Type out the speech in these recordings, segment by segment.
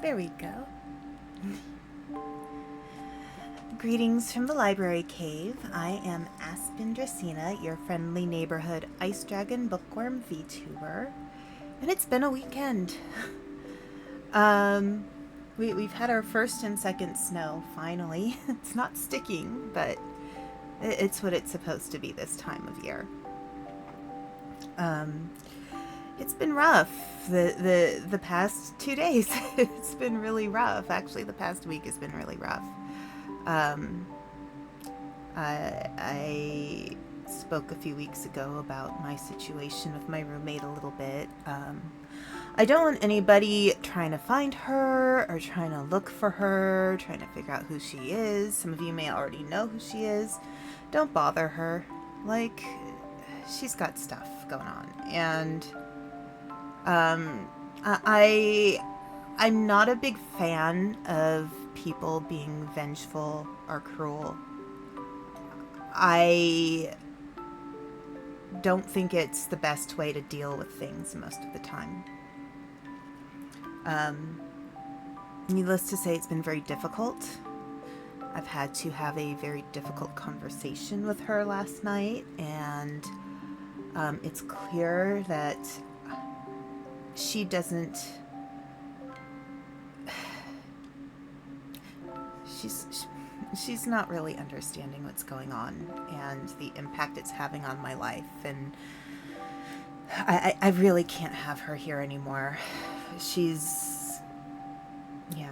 There we go. Greetings from the library cave. I am Aspen Dracaena, your friendly neighborhood Ice Dragon Bookwyrm VTuber. And it's been a weekend. We've had our first and second snow, finally. It's not sticking, but it's what it's supposed to be this time of year. Um, it's been rough. The past 2 days, it's been really rough. Actually, the past week has been really rough. Um, I spoke a few weeks ago about my situation with my roommate a little bit. I don't want anybody trying to find her or trying to look for her, trying to figure out who she is. Some of you may already know who she is. Don't bother her. Like, she's got stuff going on. And I'm not a big fan of people being vengeful or cruel. I don't think it's the best way to deal with things most of the time. Needless to say, it's been very difficult. I've had to have a very difficult conversation with her last night, and it's clear that she doesn't... She's not really understanding what's going on and the impact it's having on my life, and I really can't have her here anymore. Yeah.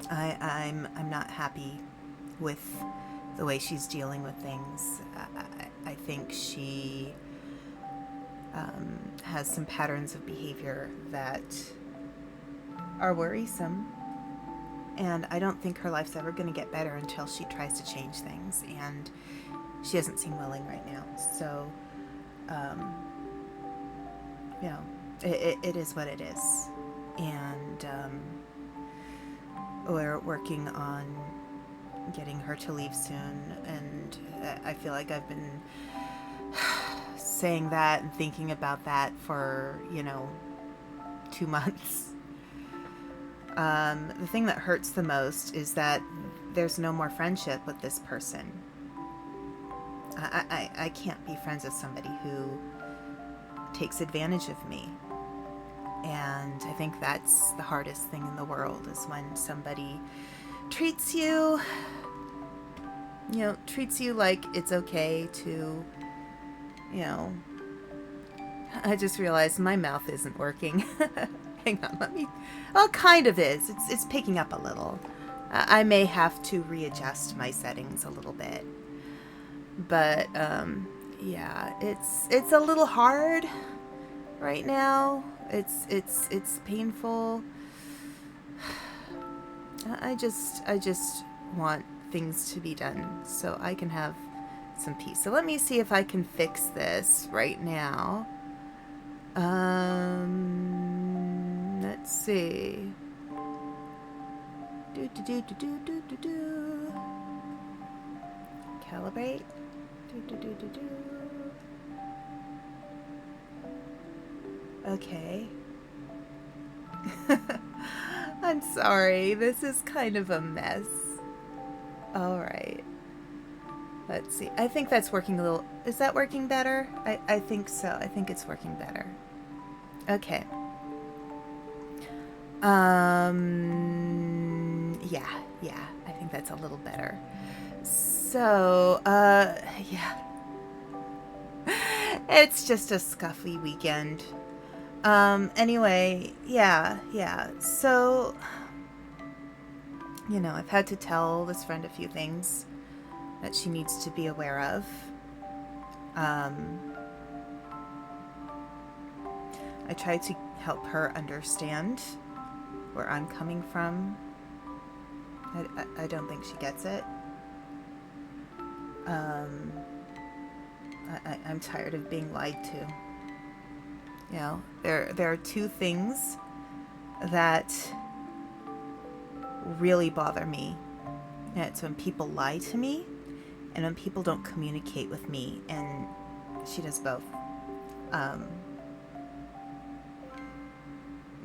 I'm not happy with the way she's dealing with things. I think she has some patterns of behavior that are worrisome, and I don't think her life's ever going to get better until she tries to change things, and she doesn't seem willing right now. So, it is what it is. And we're working on getting her to leave soon, and I feel like I've been saying that and thinking about that for, 2 months. The thing that hurts the most is that there's no more friendship with this person. I can't be friends with somebody who takes advantage of me. And I think that's the hardest thing in the world, is when somebody treats you like it's okay to, I just realized my mouth isn't working. Hang on, well, it kind of is. It's picking up a little. I may have to readjust my settings a little bit. But, yeah, it's a little hard right now. It's painful. I just want things to be done so I can have some peace. So let me see if I can fix this right now. Let's see. Calibrate. Okay. I'm sorry. This is kind of a mess. Alright. Let's see. I think that's working a little... Is that working better? I think so. I think it's working better. Okay. Yeah. I think that's a little better. So, yeah. It's just a scuffy weekend. Anyway, yeah. So, I've had to tell this friend a few things that she needs to be aware of. I try to help her understand where I'm coming from. I don't think she gets it. I'm tired of being lied to. There are two things that really bother me. And it's when people lie to me and when people don't communicate with me, and she does both.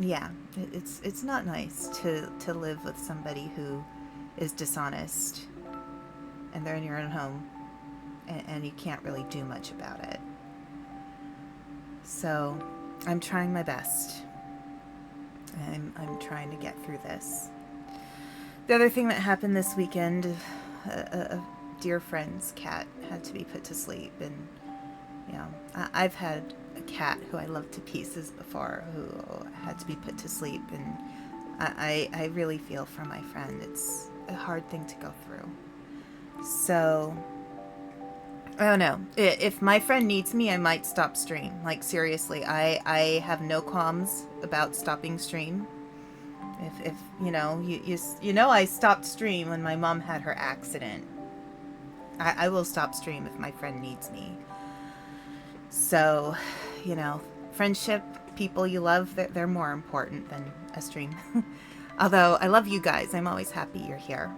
Yeah, it's not nice to live with somebody who is dishonest, and they're in your own home, and you can't really do much about it. So, I'm trying my best. I'm trying to get through this. The other thing that happened this weekend, a dear friend's cat had to be put to sleep, and you know, I've had a cat who I loved to pieces before who had to be put to sleep, and I really feel for my friend. It's a hard thing to go through. So, I don't know. If my friend needs me, I might stop stream. Like, seriously, I have no qualms about stopping stream. If you know, you know, I stopped stream when my mom had her accident. I will stop stream if my friend needs me. So, you know, friendship, people you love, they're more important than a stream. Although I love you guys. I'm always happy you're here.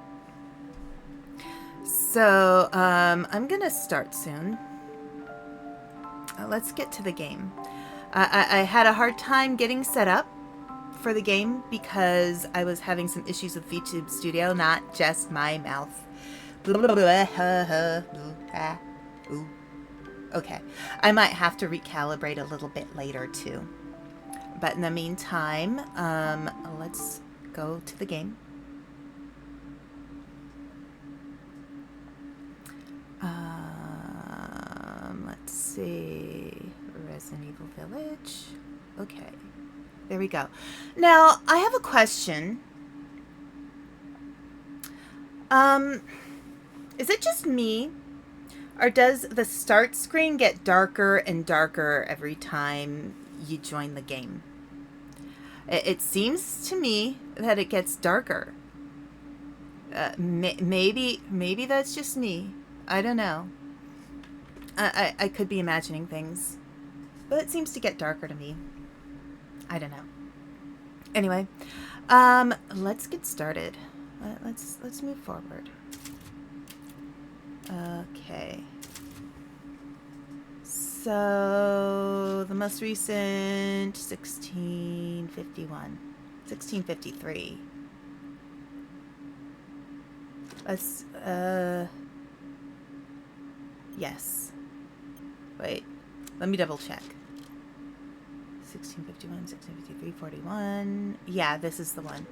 So, I'm gonna start soon. Let's get to the game. I had a hard time getting set up for the game because I was having some issues with VTube Studio, not just my mouth. Okay, I might have to recalibrate a little bit later too. But in the meantime, let's go to the game. Let's see. Resident Evil Village. Okay. There we go. Now, I have a question. Is it just me? Or does the start screen get darker and darker every time you join the game? It seems to me that it gets darker. Maybe that's just me. I don't know. I could be imagining things. But it seems to get darker to me. I don't know. Anyway, let's get started. Let's move forward. Okay. So the most recent 1653. Let's yes. Wait. Let me double check. 1651, 1653, 41. Yeah, this is the one.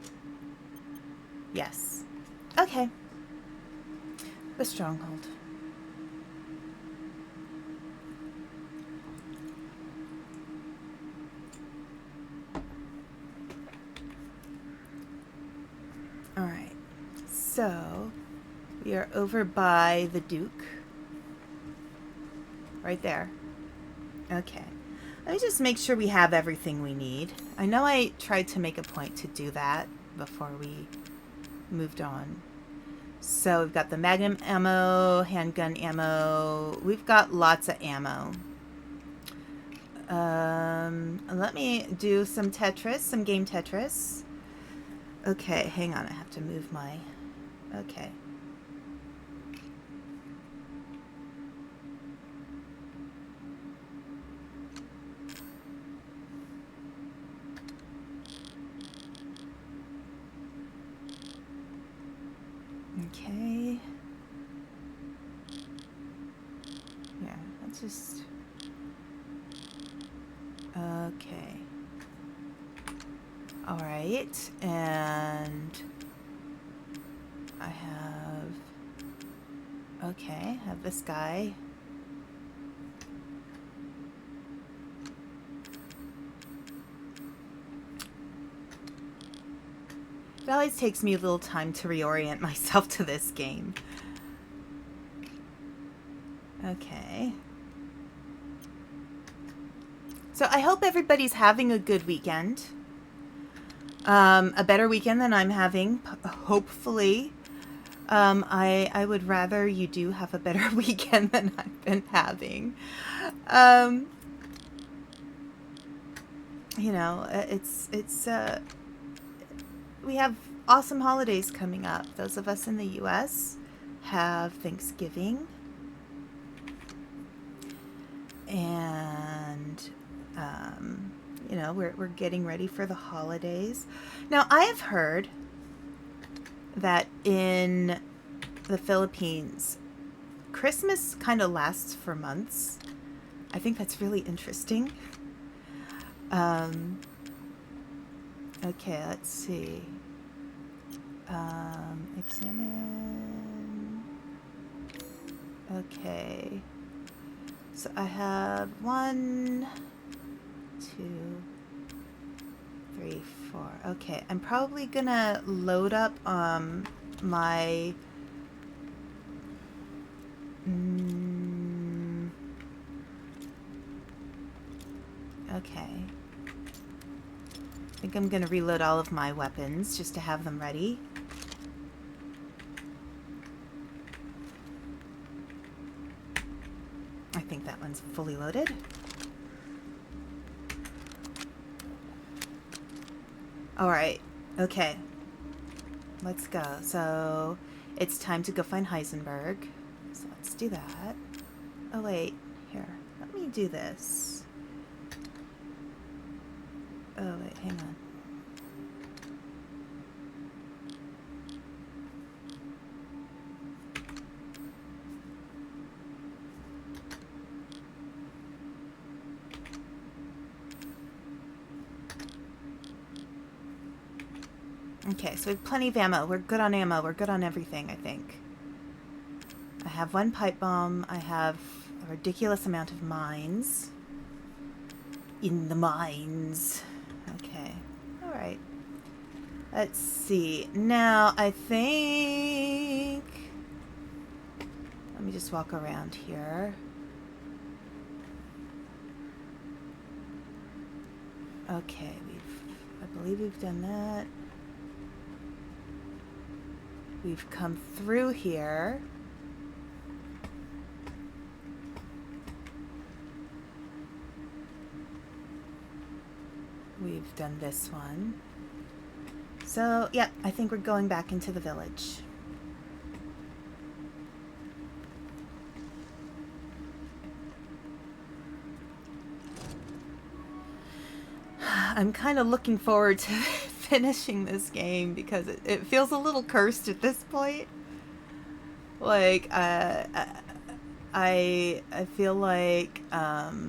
Yes. Okay. The Stronghold. Alright. So, we are over by the Duke. Right there. Okay. Let me just make sure we have everything we need. I know I tried to make a point to do that before we moved on. So we've got the magnum ammo, handgun ammo. We've got lots of ammo. Let me do some Tetris, some game Tetris. Okay, hang on. I have to move my... Okay. Okay. Yeah, let's just... Okay. Alright, and... I have... Okay, I have this guy. It always takes me a little time to reorient myself to this game. Okay. So I hope everybody's having a good weekend. A better weekend than I'm having, hopefully. I would rather you do have a better weekend than I've been having. You know, we have awesome holidays coming up. Those of us in the U.S. have Thanksgiving. And, you know, we're getting ready for the holidays. Now, I have heard that in the Philippines, Christmas kind of lasts for months. I think that's really interesting. Okay, let's see. Examine. Okay. So I have 1, 2, 3, 4. Okay, I'm probably gonna load up my okay. I think I'm gonna reload all of my weapons just to have them ready. I think that one's fully loaded. Alright, okay. Let's go. So, it's time to go find Heisenberg. So let's do that. Oh wait, here. Let me do this. Oh wait, hang on. Okay, so we have plenty of ammo. We're good on ammo. We're good on everything, I think. I have 1 pipe bomb. I have a ridiculous amount of mines. In the mines. Okay. Alright. Let's see. Now, I think... Let me just walk around here. Okay, I believe we've done that. We've come through here. We've done this one. So, yeah, I think we're going back into the village. I'm kind of looking forward to finishing this game because it feels a little cursed at this point. Like, I feel like bad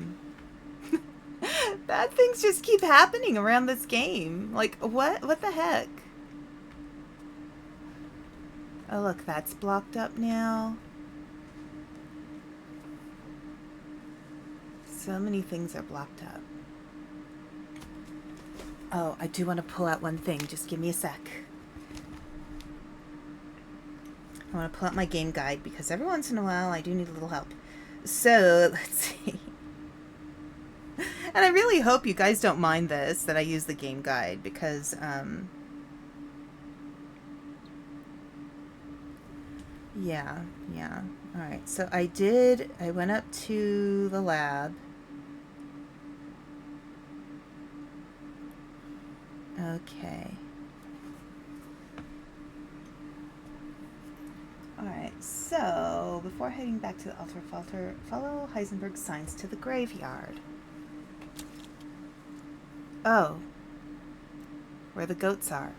things just keep happening around this game. Like, what the heck? Oh, look, that's blocked up now. So many things are blocked up. Oh, I do want to pull out one thing. Just give me a sec. I want to pull out my game guide because every once in a while I do need a little help. So, let's see. And I really hope you guys don't mind this, that I use the game guide, because, yeah. Alright, so I went up to the lab. Okay. Alright, so before heading back to the altar, follow Heisenberg's signs to the graveyard. Oh. Where the goats are.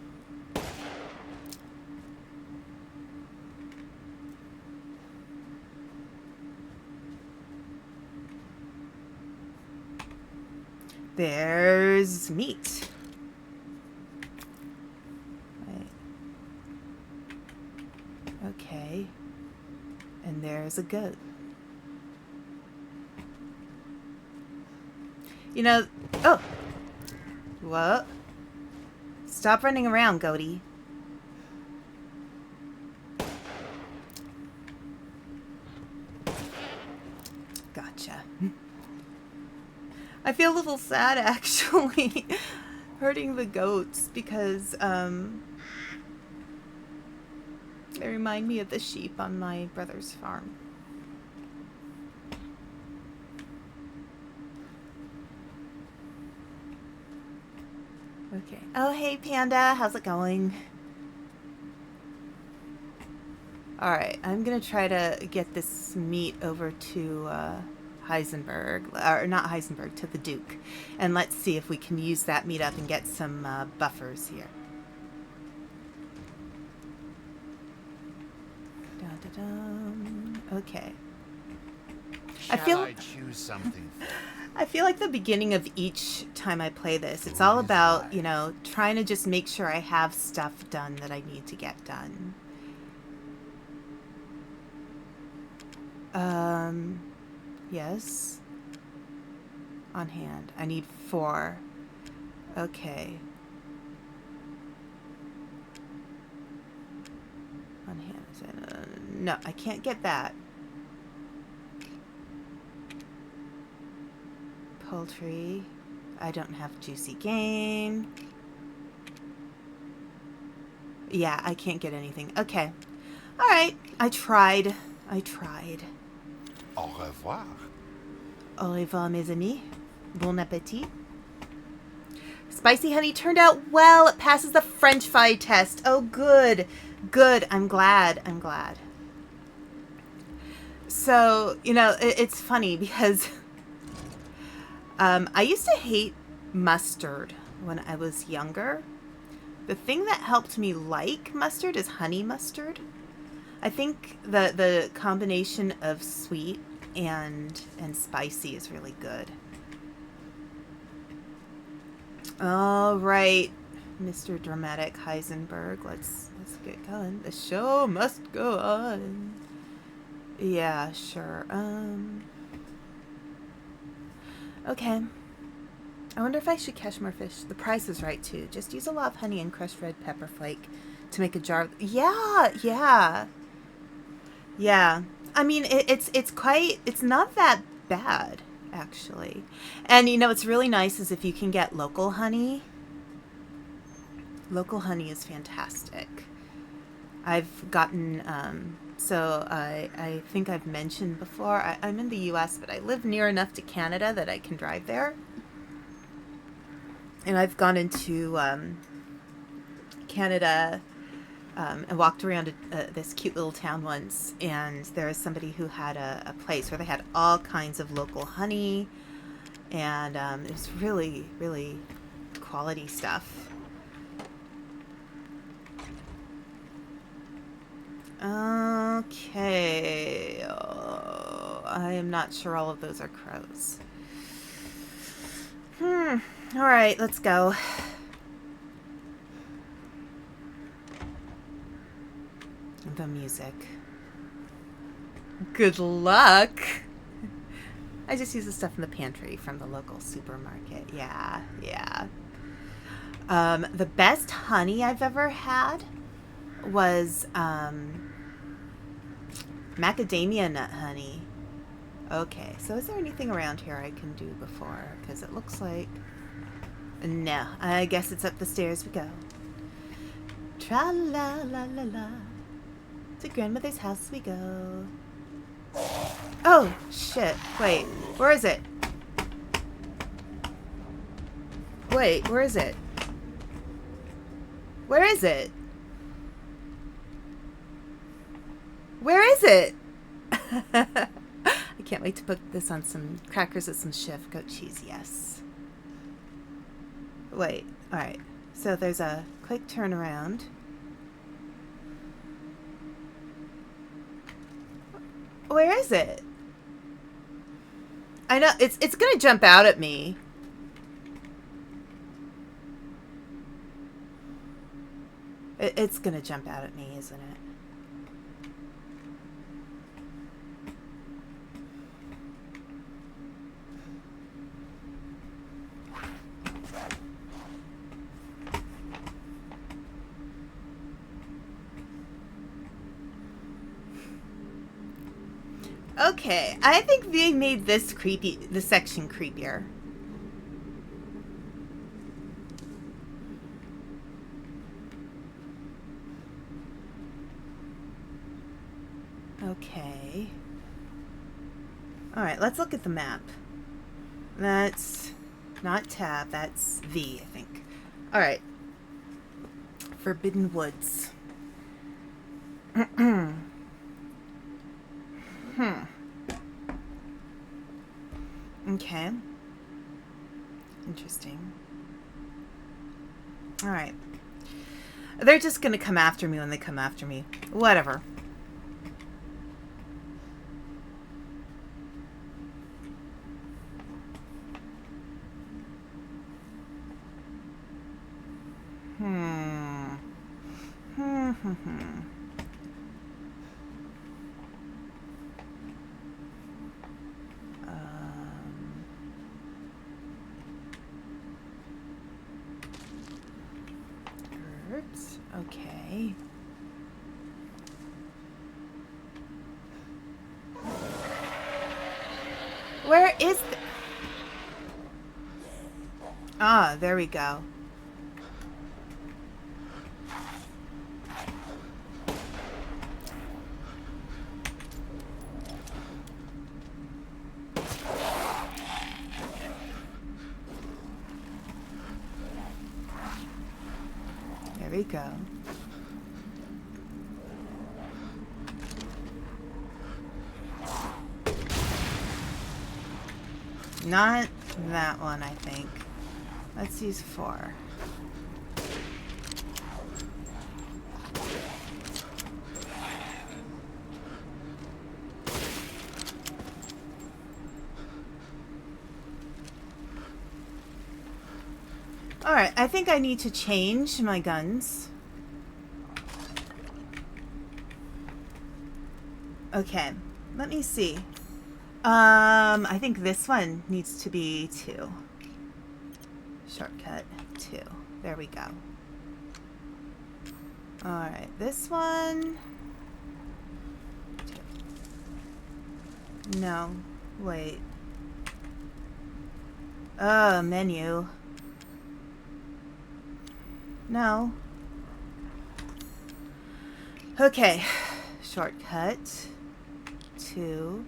There's meat. Okay. And there's a goat. You know... Oh! What? Stop running around, goatie. Gotcha. I feel a little sad, actually, hurting the goats, because, they remind me of the sheep on my brother's farm. Okay. Oh, hey, Panda. How's it going? Alright, I'm gonna try to get this meat over to, Heisenberg, or not Heisenberg, to the Duke. And let's see if we can use that meetup and get some buffers here. Okay. Shall I choose something? I feel like the beginning of each time I play this, it's all about, you know, trying to just make sure I have stuff done that I need to get done. Yes. On hand. I need 4. Okay. On hand. No, I can't get that. Poultry. I don't have juicy game. Yeah, I can't get anything. Okay. All right. I tried. Au revoir. Au revoir, mes amis. Bon appétit. Spicy honey turned out well. It passes the French fry test. Oh, good. Good. I'm glad. So, you know, it's funny because I used to hate mustard when I was younger. The thing that helped me like mustard is honey mustard. I think the combination of sweet and spicy is really good. All right, Mr. Dramatic Heisenberg, let's get going. The show must go on. Yeah, sure. Okay. I wonder if I should catch more fish. The price is right too. Just use a lot of honey and crushed red pepper flake to make a jar. Yeah. I mean, it's not that bad, actually. And, you know, what's really nice is if you can get local honey. Local honey is fantastic. I've gotten, so I think I've mentioned before, I'm in the U.S., but I live near enough to Canada that I can drive there. And I've gone into Canada and walked around this cute little town once, and there was somebody who had a place where they had all kinds of local honey, and it was really, really quality stuff. Okay. Oh, I am not sure all of those are crows. All right, let's go. The music. Good luck. I just use the stuff in the pantry from the local supermarket. Yeah. The best honey I've ever had was macadamia nut honey. Okay, so is there anything around here I can do before? Because it looks like... No, I guess it's up the stairs we go. Tra-la-la-la-la. To grandmother's house we go. Oh, shit. Wait, where is it? Wait, where is it? Where is it? Where is it? I can't wait to put this on some crackers with some chef goat cheese, yes. Wait, alright. So there's a quick turnaround. Where is it? I know, it's gonna jump out at me. It's gonna jump out at me, isn't it? Okay, I think they made this section creepier. Okay. Alright, let's look at the map. That's not tab, that's V, I think. Alright. Forbidden Woods. Okay. Interesting. Alright. They're just gonna come after me when they come after me. Whatever. Okay. Where is the... Ah, there we go. There we go. Not that one, I think. Let's use 4. Alright, I think I need to change my guns. Okay, let me see. I think this one needs to be 2. Shortcut 2. There we go. Alright, this one. 2. No, wait. Menu. No. Okay, shortcut 2.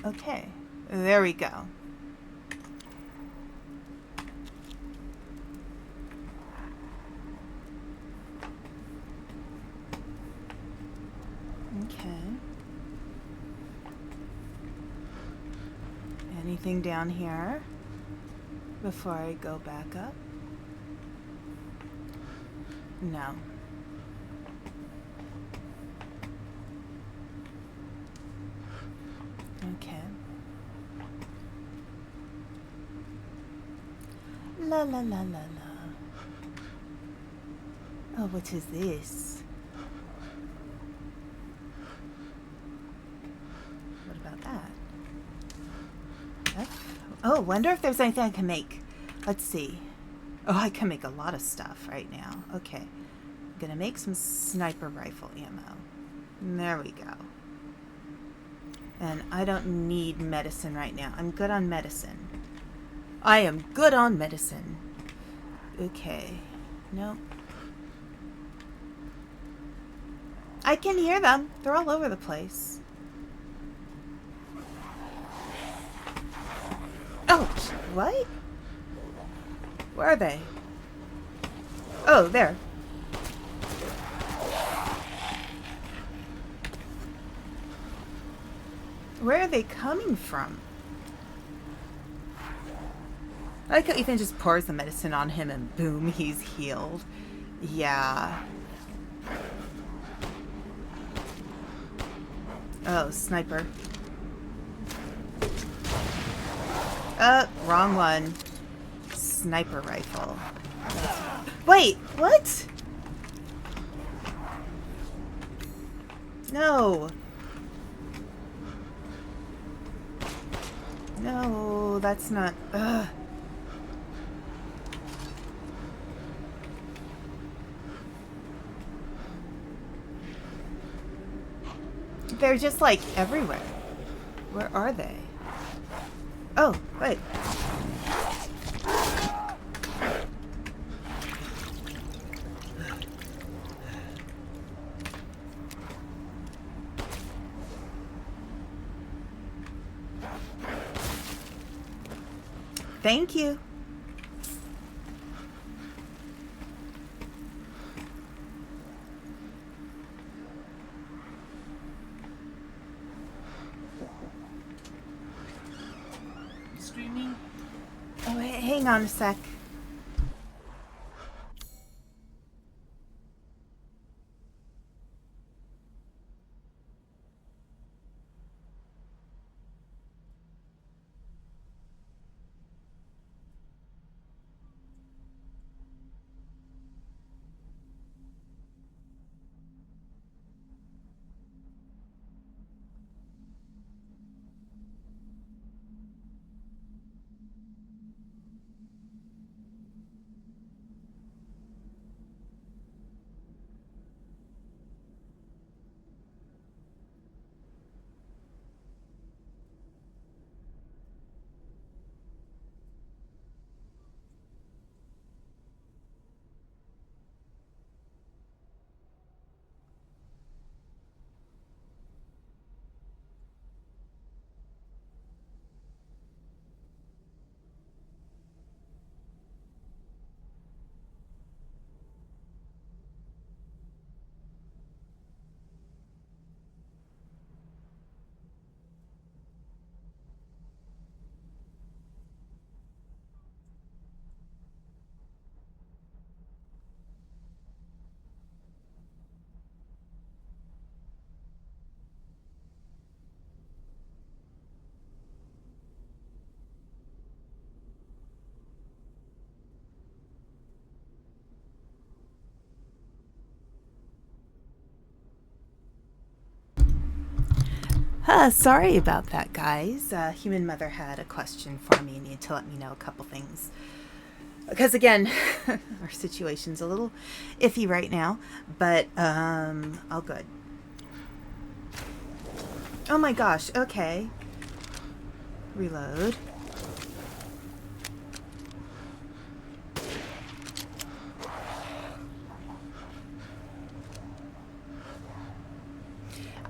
Okay, there we go. Okay. Anything down here before I go back up? No. Okay. La la la la la. Oh, what is this? What about that? F? Oh, wonder if there's anything I can make. Let's see. Oh, I can make a lot of stuff right now. Okay. I'm gonna make some sniper rifle ammo. There we go. And I don't need medicine right now. I'm good on medicine. I am good on medicine. Okay. Nope. I can hear them. They're all over the place. Oh, what? Where are they? Oh, there. Where are they coming from? I like how Ethan just pours the medicine on him and boom, he's healed. Yeah. Oh, sniper. Wrong one. Sniper rifle. Wait, what? No. No, that's not... Ugh. They're just, like, everywhere. Where are they? Oh, wait. Thank you. screaming? Oh, hang on a sec. Sorry about that, guys. Human Mother had a question for me and needed to let me know a couple things. Because, again, our situation's a little iffy right now, but, all good. Oh my gosh, okay. Reload.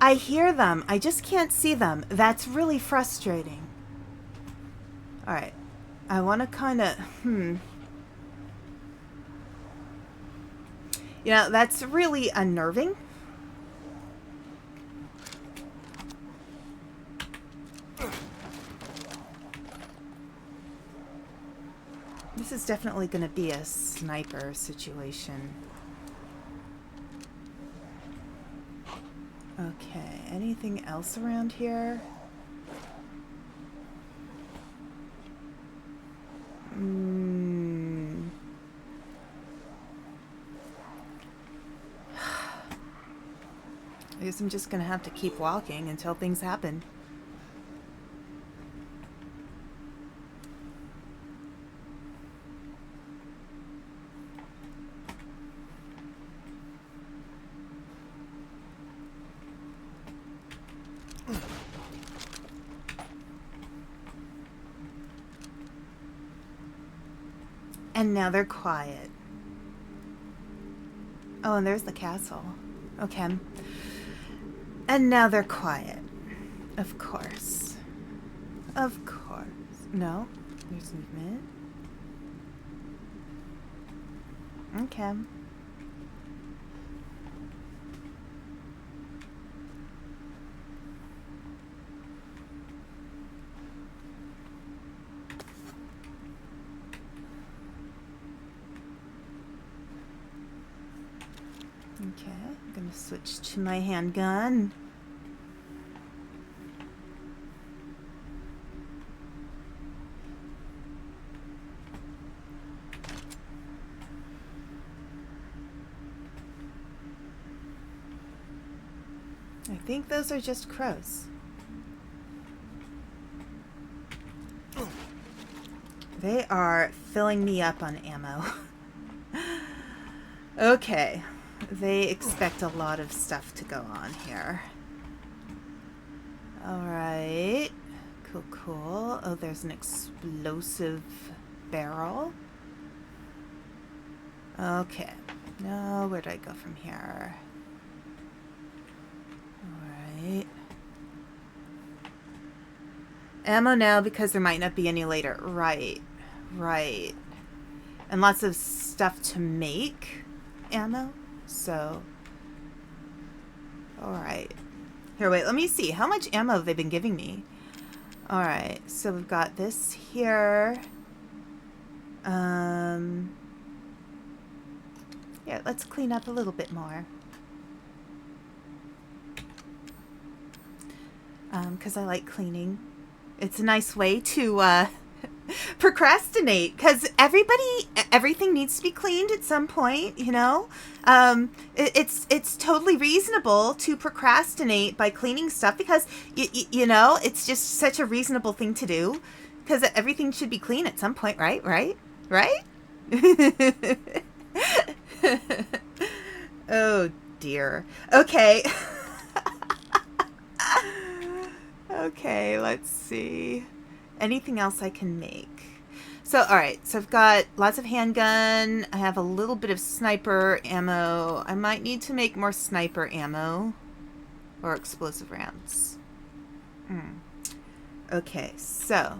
I hear them. I just can't see them. That's really frustrating. Alright. I want to kind of... You know, that's really unnerving. This is definitely going to be a sniper situation. Okay, anything else around here? I guess I'm just gonna have to keep walking until things happen. And now they're quiet. Oh, and there's the castle. Okay. And now they're quiet. Of course. Of course. No, there's movement. Okay. Okay, I'm gonna switch to my handgun. I think those are just crows. They are filling me up on ammo. Okay. They expect a lot of stuff to go on here. Alright. Cool, cool. Oh, there's an explosive barrel. Okay. Now, where do I go from here? Alright. Ammo now because there might not be any later. Right. Right. And lots of stuff to make ammo. So. Alright. Here, wait. Let me see. How much ammo have they been giving me? Alright, so we've got this here. Yeah, let's clean up a little bit more. Because I like cleaning. It's a nice way to procrastinate, because everything needs to be cleaned at some point, you know. It's totally reasonable to procrastinate by cleaning stuff, because you know, it's just such a reasonable thing to do, because everything should be clean at some point, right? Oh dear. Okay. Okay, let's see. Anything else I can make? So, alright, so I've got lots of handgun. I have a little bit of sniper ammo. I might need to make more sniper ammo. Or explosive rounds. Okay, so.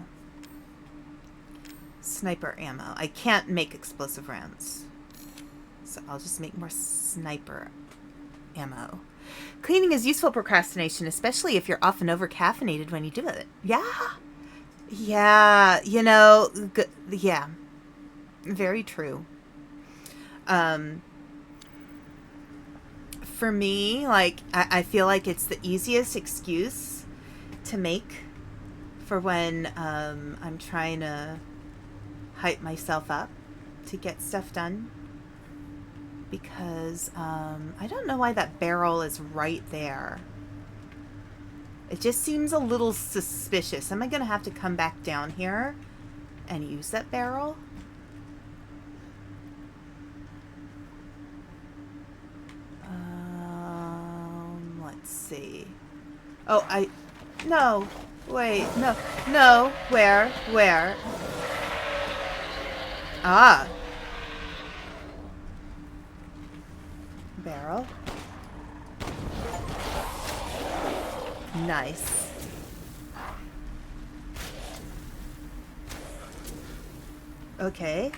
Sniper ammo. I can't make explosive rounds. So I'll just make more sniper ammo. Cleaning is useful procrastination, especially if you're often over-caffeinated when you do it. Yeah, you know, yeah, very true. For me, like, I feel like it's the easiest excuse to make for when I'm trying to hype myself up to get stuff done. Because I don't know why that barrel is right there. It just seems a little suspicious. Am I going to have to come back down here and use that barrel? Let's see. Oh, no, wait, no, where? Ah. Barrel. Nice. Okay.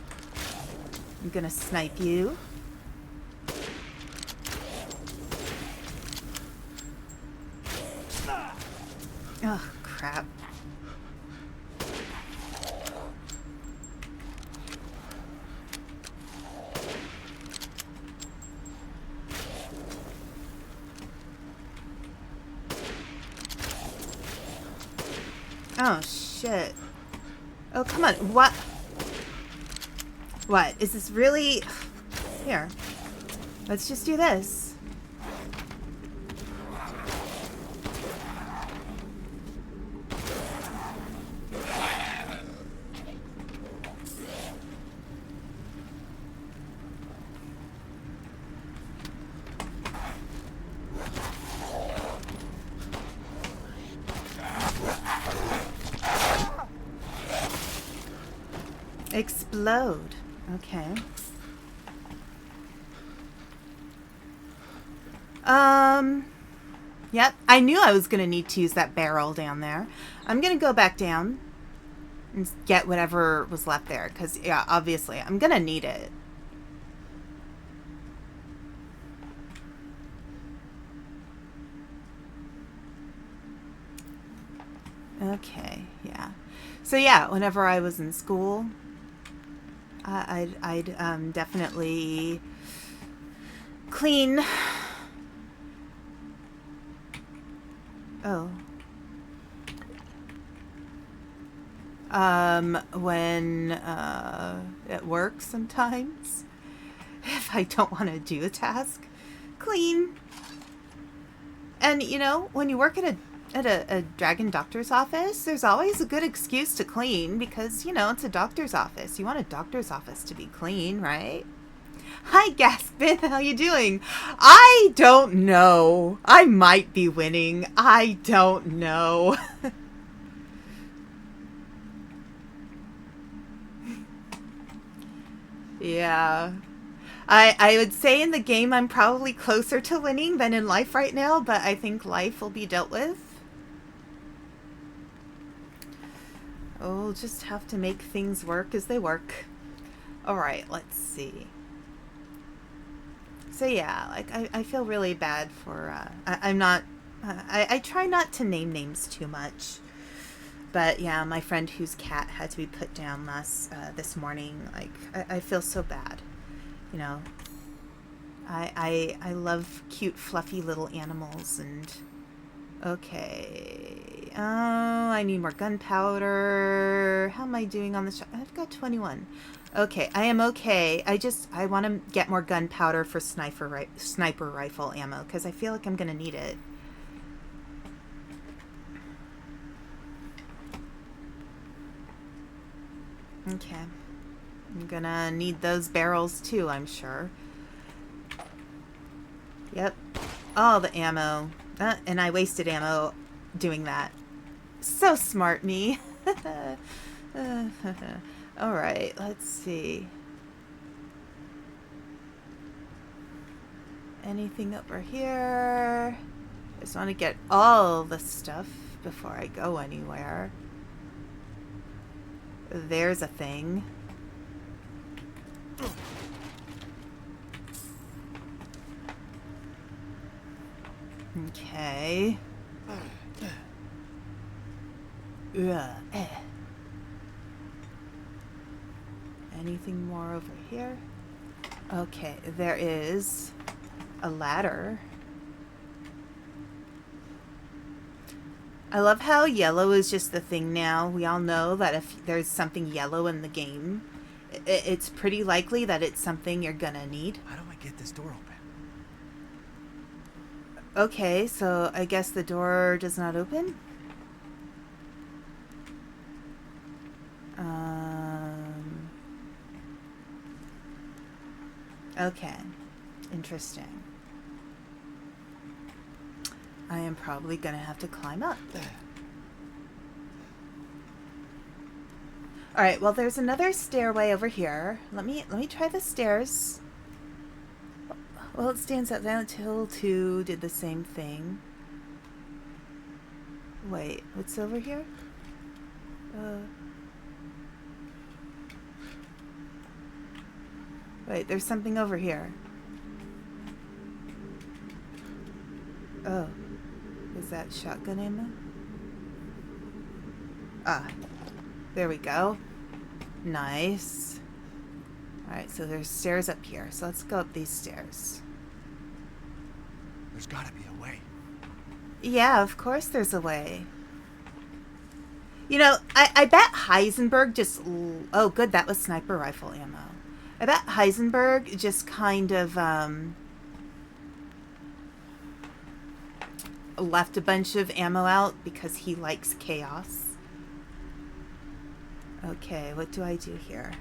I'm gonna snipe you. Oh, crap. Oh, shit. Oh, come on. What? What? Is this really... Here. Let's just do this. Explode. Okay. Yep. I knew I was going to need to use that barrel down there. I'm going to go back down and get whatever was left there. Because, yeah, obviously, I'm going to need it. Okay, yeah. So, yeah, whenever I was in school... I'd definitely clean. Oh. When at work sometimes, if I don't want to do a task, clean. And you know, when you work at a dragon doctor's office, there's always a good excuse to clean because, you know, it's a doctor's office. You want a doctor's office to be clean, right? Hi, Gaspin. How you doing? I don't know. I might be winning. I don't know. Yeah. I would say in the game I'm probably closer to winning than in life right now, but I think life will be dealt with. Oh, just have to make things work as they work. Alright, let's see. So yeah, like, I feel really bad for, I'm not, I try not to name names too much. But yeah, my friend whose cat had to be put down this morning, like, I feel so bad. You know, I love cute, fluffy little animals, and okay. Oh, I need more gunpowder. How am I doing on this? I've got 21. Okay, I am okay. I want to get more gunpowder for sniper rifle ammo, because I feel like I'm going to need it. Okay. I'm going to need those barrels too, I'm sure. Yep. All the ammo. And I wasted ammo doing that. So smart, me. Alright, let's see. Anything over here? Just want to get all the stuff before I go anywhere. There's a thing. Okay. Anything more over here? Okay, there is a ladder. I love how yellow is just the thing now. We all know that if there's something yellow in the game, it's pretty likely that it's something you're gonna need. How do I get this door open? Okay, so I guess the door does not open? Okay. Interesting. I am probably gonna have to climb up. Alright, well there's another stairway over here. Let me try the stairs. Well, it stands up there until 2 did the same thing. Wait, what's over here? Wait, there's something over here. Oh. Is that shotgun ammo? Ah. There we go. Nice. Alright, so there's stairs up here. So let's go up these stairs. There's gotta be a way. Yeah, of course there's a way. You know, I bet Heisenberg just... Oh, good, that was sniper rifle ammo. I bet Heisenberg just kind of left a bunch of ammo out because he likes chaos. Okay, what do I do here?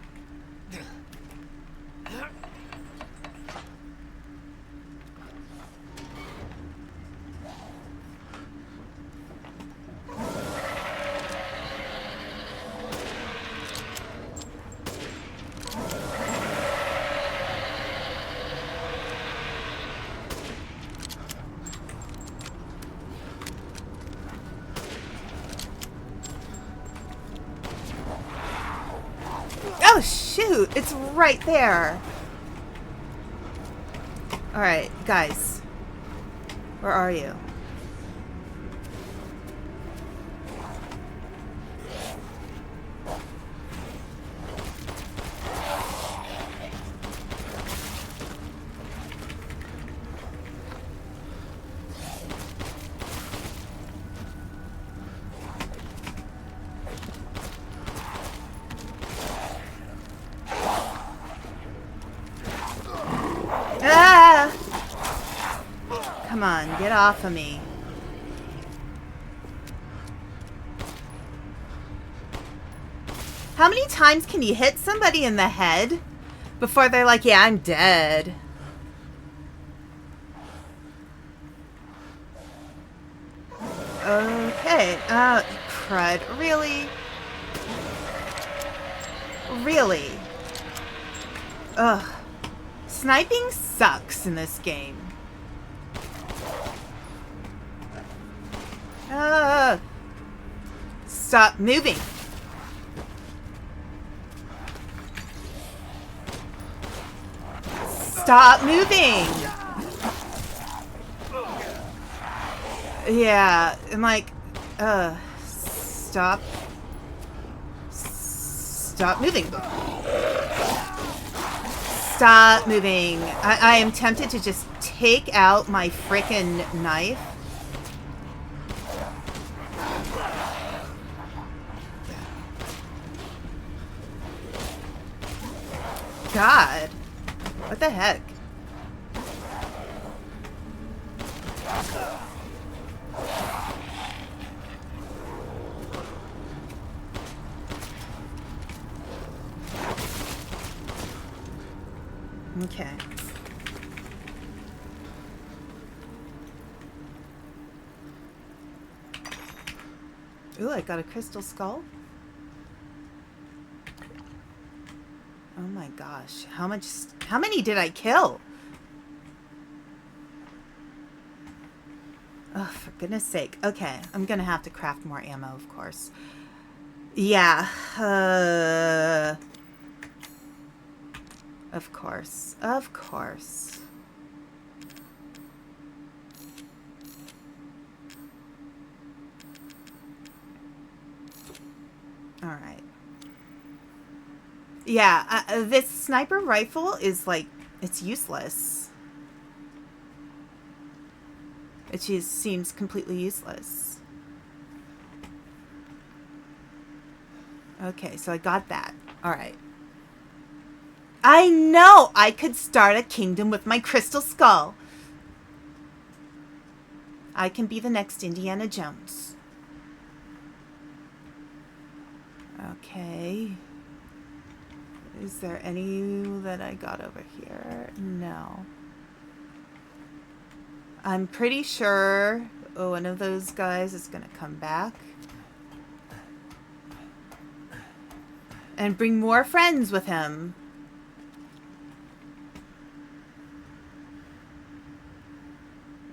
Oh, shoot! It's right there! Alright, guys. Where are you? Ah! Come on, get off of me. How many times can you hit somebody in the head before they're like, yeah, I'm dead? Okay, crud. Really? Really? Ugh. Sniping sucks in this game. Stop moving. Stop moving. Yeah, I'm like, stop Stop moving. Stop moving. I am tempted to just take out my frickin' knife. God. What the heck? Okay. Ooh, I got a crystal skull. Oh my gosh. How many did I kill? Oh, for goodness sake. Okay, I'm gonna have to craft more ammo, of course. Yeah. Of course. Of course. All right. Yeah, this sniper rifle is like, it's useless. It just seems completely useless. Okay, so I got that. All right. I know I could start a kingdom with my crystal skull. I can be the next Indiana Jones. Okay. Is there any that I got over here? No. I'm pretty sure one of those guys is going to come back. And bring more friends with him.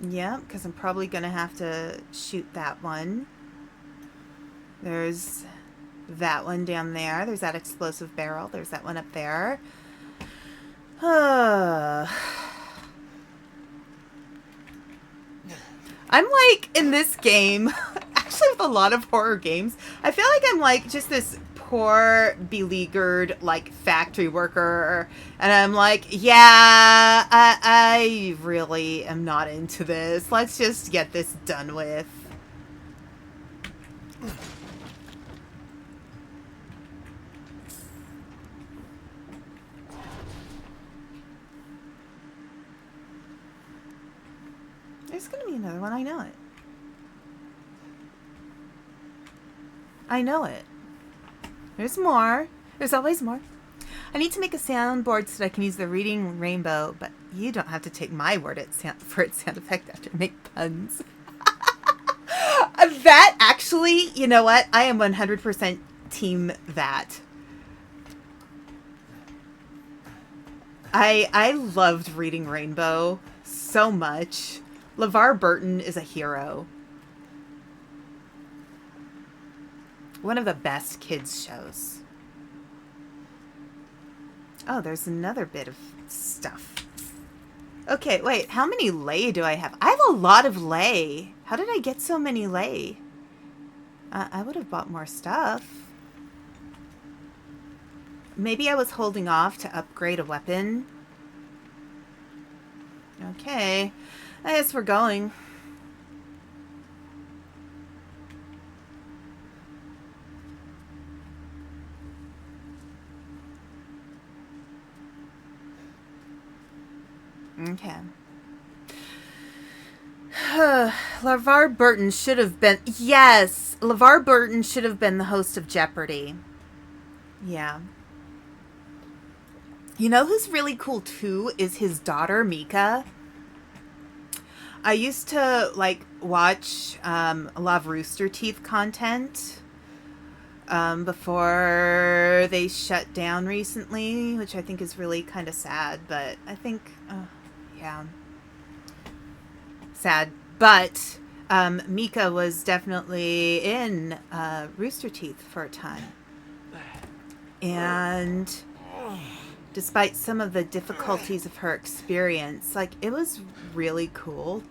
Yeah, because I'm probably going to have to shoot that one. There's that one down there. There's that explosive barrel. There's that one up there. I'm like, in this game, actually with a lot of horror games, I feel like I'm like just this poor, beleaguered, like, factory worker. And I'm like, yeah, I really am not into this. Let's just get this done with. There's going to be another one. I know it. I know it. There's more. There's always more. I need to make a soundboard so that I can use the reading rainbow, but you don't have to take my word for its sound effect after I make puns. That actually, you know what? I am 100% team that. I loved reading Rainbow so much. LeVar Burton is a hero. One of the best kids shows. Oh, there's another bit of stuff. Okay, wait, how many lei do I have? I have a lot of lei. How did I get so many lei? I would have bought more stuff. Maybe I was holding off to upgrade a weapon. Okay, I guess we're going. Okay. LeVar Burton should have been... Yes! LeVar Burton should have been the host of Jeopardy. Yeah. You know who's really cool too is his daughter, Mika. I used to, like, watch a lot of Rooster Teeth content before they shut down recently, which I think is really kind of sad, but I think... yeah. Sad. But Mika was definitely in Rooster Teeth for a time. And despite some of the difficulties of her experience, like, it was really cool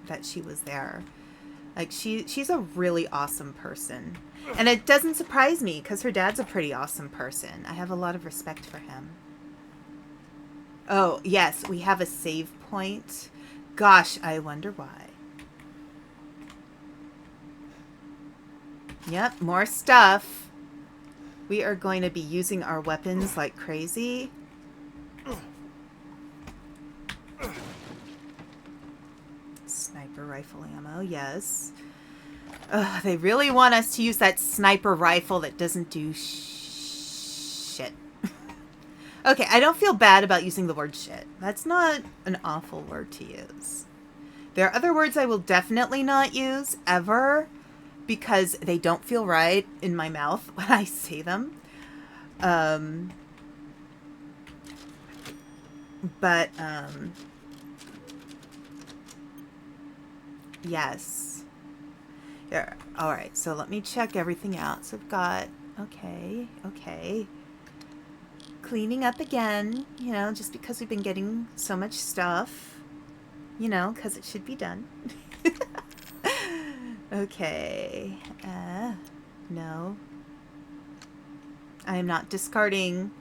that she was there. Like, she's a really awesome person. And it doesn't surprise me because her dad's a pretty awesome person. I have a lot of respect for him. Oh, yes, we have a save point. Gosh, I wonder why. Yep, more stuff. We are going to be using our weapons like crazy. Sniper rifle ammo, yes. Ugh, they really want us to use that sniper rifle that doesn't do shit. Okay, I don't feel bad about using the word shit. That's not an awful word to use. There are other words I will definitely not use, ever, because they don't feel right in my mouth when I say them. Yes. Here. All right, so let me check everything out. So I've got, okay. Cleaning up again, you know, just because we've been getting so much stuff, you know, because it should be done. Okay. No. I am not discarding.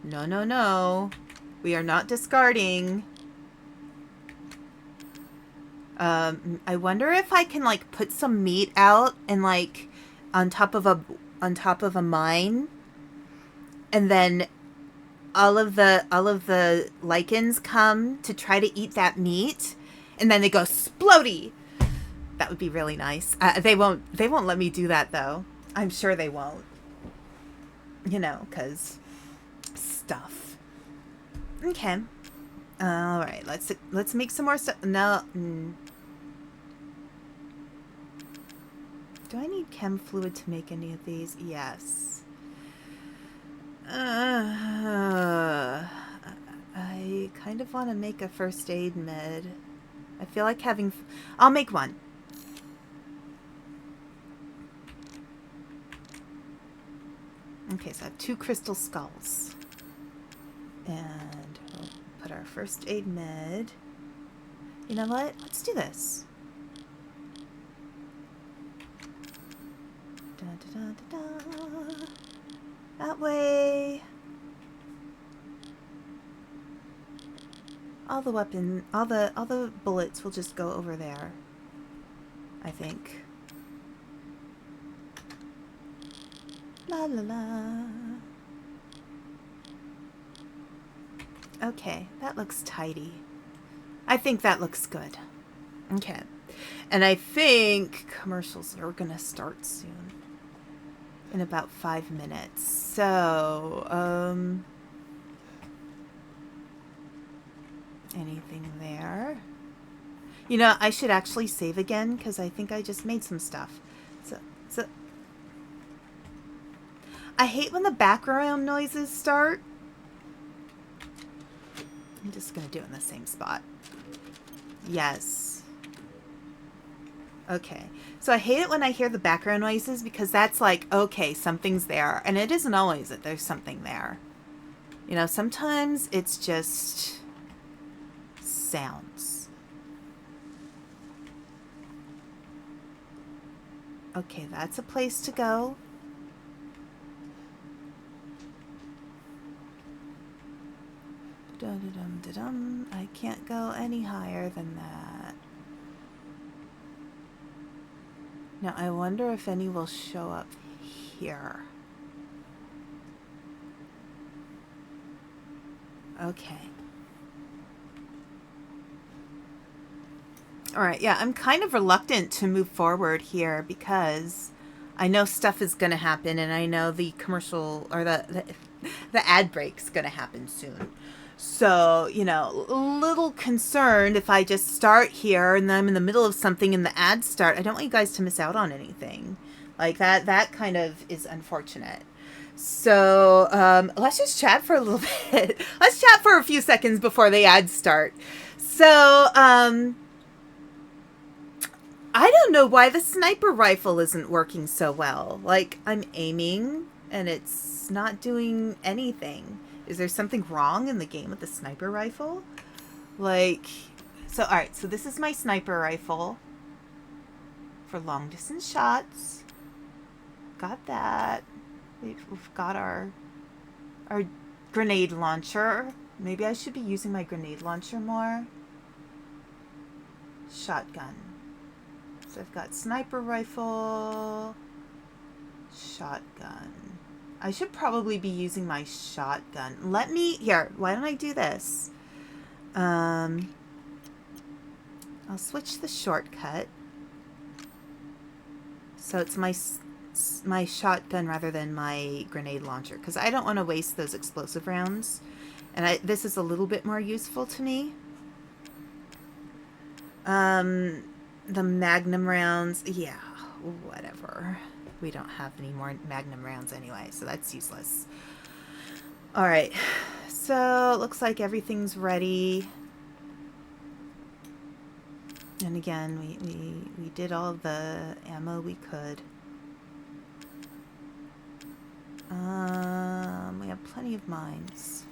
No. We are not discarding. I wonder if I can like put some meat out and like on top of a mine, and then all of the lichens come to try to eat that meat, and then they go splody. That would be really nice. They won't let me do that though. I'm sure they won't. You know, cause stuff. Okay. All right. Let's make some more stuff. No. Do I need chem fluid to make any of these? Yes. I kind of want to make a first aid med. I feel like having... I'll make one. Okay, so I have 2 crystal skulls. And we'll put our first aid med. You know what? Let's do this. That way. All the bullets will just go over there, I think. La la la. Okay, that looks tidy. I think that looks good. Okay. And I think commercials are gonna start soon. In about 5 minutes. So, anything there? You know, I should actually save again because I think I just made some stuff. So I hate when the background noises start. I'm just gonna do it in the same spot. Yes. Okay. So I hate it when I hear the background noises because that's like, okay, something's there. And it isn't always that there's something there. You know, sometimes it's just sounds. Okay, that's a place to go. Dum-dum-dum-dum. I can't go any higher than that. Now, I wonder if any will show up here. Okay. Alright, yeah, I'm kind of reluctant to move forward here because I know stuff is going to happen and I know the commercial or the ad break's going to happen soon. So, you know, a little concerned if I just start here and then I'm in the middle of something and the ads start. I don't want you guys to miss out on anything. Like that kind of is unfortunate. So, let's just chat for a little bit. Let's chat for a few seconds before the ads start. So, I don't know why the sniper rifle isn't working so well. Like, I'm aiming and it's not doing anything. Is there something wrong in the game with the sniper rifle? Like, so, alright, so this is my sniper rifle for long distance shots. got that. We've got our grenade launcher. Maybe I should be using my grenade launcher more. Shotgun. So I've got sniper rifle, shotgun. I should probably be using my shotgun. Here, why don't I do this? I'll switch the shortcut. So it's my shotgun rather than my grenade launcher, because I don't want to waste those explosive rounds. And this is a little bit more useful to me. The magnum rounds, yeah, whatever. We don't have any more magnum rounds anyway, so that's useless. All right, so it looks like everything's ready. And again, we did all the ammo we could. We have plenty of mines.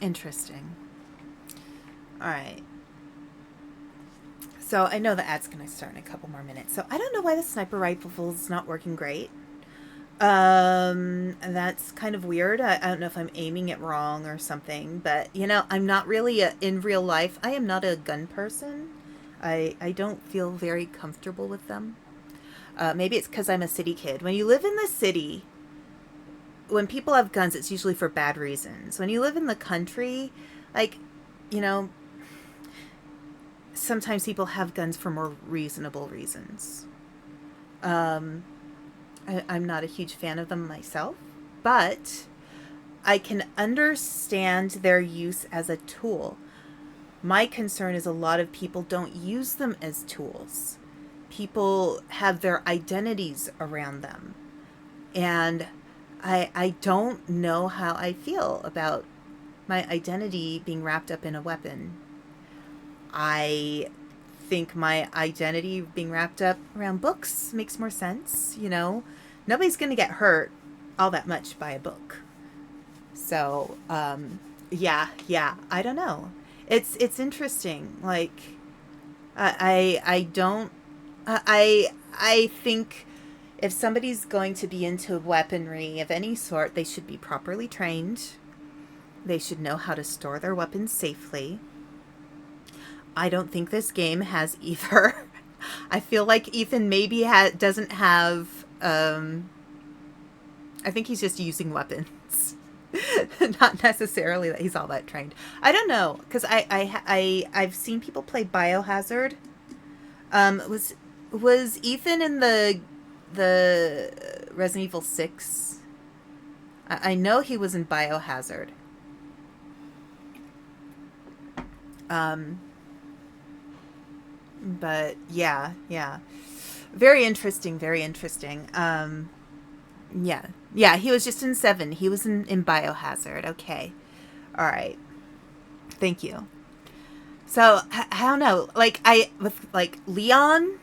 Interesting. All right. So I know the ad's going to start in a couple more minutes. So I don't know why the sniper rifle's not working great. That's kind of weird. I don't know if I'm aiming it wrong or something, but you know, I'm not really in real life. I am not a gun person. I don't feel very comfortable with them. Maybe it's because I'm a city kid. When you live in the city, when people have guns, it's usually for bad reasons. When you live in the country, like, you know, sometimes people have guns for more reasonable reasons. I'm not a huge fan of them myself, but I can understand their use as a tool. My concern is a lot of people don't use them as tools. People have their identities around them. And I don't know how I feel about my identity being wrapped up in a weapon. I think my identity being wrapped up around books makes more sense. You know, nobody's going to get hurt all that much by a book. So, yeah, I don't know. It's interesting. Like, I think if somebody's going to be into weaponry of any sort, they should be properly trained. They should know how to store their weapons safely. I don't think this game has either. I feel like Ethan maybe doesn't have... I think he's just using weapons. Not necessarily that he's all that trained. I don't know, because I've seen people play Biohazard. Was Ethan in the Resident Evil 6? I know he was in Biohazard. But yeah. Very interesting. Yeah, he was just in 7. He was in Biohazard. Okay. All right. Thank you. So, I don't know. Like, with Leon,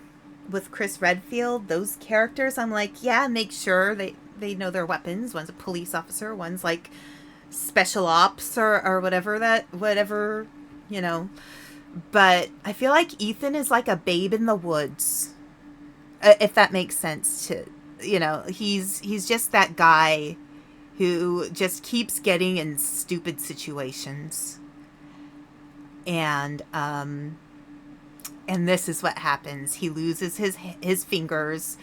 with Chris Redfield, those characters, I'm like, yeah, make sure they know their weapons. One's a police officer, one's like special ops or whatever, you know. But I feel like Ethan is like a babe in the woods, if that makes sense. To, you know, he's just that guy who just keeps getting in stupid situations, and this is what happens. He loses his fingers,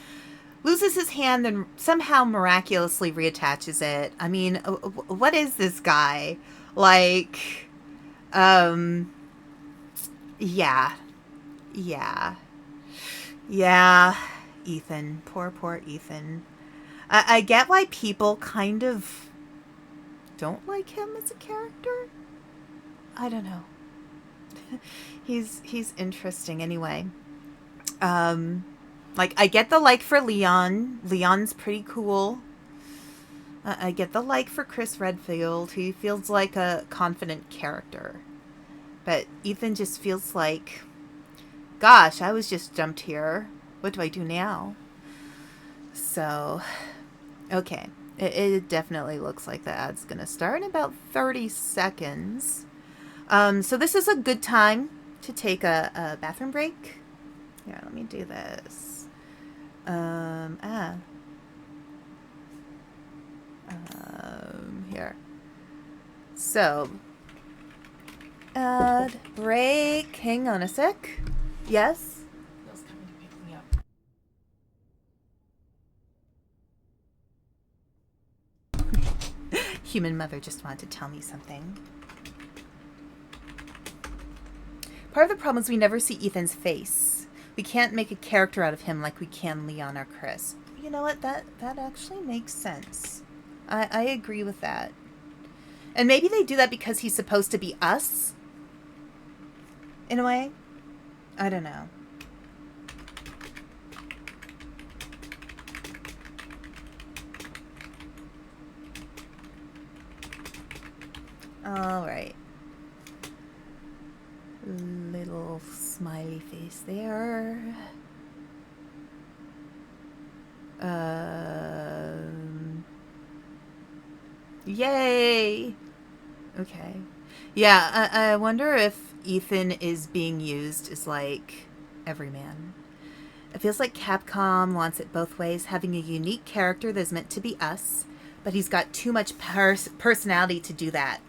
loses his hand, and somehow miraculously reattaches it. I mean, what is this guy like? Yeah. Ethan. Poor Ethan. I get why people kind of don't like him as a character. I don't know. He's interesting anyway. Like, I get the like for Leon. Leon's pretty cool. I get the like for Chris Redfield. He feels like a confident character. But Ethan just feels like, gosh, I was just dumped here. What do I do now? So, okay. It definitely looks like the ad's going to start in about 30 seconds. So this is a good time to take a bathroom break. Yeah, let me do this. Here. So, add break. Hang on a sec. Yes? Bill's coming to pick me up. Human mother just wanted to tell me something. Part of the problem is we never see Ethan's face. We can't make a character out of him like we can Leon or Chris. You know what? That actually makes sense. I agree with that. And maybe they do that because he's supposed to be us? In a way? I don't know. Alright. Little smiley face there. Yay! Okay. Yeah, I wonder if Ethan is being used as like everyman. It feels like Capcom wants it both ways, having a unique character that's meant to be us, but he's got too much personality to do that.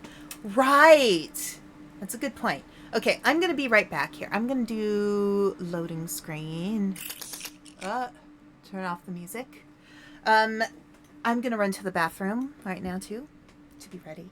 Right! That's a good point. Okay, I'm going to be right back here. I'm going to do loading screen. Turn off the music. I'm going to run to the bathroom right now, too, to be ready.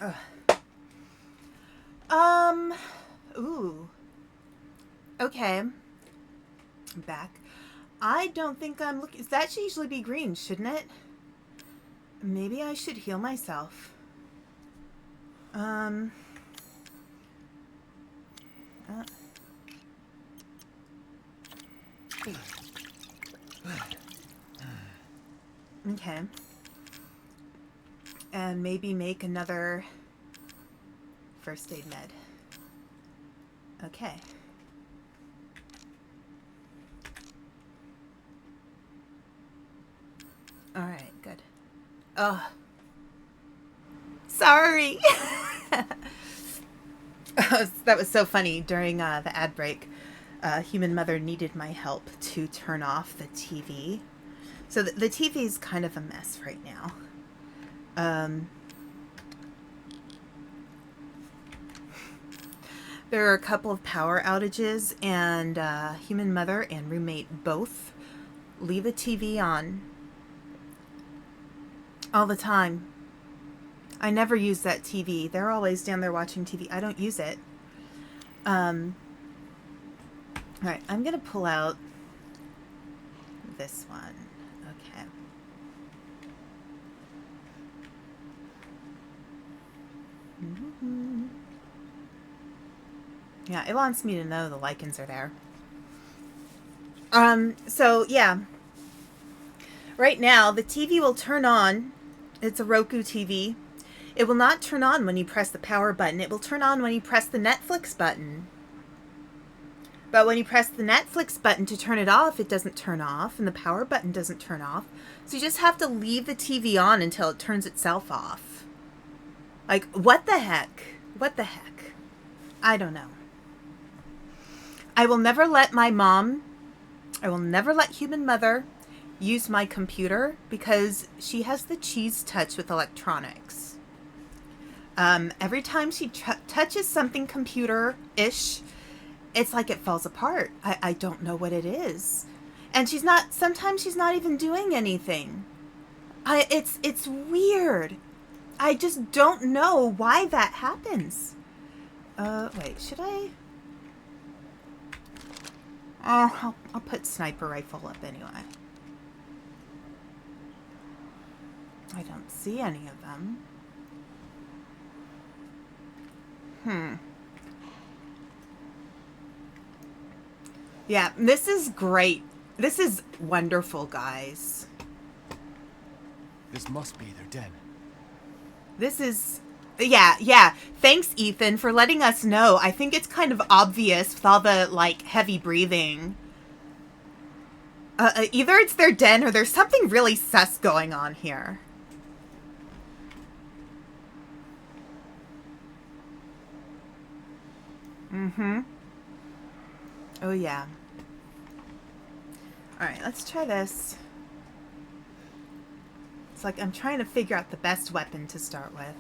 Ugh. Ooh. Okay. I'm back. I don't think I'm looking... That should usually be green, shouldn't it? Maybe I should heal myself. Okay. And maybe make another first aid med. Okay. Alright, good. Oh. Sorry! That was so funny. During the ad break, Human Mother needed my help to turn off the TV. So the TV is kind of a mess right now. There are a couple of power outages, and Human Mother and roommate both leave the TV on all the time. I never use that TV. They're always down there watching TV. I don't use it. Alright, I'm going to pull out this one. Okay. Mm-hmm. Yeah, it wants me to know the lichens are there. So, yeah. Right now, the TV will turn on. It's a Roku TV. It will not turn on when you press the power button. It will turn on when you press the Netflix button. But when you press the Netflix button to turn it off, it doesn't turn off, and the power button doesn't turn off. So you just have to leave the TV on until it turns itself off. Like, what the heck? What the heck? I don't know. I will never let my mom, I will never let Human Mother use my computer because she has the cheese touch with electronics. Every time she touches something computer-ish, it's like it falls apart. I don't know what it is. And sometimes she's not even doing anything. It's weird. I just don't know why that happens. Wait, should I? Oh, I'll put sniper rifle up anyway. I don't see any of them. Yeah, this is great. This is wonderful, guys. This must be their den. This is... Yeah. Thanks, Ethan, for letting us know. I think it's kind of obvious with all the, like, heavy breathing. Either it's their den or there's something really sus going on here. Mm-hmm. Oh, yeah. Alright, let's try this. It's like I'm trying to figure out the best weapon to start with.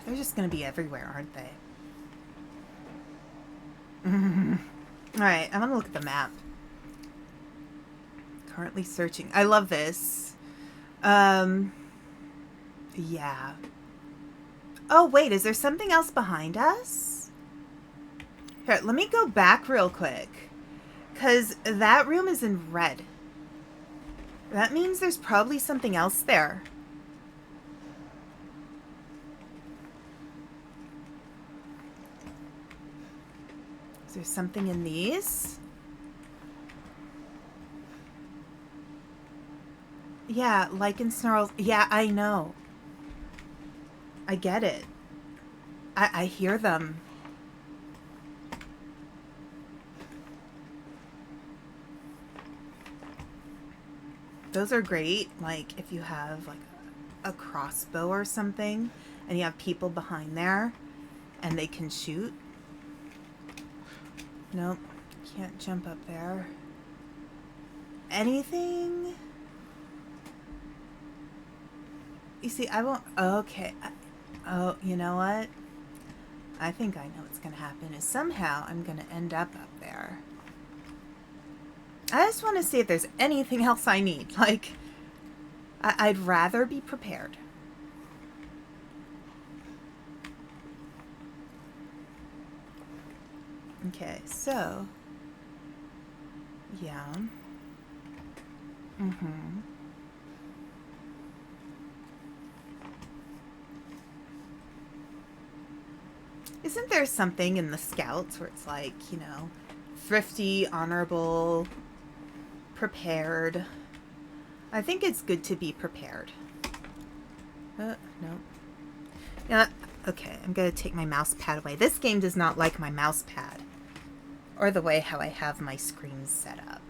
They're just going to be everywhere, aren't they? Alright, I'm going to look at the map. Currently searching. I love this. Yeah. Oh, wait, is there something else behind us? Here, let me go back real quick. Because that room is in red. That means there's probably something else there. Is there something in these? Yeah, lichen snarls. Yeah, I know. I get it. I hear them. Those are great, like, if you have, like, a crossbow or something, and you have people behind there, and they can shoot. Nope, can't jump up there. Anything? You see, I won't... Okay. Oh, you know what? I think I know what's going to happen is somehow I'm going to end up there. I just want to see if there's anything else I need. Like, I'd rather be prepared. Okay, so... Yeah. Mm-hmm. Isn't there something in the Scouts where it's like, you know, thrifty, honorable, prepared? I think it's good to be prepared. No. Yeah, okay, I'm gonna take my mouse pad away. This game does not like my mouse pad. Or the way how I have my screens set up.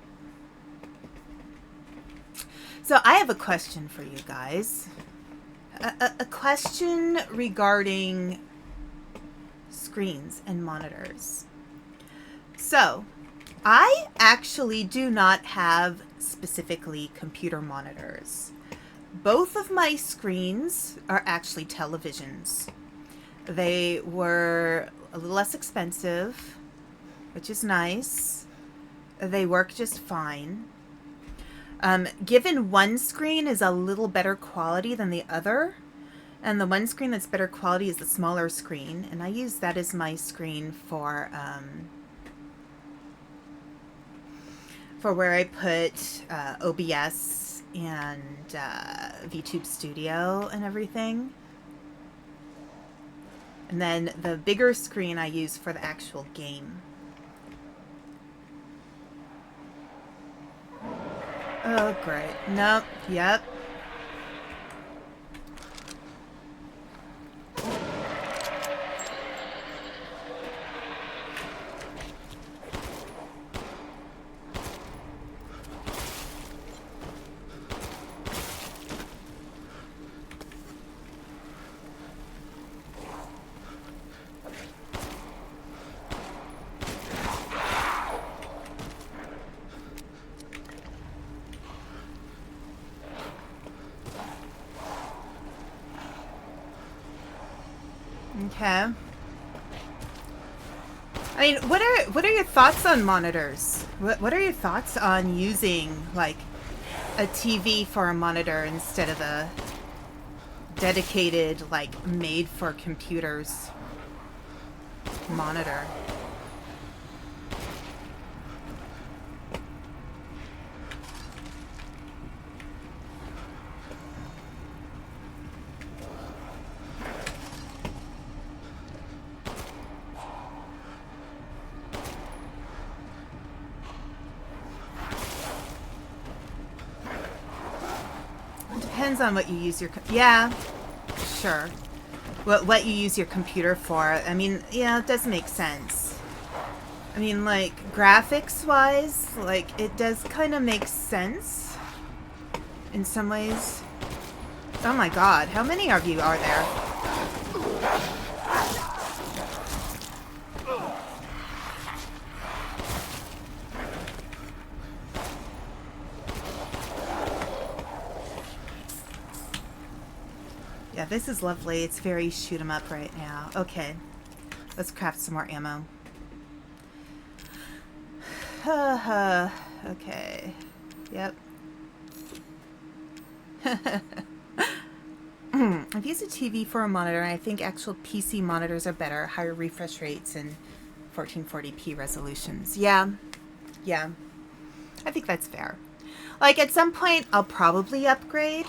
So I have a question for you guys. A question regarding screens and monitors. So, I actually do not have specifically computer monitors. Both of my screens are actually televisions. They were a little less expensive, which is nice. They work just fine. Given one screen is a little better quality than the other, and the one screen that's better quality is the smaller screen, and I use that as my screen for where I put OBS and VTube Studio and everything. And then the bigger screen I use for the actual game. Oh, great. Nope. Yep. Okay. I mean, what are your thoughts on monitors? What are your thoughts on using like a TV for a monitor instead of a dedicated, like, made for computers monitor? Depends on what you use your... Yeah, sure. What you use your computer for. I mean, yeah, it does make sense. I mean, like, graphics-wise, like, it does kind of make sense in some ways. Oh my god, how many of you are there? Yeah, this is lovely. It's very shoot 'em up right now. Okay, let's craft some more ammo. Okay. Yep. I've used a TV for a monitor, and I think actual PC monitors are better, higher refresh rates and 1440p resolutions. Yeah. Yeah. I think that's fair. Like, at some point, I'll probably upgrade.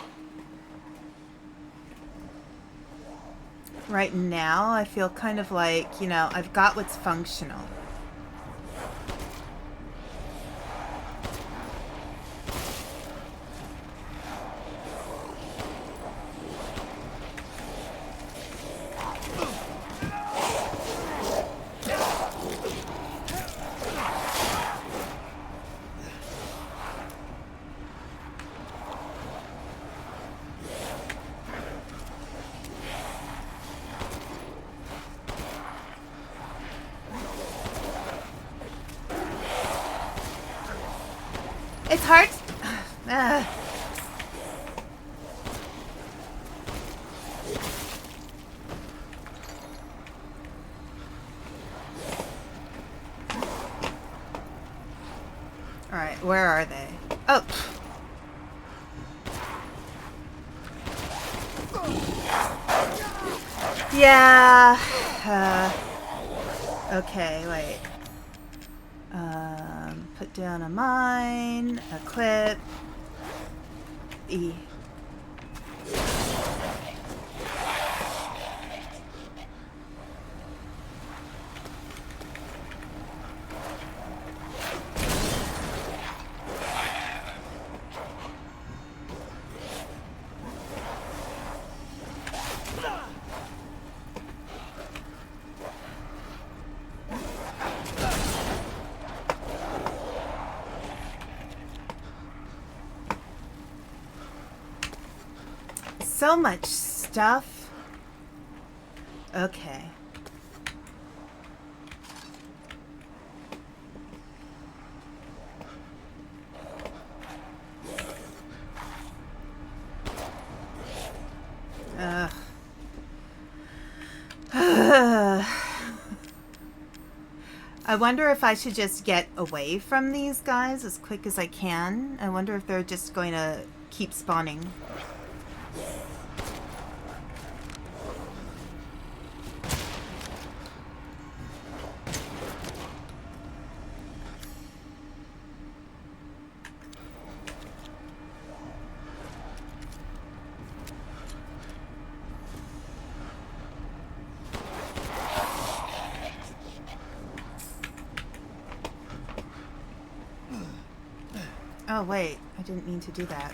Right now, I feel kind of like, you know, I've got what's functional. It's hard. Alright, where are they? Oh! Yeah. Okay, wait. Put down a mine, equip. E. So much stuff. Okay. Ugh. I wonder if I should just get away from these guys as quick as I can. I wonder if they're just going to keep spawning. Oh, wait. I didn't mean to do that.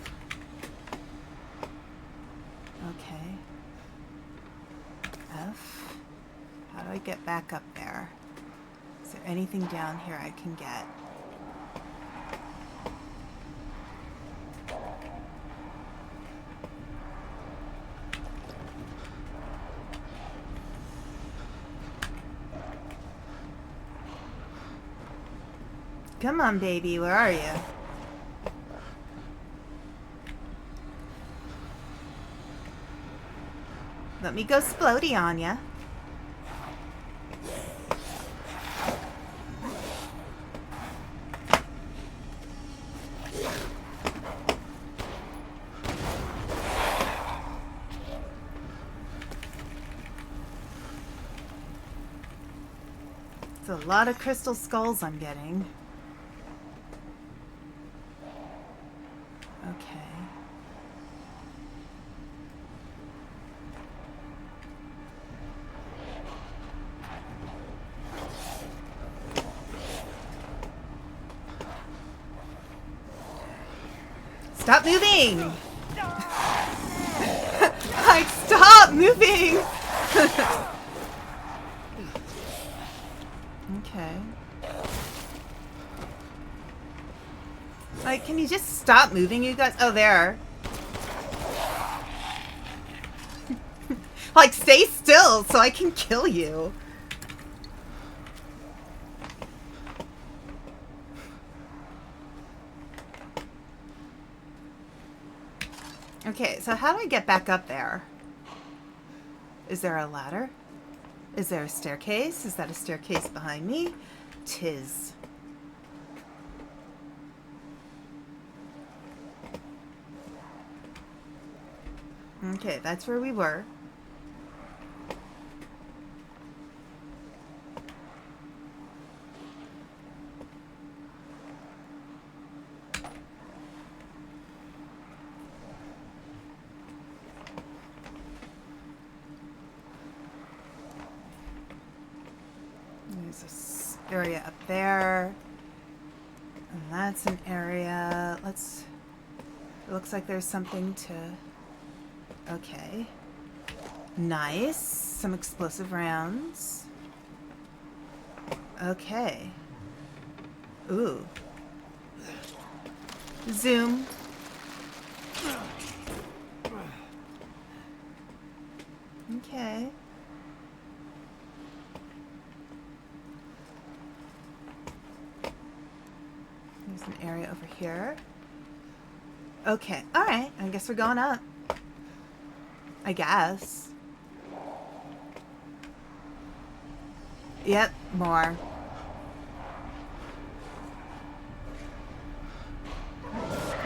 Okay. F. How do I get back up there? Is there anything down here I can get? Come on, baby. Where are you? Let me go splody on ya. It's a lot of crystal skulls I'm getting. Okay. Stop moving! Like, stop moving! Okay. Like, can you just stop moving, you guys? Oh, there. Like, stay still so I can kill you. Okay, so how do I get back up there? Is there a ladder? Is there a staircase? Is that a staircase behind me? 'Tis. Okay, that's where we were. There's this area up there. And that's an area. Let's... It looks like there's something to... Okay. Nice. Some explosive rounds. Okay. Ooh. Zoom. Okay. There's an area over here. Okay. Alright. I guess we're going up. I guess. Yep. More.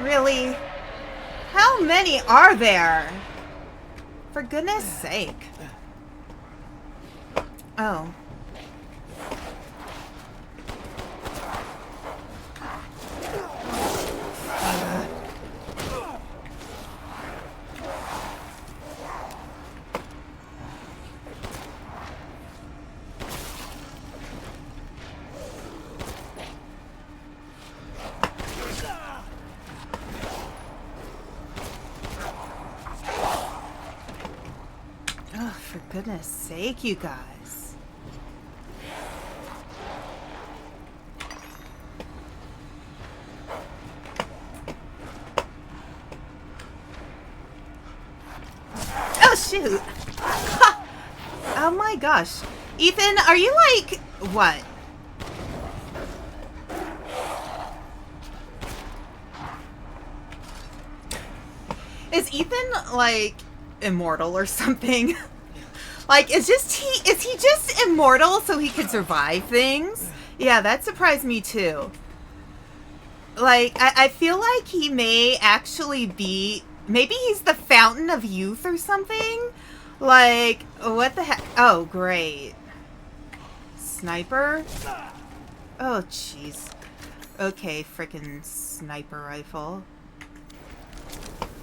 Really? How many are there? For goodness sake. Oh. Oh, for goodness sake, you guys. Oh, shoot. Oh my gosh. Ethan, are you like, what? Is Ethan like immortal or something? Like, is he just immortal so he could survive things? Yeah, that surprised me too. Like, I feel like he may actually be, maybe he's the fountain of youth or something? Like, what the heck? Oh, great. Sniper? Oh, jeez. Okay, frickin' sniper rifle.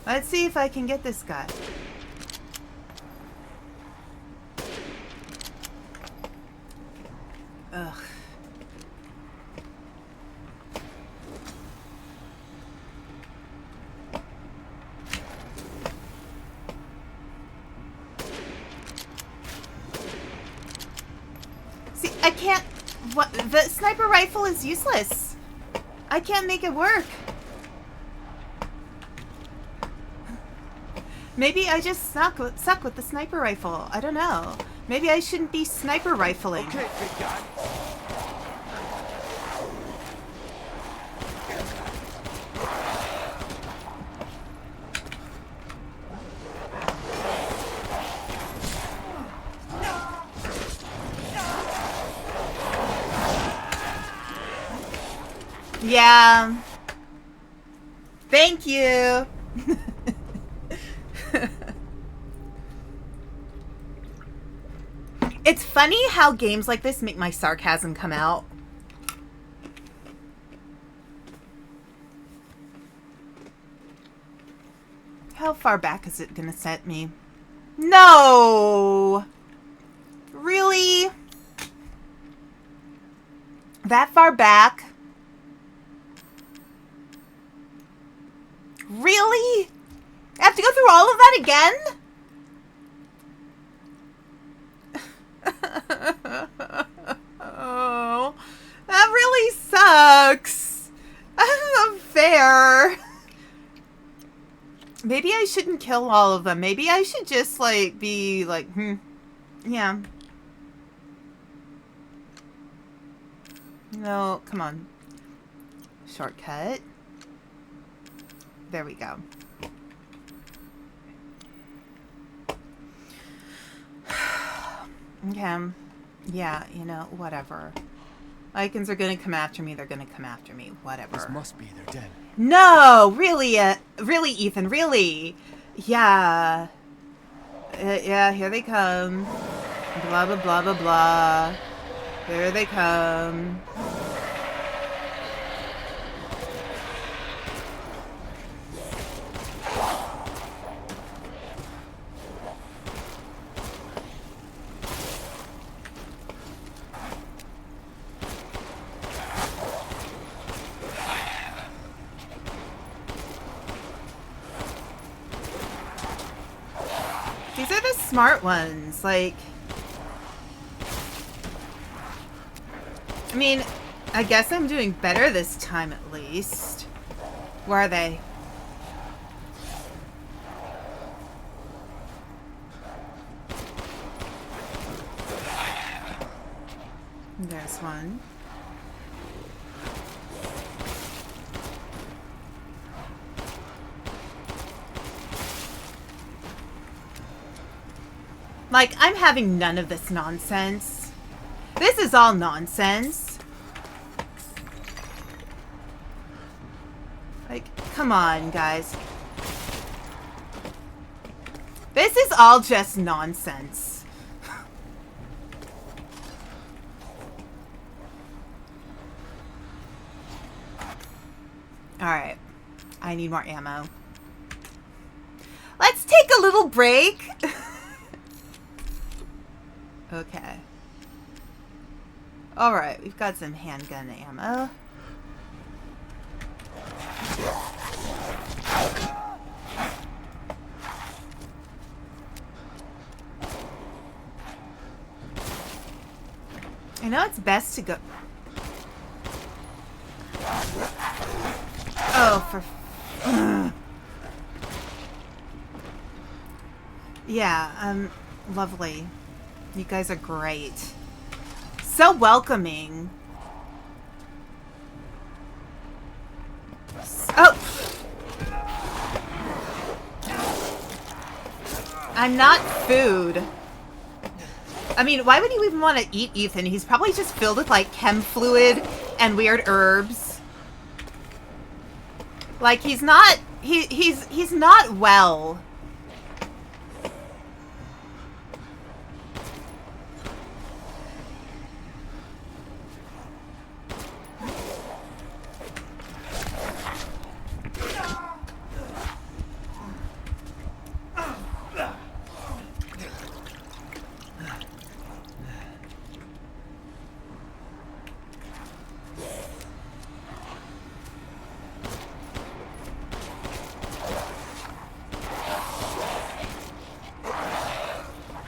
Let's see if I can get this guy. Ugh. See, I can't... What? The sniper rifle is useless. I can't make it work. Maybe I just suck with the sniper rifle. I don't know. Maybe I shouldn't be sniper rifling. Okay, big guy. Yeah. Thank you. It's funny how games like this make my sarcasm come out. How far back is it gonna set me? No! Really? That far back? Really? I have to go through all of that again? Oh, that really sucks. That's not fair. Maybe I shouldn't kill all of them. Maybe I should just, like, be like, yeah. No, come on. Shortcut. There we go. Okay. Yeah, you know, whatever. Lycans are gonna come after me. They're gonna come after me. Whatever. This must be their den. No! Really, really, Ethan, really? Yeah. Yeah, here they come. Blah, blah, blah, blah, blah. Here they come. These are the smart ones, like... I mean, I guess I'm doing better this time at least. Where are they? There's one. Like, I'm having none of this nonsense. This is all nonsense. Like, come on, guys. This is all just nonsense. Alright. I need more ammo. Let's take a little break. Okay. Alright, we've got some handgun ammo. I know it's best to go... Oh, for... Yeah, lovely. You guys are great. So welcoming. Oh! I'm not food. I mean, why would you even want to eat Ethan? He's probably just filled with, like, chem fluid and weird herbs. Like, he's not... He's not well.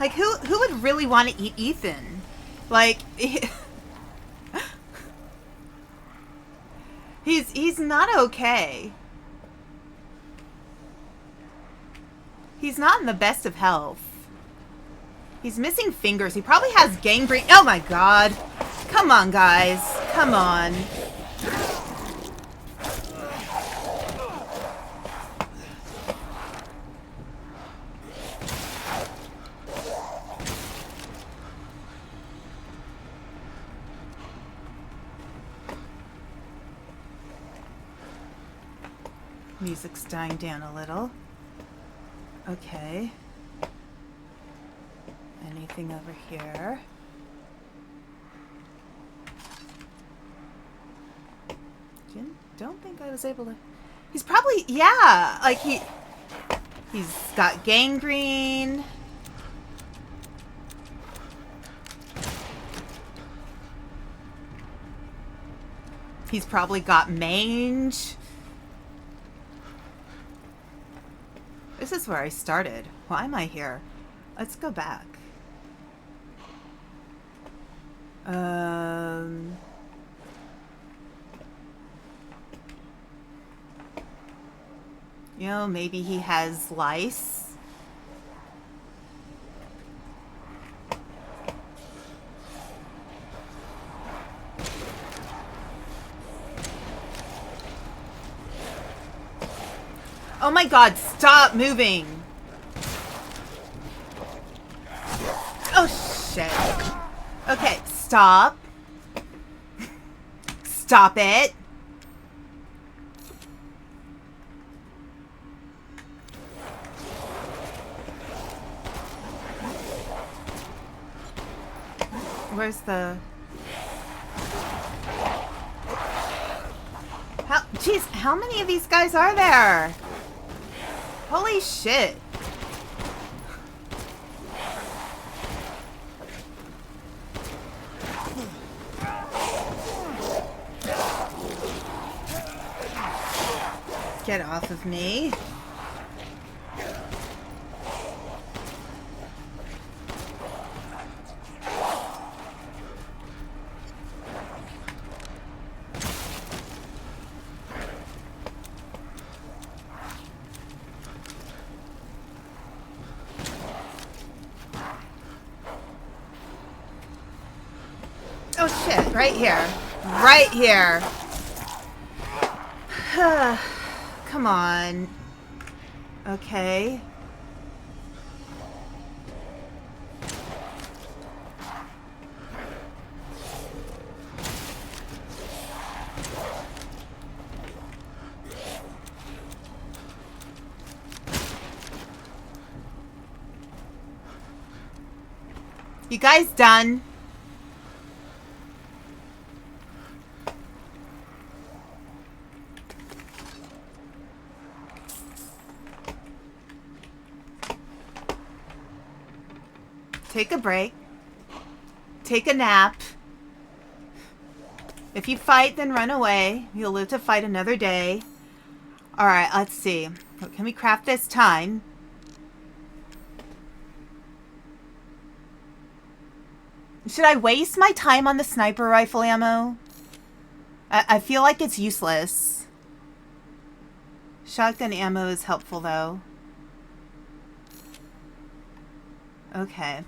Like, who would really want to eat Ethan? Like, he's not okay. He's not in the best of health. He's missing fingers. He probably has gangrene. Oh my god. Come on, guys. Come on. Music's dying down a little. Okay. Anything over here? Don't think I was able to... He's probably... Yeah! Like, he's got gangrene. He's probably got mange. This is where I started. Why am I here? Let's go back. You know, maybe he has lice. Oh my god, stop moving! Oh shit. Okay, stop. Stop it. Where's the... Jeez, how many of these guys are there? Holy shit. Get off of me. Oh shit, right here. Right here. Come on. Okay. You guys done? Take a break. Take a nap. If you fight, then run away. You'll live to fight another day. Alright, let's see. What can we craft this time? Should I waste my time on the sniper rifle ammo? I feel like it's useless. Shotgun ammo is helpful, though. Okay.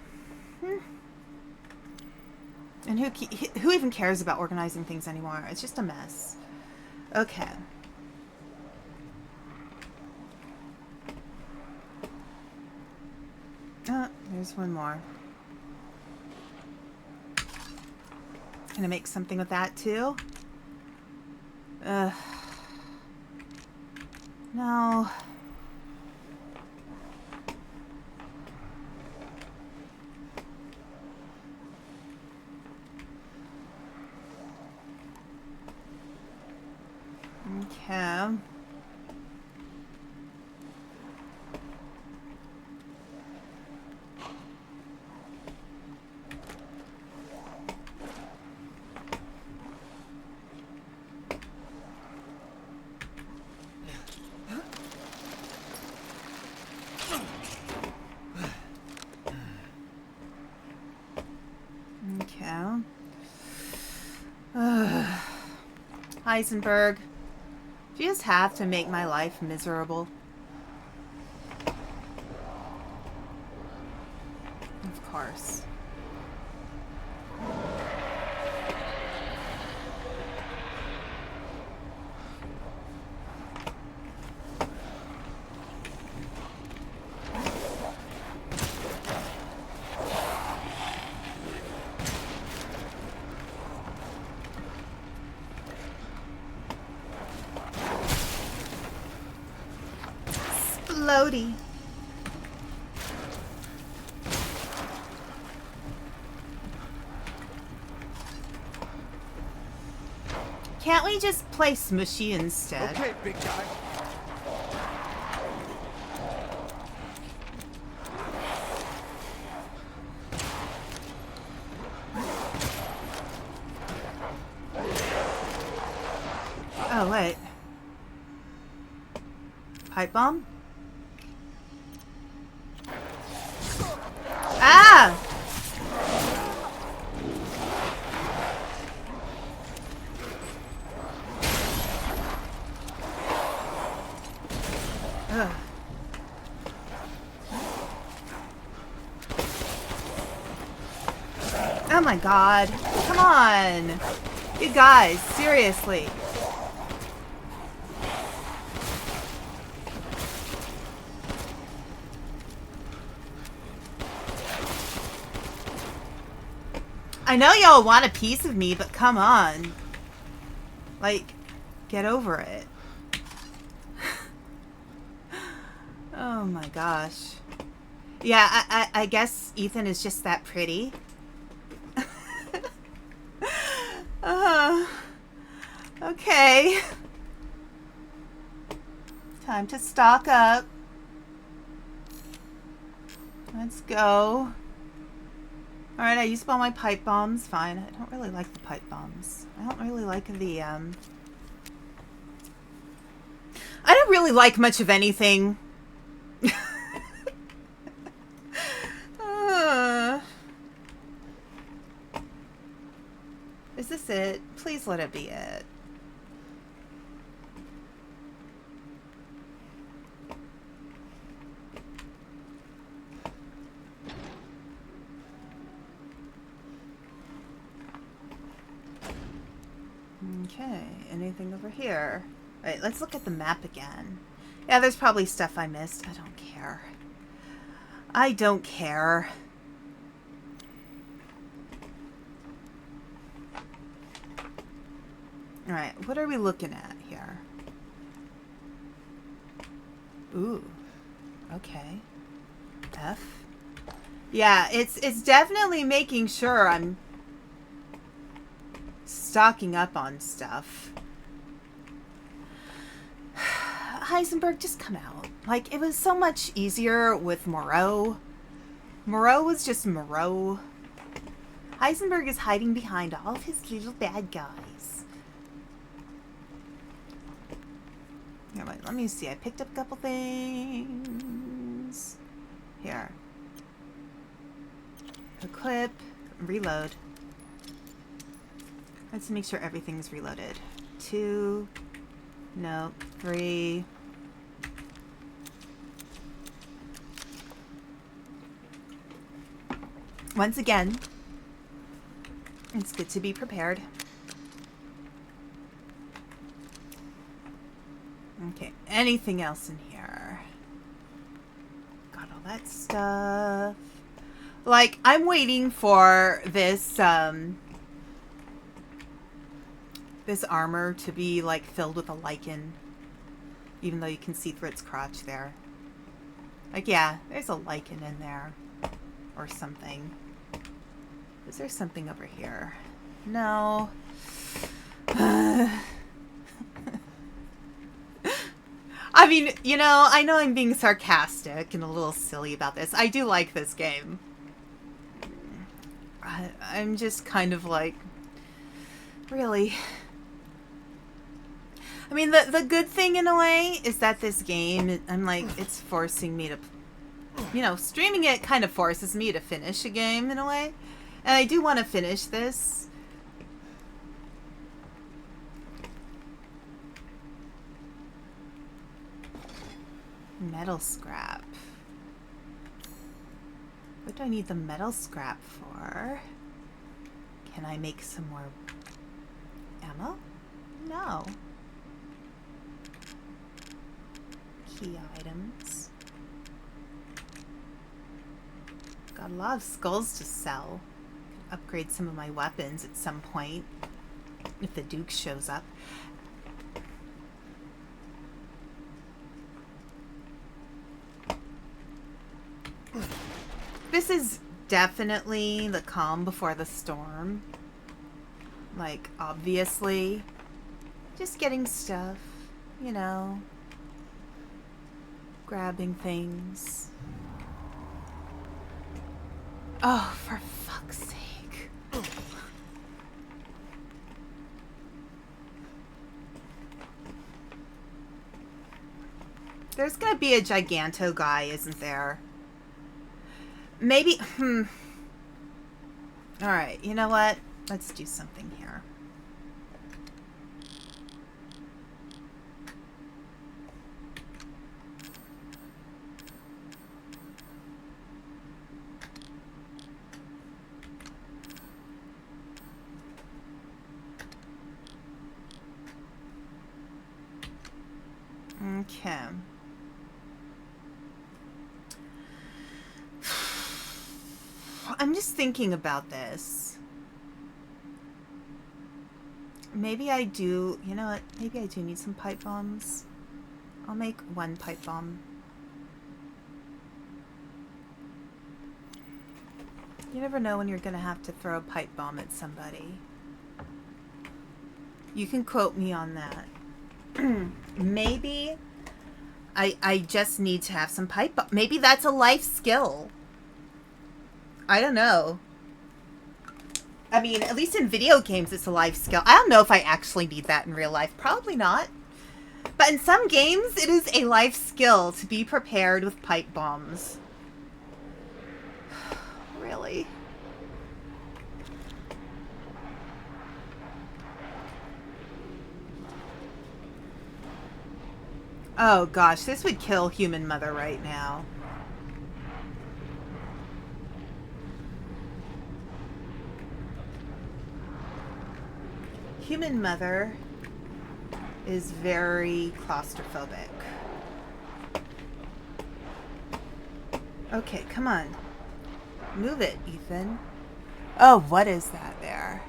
And who even cares about organizing things anymore? It's just a mess. Okay. Oh, there's one more. Can I make something with that too? No. Okay. Heisenberg, do you just have to make my life miserable? Of course. Floaty. Can't we just play Smushy instead? Okay, big guy. Oh, wait. Pipe bomb? Ah! Ugh. Oh my god. Come on. You guys, seriously. I know y'all want a piece of me, but come on. Like, get over it. Oh my gosh. Yeah, I guess Ethan is just that pretty. Okay. Time to stock up. Let's go. Alright, I used all my pipe bombs. Fine. I don't really like the pipe bombs. I don't really like the, I don't really like much of anything. Is this it? Please let it be it. Okay, anything over here? Alright, let's look at the map again. Yeah, there's probably stuff I missed. I don't care. I don't care. Alright, what are we looking at here? Ooh. Okay. F. Yeah, it's definitely making sure I'm stocking up on stuff. Heisenberg, just come out. Like, it was so much easier with Moreau. Moreau was just Moreau. Heisenberg is hiding behind all of his little bad guys. Here, wait, let me see. I picked up a couple things. Here. Equip. Reload. Let's make sure everything's reloaded. 2. No. 3. Once again, it's good to be prepared. Okay, anything else in here? Got all that stuff. Like, I'm waiting for this, this armor to be, like, filled with a lichen. Even though you can see through its crotch there. Like, yeah, there's a lichen in there. Or something. Is there something over here? No. I mean, you know I'm being sarcastic and a little silly about this. I do like this game. I'm just kind of like, really? I mean, the good thing in a way is that this game, I'm like, it's forcing me to, streaming it kind of forces me to finish a game in a way. And I do want to finish this. Metal scrap. What do I need the metal scrap for? Can I make some more ammo? No. Key items. Got a lot of skulls to sell. Upgrade some of my weapons at some point if the Duke shows up. This is definitely the calm before the storm. Like, obviously. Just getting stuff, grabbing things. Oh, for fuck's sake. There's gonna be a Giganto guy, isn't there? Maybe, Alright, you know what? Let's do something here. Okay. I'm just thinking about this. Maybe I do, you know what? Maybe I do need some pipe bombs. I'll make 1 pipe bomb. You never know when you're gonna have to throw a pipe bomb at somebody. You can quote me on that. Maybe I just need to have some pipe bomb. Maybe that's a life skill. I don't know. I mean, at least in video games, it's a life skill. I don't know if I actually need that in real life. Probably not. But in some games, it is a life skill to be prepared with pipe bombs. Really? Oh gosh, this would kill Human Mother right now. Human Mother is very claustrophobic. Okay, come on. Move it, Ethan. Oh, what is that there?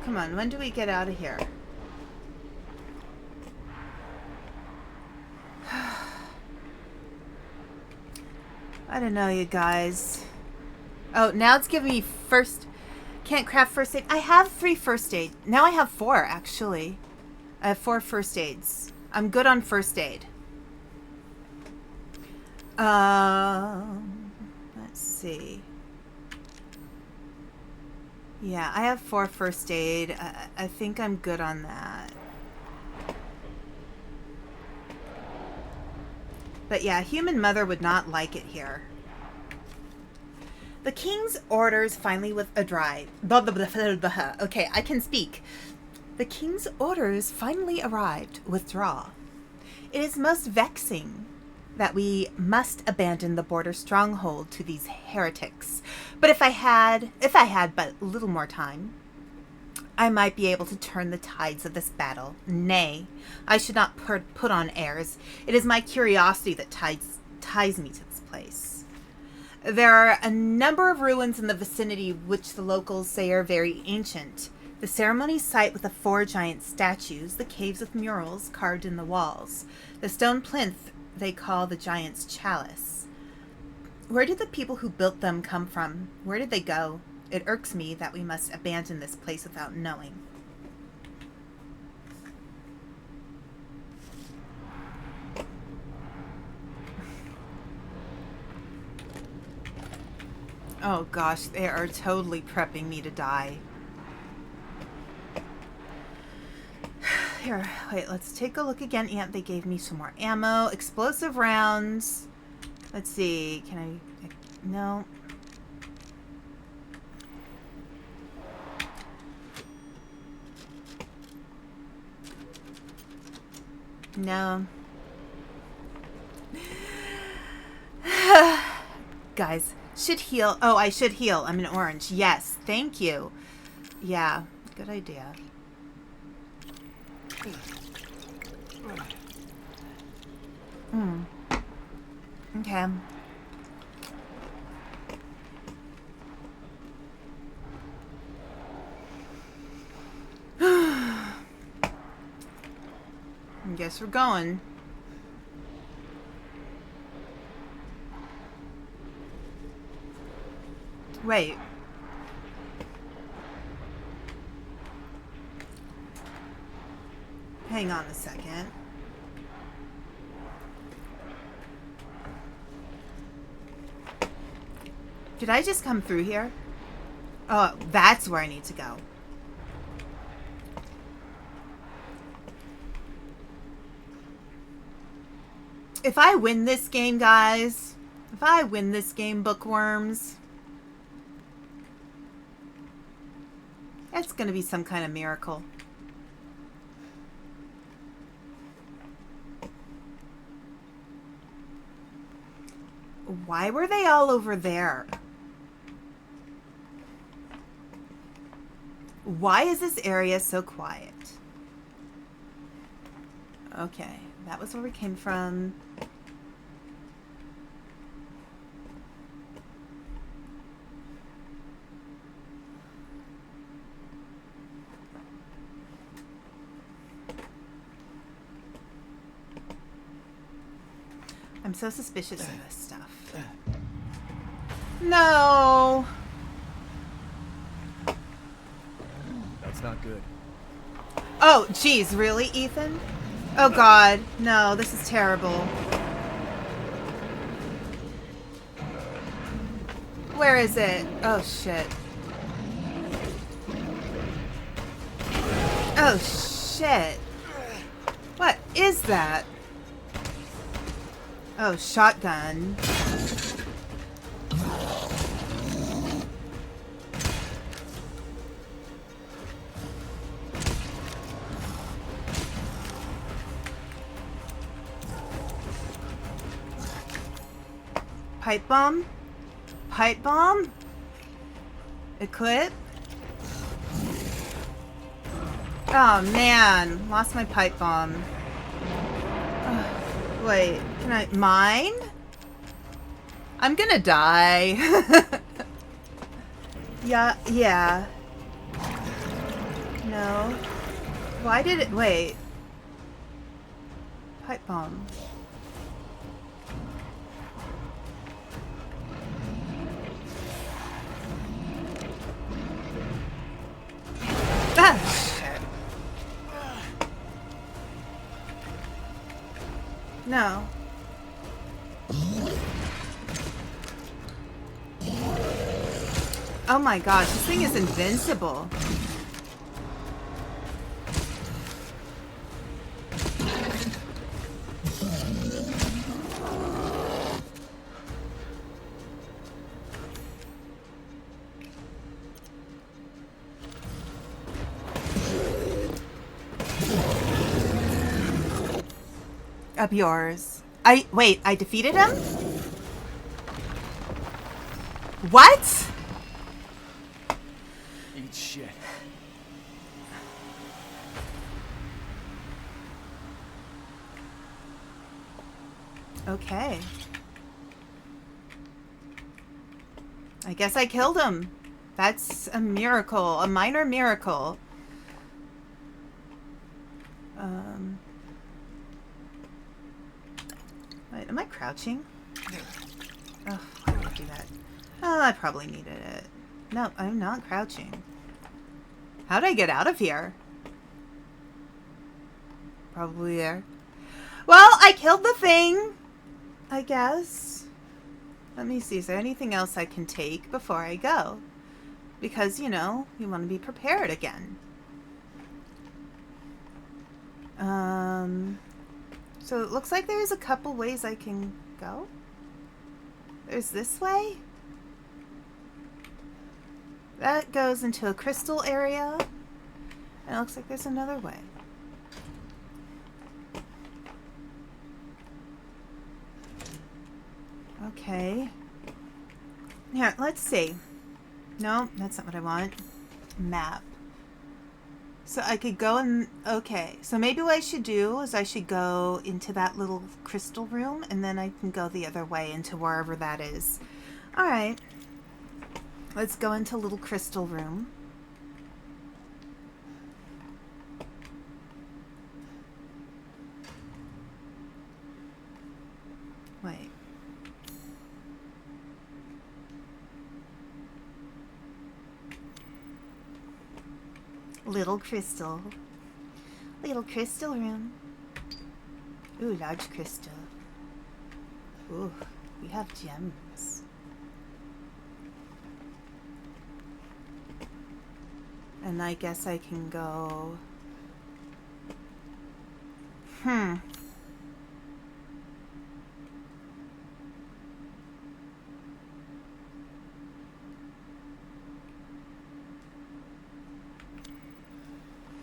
Come on, when do we get out of here? I don't know, you guys. Oh, now it's giving me first... Can't craft first aid. I have 3 first aid. Now I have 4, actually. I have 4 first aids. I'm good on first aid. Let's see. Yeah, I have 4 first aid. I think I'm good on that. But yeah, human mother would not like it here. The king's orders finally with a drive. Blah, blah, blah, blah, blah. Okay, I can speak. The king's orders finally arrived. Withdraw. It is most vexing that we must abandon the border stronghold to these heretics. But if I had but a little more time, I might be able to turn the tides of this battle. Nay, I should not put on airs. It is my curiosity that ties me to this place. There are a number of ruins in the vicinity which the locals say are very ancient. The ceremony site with the 4 giant statues, the caves with murals carved in the walls, the stone plinth they call the giant's chalice. Where did the people who built them come from? Where did they go? It irks me that we must abandon this place without knowing. Oh gosh, they are totally prepping me to die. Here, wait, let's take a look again. Yeah, they gave me some more ammo. Explosive rounds. Let's see, can I no. No. Guys, should heal. Oh, I should heal. I'm an orange. Yes, thank you. Yeah, good idea. Okay. I guess we're going. Wait. Hang on a second. Did I just come through here? Oh, that's where I need to go. If I win this game, guys, if I win this game, bookworms, that's gonna be some kind of miracle. Why were they all over there? Why is this area so quiet? Okay, that was where we came from. I'm so suspicious of this stuff. No! That's not good. Oh, geez, really, Ethan? Oh, God. No, this is terrible. Where is it? Oh, shit. Oh, shit. What is that? Oh, shotgun. Pipe bomb? Pipe bomb? Equip? Oh man, lost my pipe bomb. Wait, can I mine? I'm gonna die. Yeah. No. Why did it... Wait. Pipe bomb. Ah, shit. No. Oh my gosh, this thing is invincible. Up yours. Wait, I defeated him? What? Eat shit. Okay. I guess I killed him. That's a miracle. A minor miracle. Wait, am I crouching? Oh, why did I do that? Oh, I probably needed it. No, I'm not crouching. How'd I get out of here? Probably there. Well, I killed the thing, I guess. Let me see. Is there anything else I can take before I go? Because, you know, you want to be prepared again. So it looks like there's a couple ways I can go. There's this way. That goes into a crystal area. And it looks like there's another way. Okay. Here, let's see. No, that's not what I want. Map. So I could go and... Okay. So maybe what I should do is I should go into that little crystal room and then I can go the other way into wherever that is. Alright. Let's go into little crystal room. Wait. Little crystal. Little crystal room. Ooh, large crystal. Ooh, we have gems. And I guess I can go...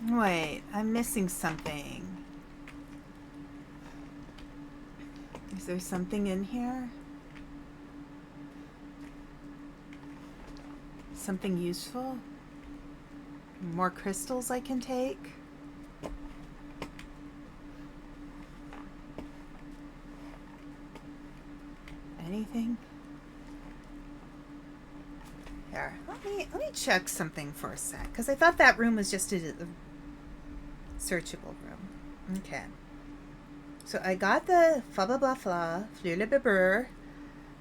Wait, I'm missing something. Is there something in here? Something useful? More crystals I can take? Anything? Here, let me check something for a sec, because I thought that room was just a searchable room. Okay. So I got the fa blah blah blah, fleur le beurre,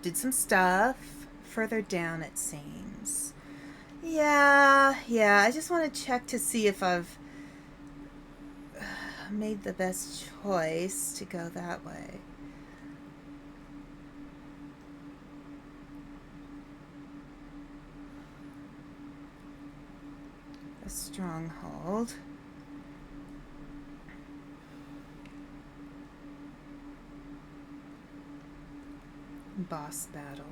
did some stuff. Further down it seems. Yeah, I just want to check to see if I've made the best choice to go that way. A stronghold. Boss battle.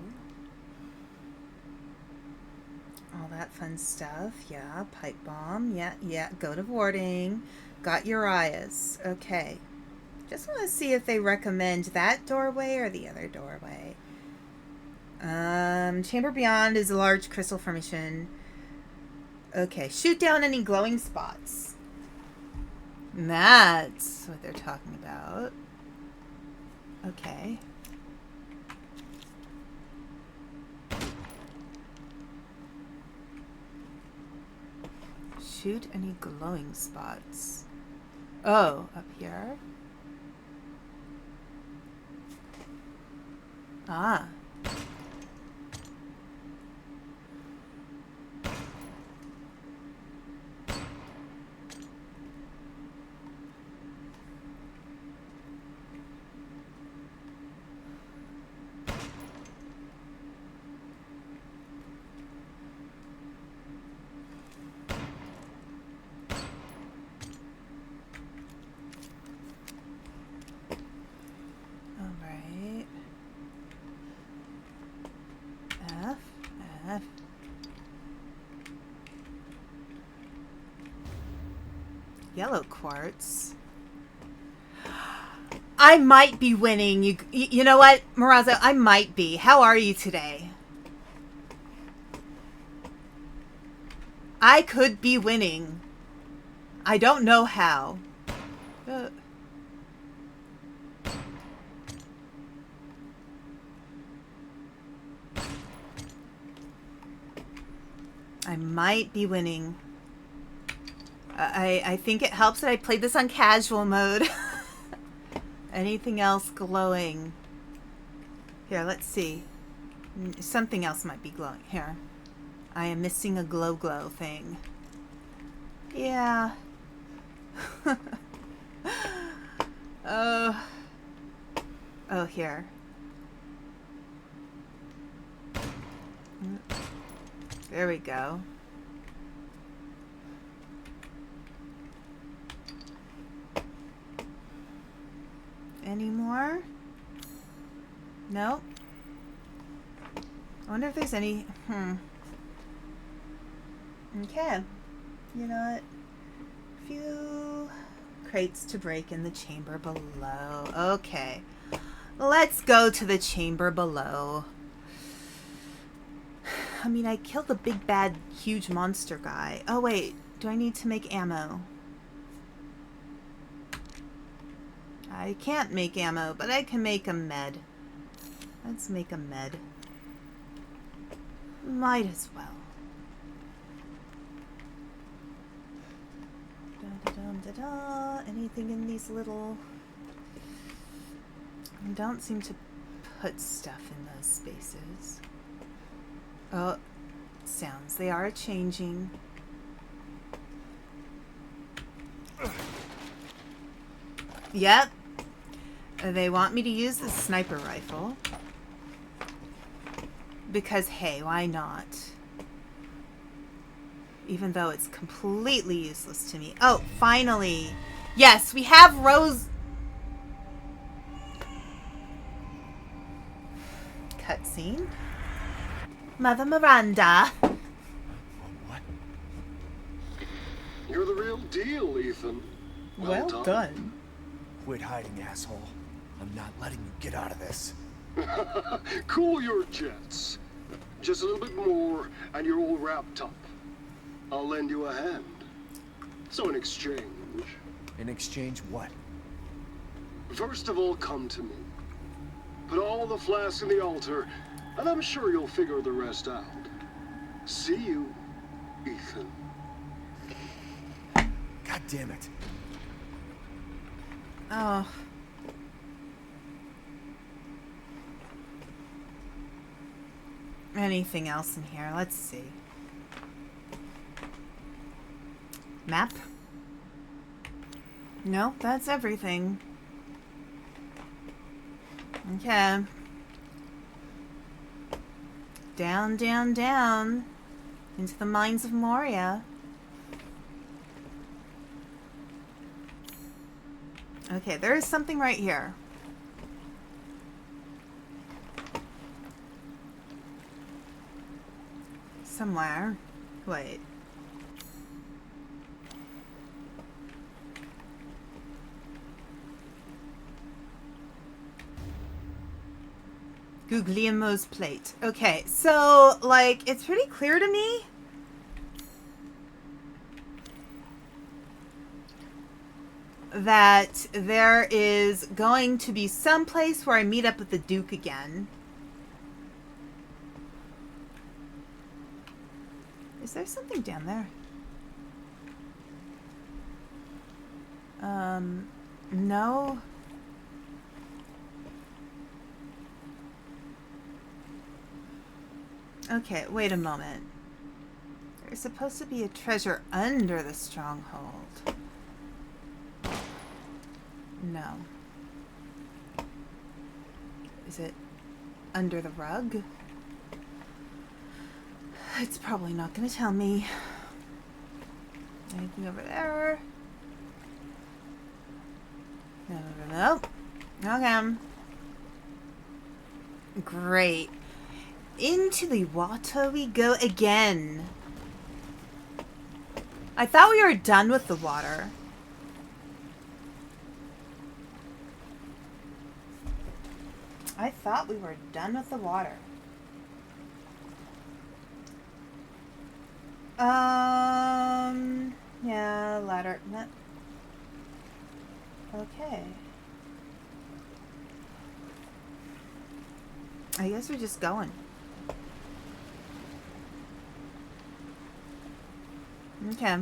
All that fun stuff. Yeah, pipe bomb. Yeah, go to boarding. Got Urias. Okay. Just want to see if they recommend that doorway or the other doorway. Chamber Beyond is a large crystal formation. Okay, shoot down any glowing spots. That's what they're talking about. Okay. Shoot any glowing spots. Oh, up here? Ah. Yellow quartz. I might be winning. You know what, Marazzo? I might be. How are you today? I could be winning. I don't know how. I might be winning. I think it helps that I played this on casual mode. Anything else glowing? Here, let's see. Something else might be glowing. Here. I am missing a glow thing. Yeah. Oh, here. There we go. Any more? No? I wonder if there's any... Okay. You know what? A few crates to break in the chamber below. Okay. Let's go to the chamber below. I mean, I killed the big bad huge monster guy. Oh wait, do I need to make ammo? I can't make ammo, but I can make a med. Let's make a med. Might as well. Da-da-dum-da-da. Anything in these little... I don't seem to put stuff in those spaces. Oh, sounds. They are changing. Yep. They want me to use the sniper rifle. Because, hey, why not? Even though it's completely useless to me. Oh, finally. Yes, we have Rose... Cutscene. Mother Miranda. What? You're the real deal, Ethan. Well done. Quit hiding, asshole. I'm not letting you get out of this. Cool your jets. Just a little bit more, and you're all wrapped up. I'll lend you a hand. So in exchange... In exchange what? First of all, come to me. Put all the flasks in the altar, and I'm sure you'll figure the rest out. See you, Ethan. God damn it. Oh. Anything else in here? Let's see. Map? No, that's everything. Okay. Down, down, down. Into the mines of Moria. Okay, there is something right here. Somewhere. Wait. Guglielmo's plate. Okay, so, like, it's pretty clear to me that there is going to be some place where I meet up with the Duke again. Is there something down there? No. Okay, wait a moment. There's supposed to be a treasure under the stronghold. No. Is it under the rug? It's probably not going to tell me. Anything over there? No. Okay. Great. Into the water we go again. I thought we were done with the water. I thought we were done with the water. Yeah, ladder. Okay. I guess we're just going. Okay.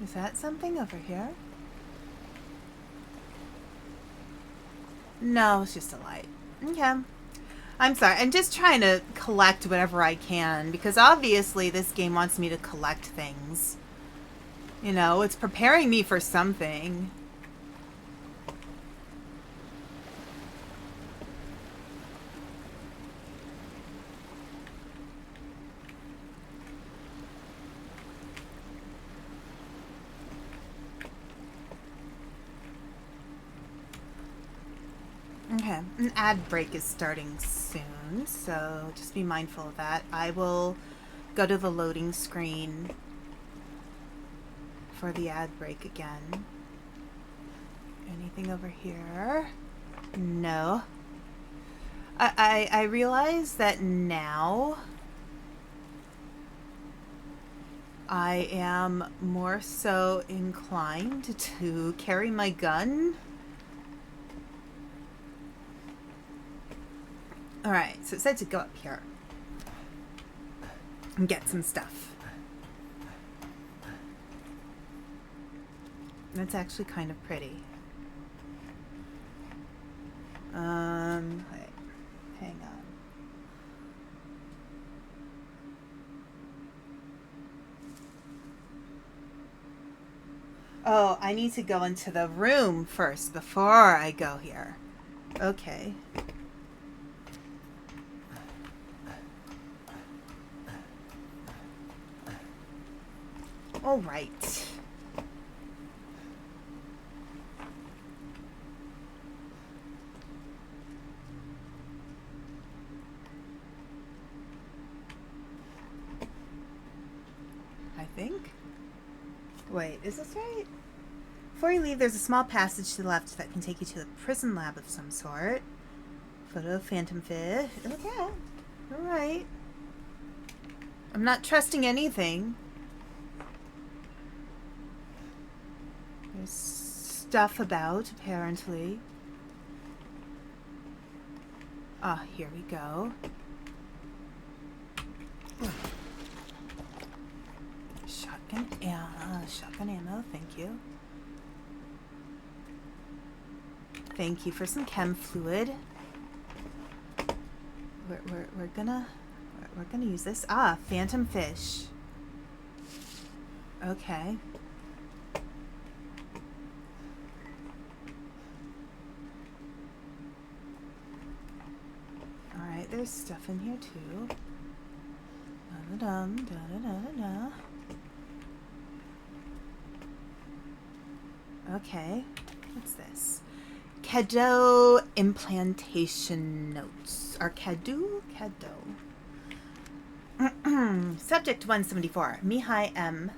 Is that something over here? No, it's just a light. Okay. I'm sorry. I'm just trying to collect whatever I can because obviously this game wants me to collect things. You know, it's preparing me for something. Okay, an ad break is starting soon, so just be mindful of that. I will go to the loading screen for the ad break again. Anything over here? No. I realize that now I am more so inclined to carry my gun. Alright, so it said to go up here and get some stuff. That's actually kind of pretty. Wait, hang on. Oh, I need to go into the room first before I go here. Okay. All right. I think. Wait, is this right? Before you leave, there's a small passage to the left that can take you to the prison lab of some sort. Photo of Phantom Fish. Okay. All right. I'm not trusting anything. There's stuff about, apparently. Ah, here we go. Shotgun ammo, thank you. Thank you for some chem fluid. We're gonna use this. Ah, Phantom Fish. Okay. Alright, there's stuff in here too. Da-da-dum, da-da-da-da-da. Okay, what's this? Kado implantation notes. Or Kado? Subject 174. Mihai M.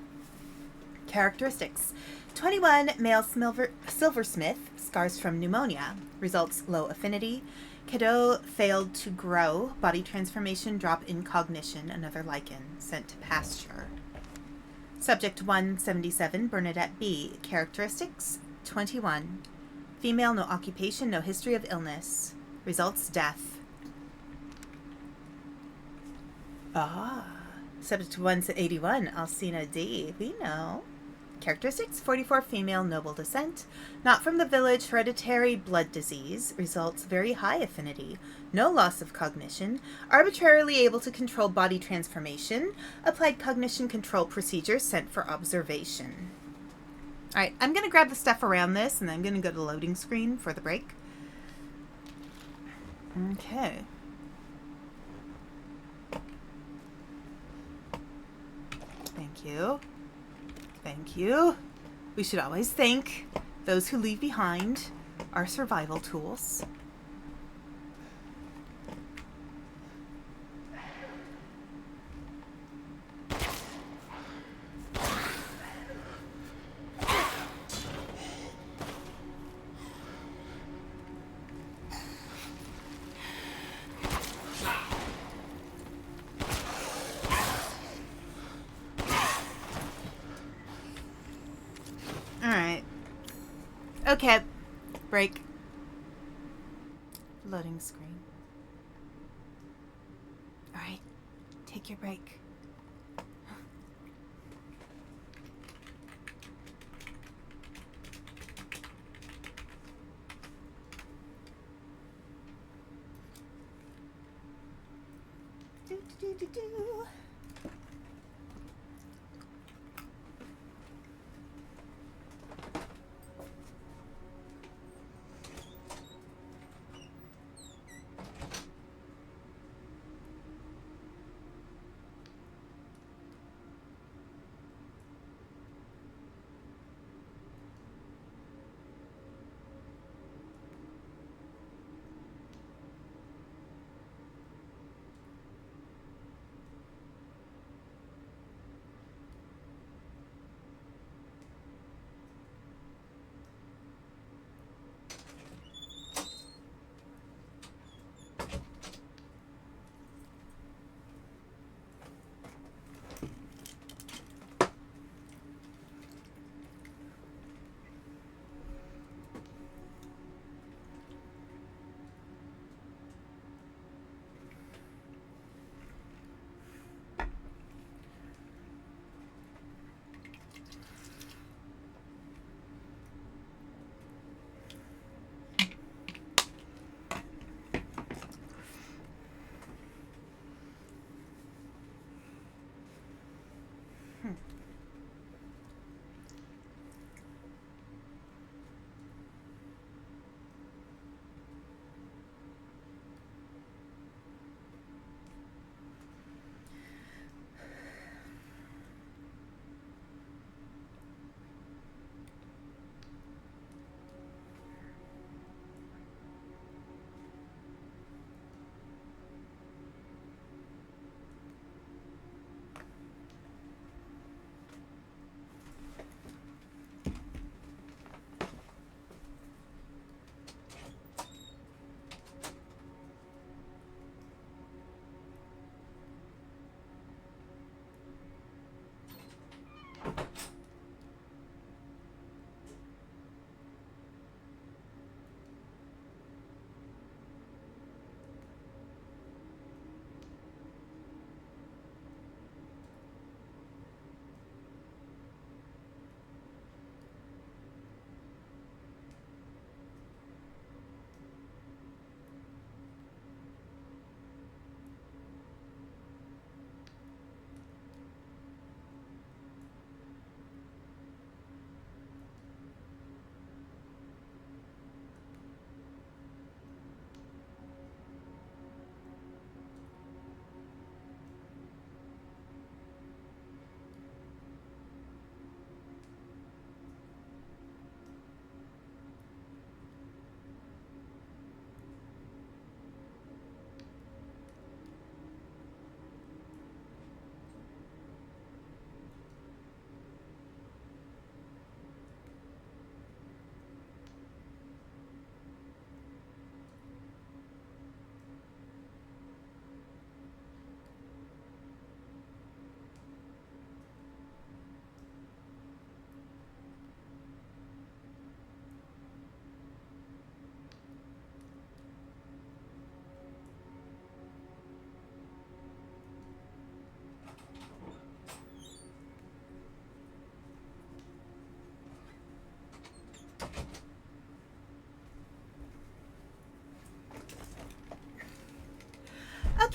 Characteristics. 21, male silversmith, scars from pneumonia. Results, low affinity. Kado failed to grow. Body transformation, drop in cognition. Another lichen. Sent to pasture. Subject 177, Bernadette B. Characteristics, 21. Female, no occupation, no history of illness. Results, death. Ah. Subject to 181, Alcina D. We know. Characteristics, 44, female, noble descent. Not from the village, hereditary blood disease. Results, very high affinity. No loss of cognition. Arbitrarily able to control body transformation. Applied cognition control procedure sent for observation. Alright, I'm going to grab the stuff around this, and then I'm going to go to the loading screen for the break. Okay. Thank you. Thank you. We should always thank those who leave behind our survival tools. Alright. Okay. Break. Loading screen. Alright. Take your break. Do.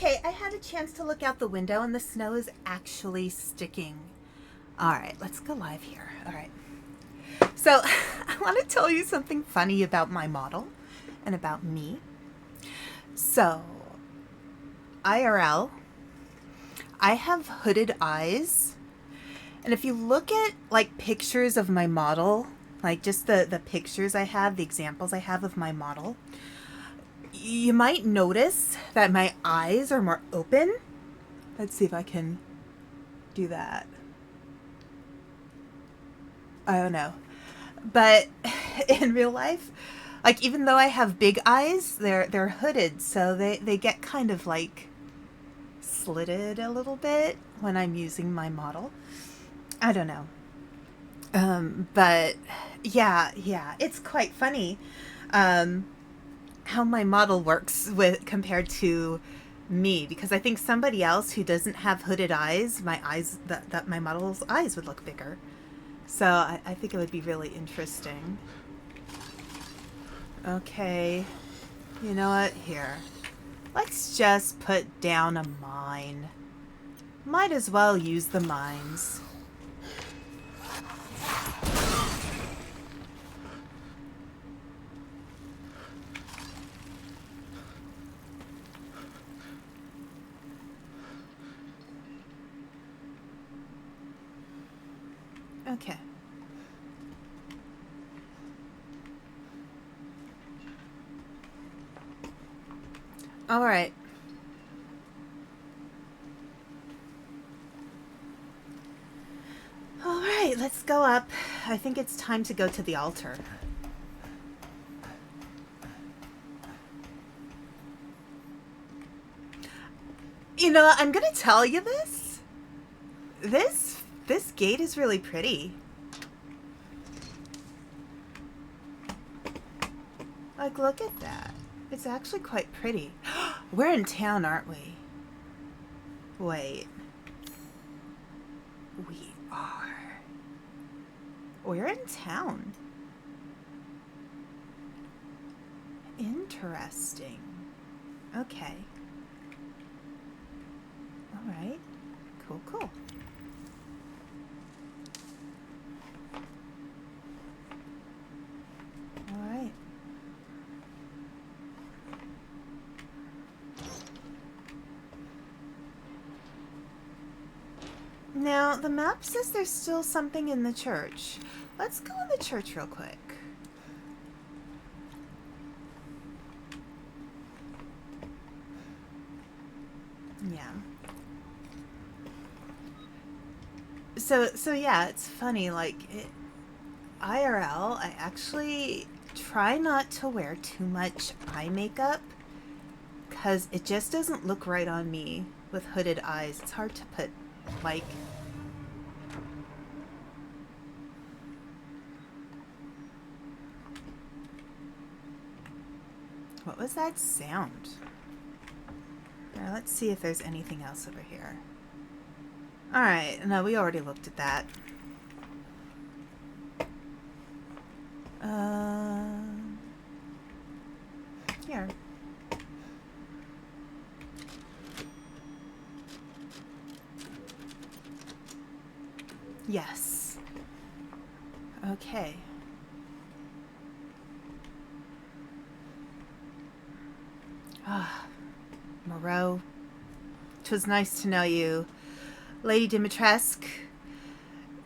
Okay, I had a chance to look out the window and the snow is actually sticking. All right, let's go live here. All right. So I want to tell you something funny about my model and about me. So, IRL, I have hooded eyes. And if you look at like pictures of my model, like just the pictures I have, the examples I have of my model, you might notice that my eyes are more open. Let's see if I can do that. I don't know. But in real life, like even though I have big eyes, they're hooded, so they get kind of like slitted a little bit when I'm using my model. I don't know. But yeah, it's quite funny how my model works with compared to me, because I think somebody else who doesn't have hooded eyes, that my model's eyes would look bigger. So I think it would be really interesting. Okay, you know what? Here, let's just put down a mine. Might as well use the mines. Okay. All right. All right, let's go up. I think it's time to go to the altar. You know, I'm gonna tell you this. This gate is really pretty. Like, look at that. It's actually quite pretty. We're in town, aren't we? Wait. We are. We're in town. Interesting. Okay. All right. Cool, cool. All right. Now, the map says there's still something in the church. Let's go in the church real quick. Yeah. So yeah, it's funny, like, IRL, I actually try not to wear too much eye makeup because it just doesn't look right on me with hooded eyes. It's hard to put, like... What was that sound? Now, let's see if there's anything else over here. Alright, no, we already looked at that. Here. Yes. Okay. Ah, Moreau. 'Twas nice to know you. Lady Dimitrescu,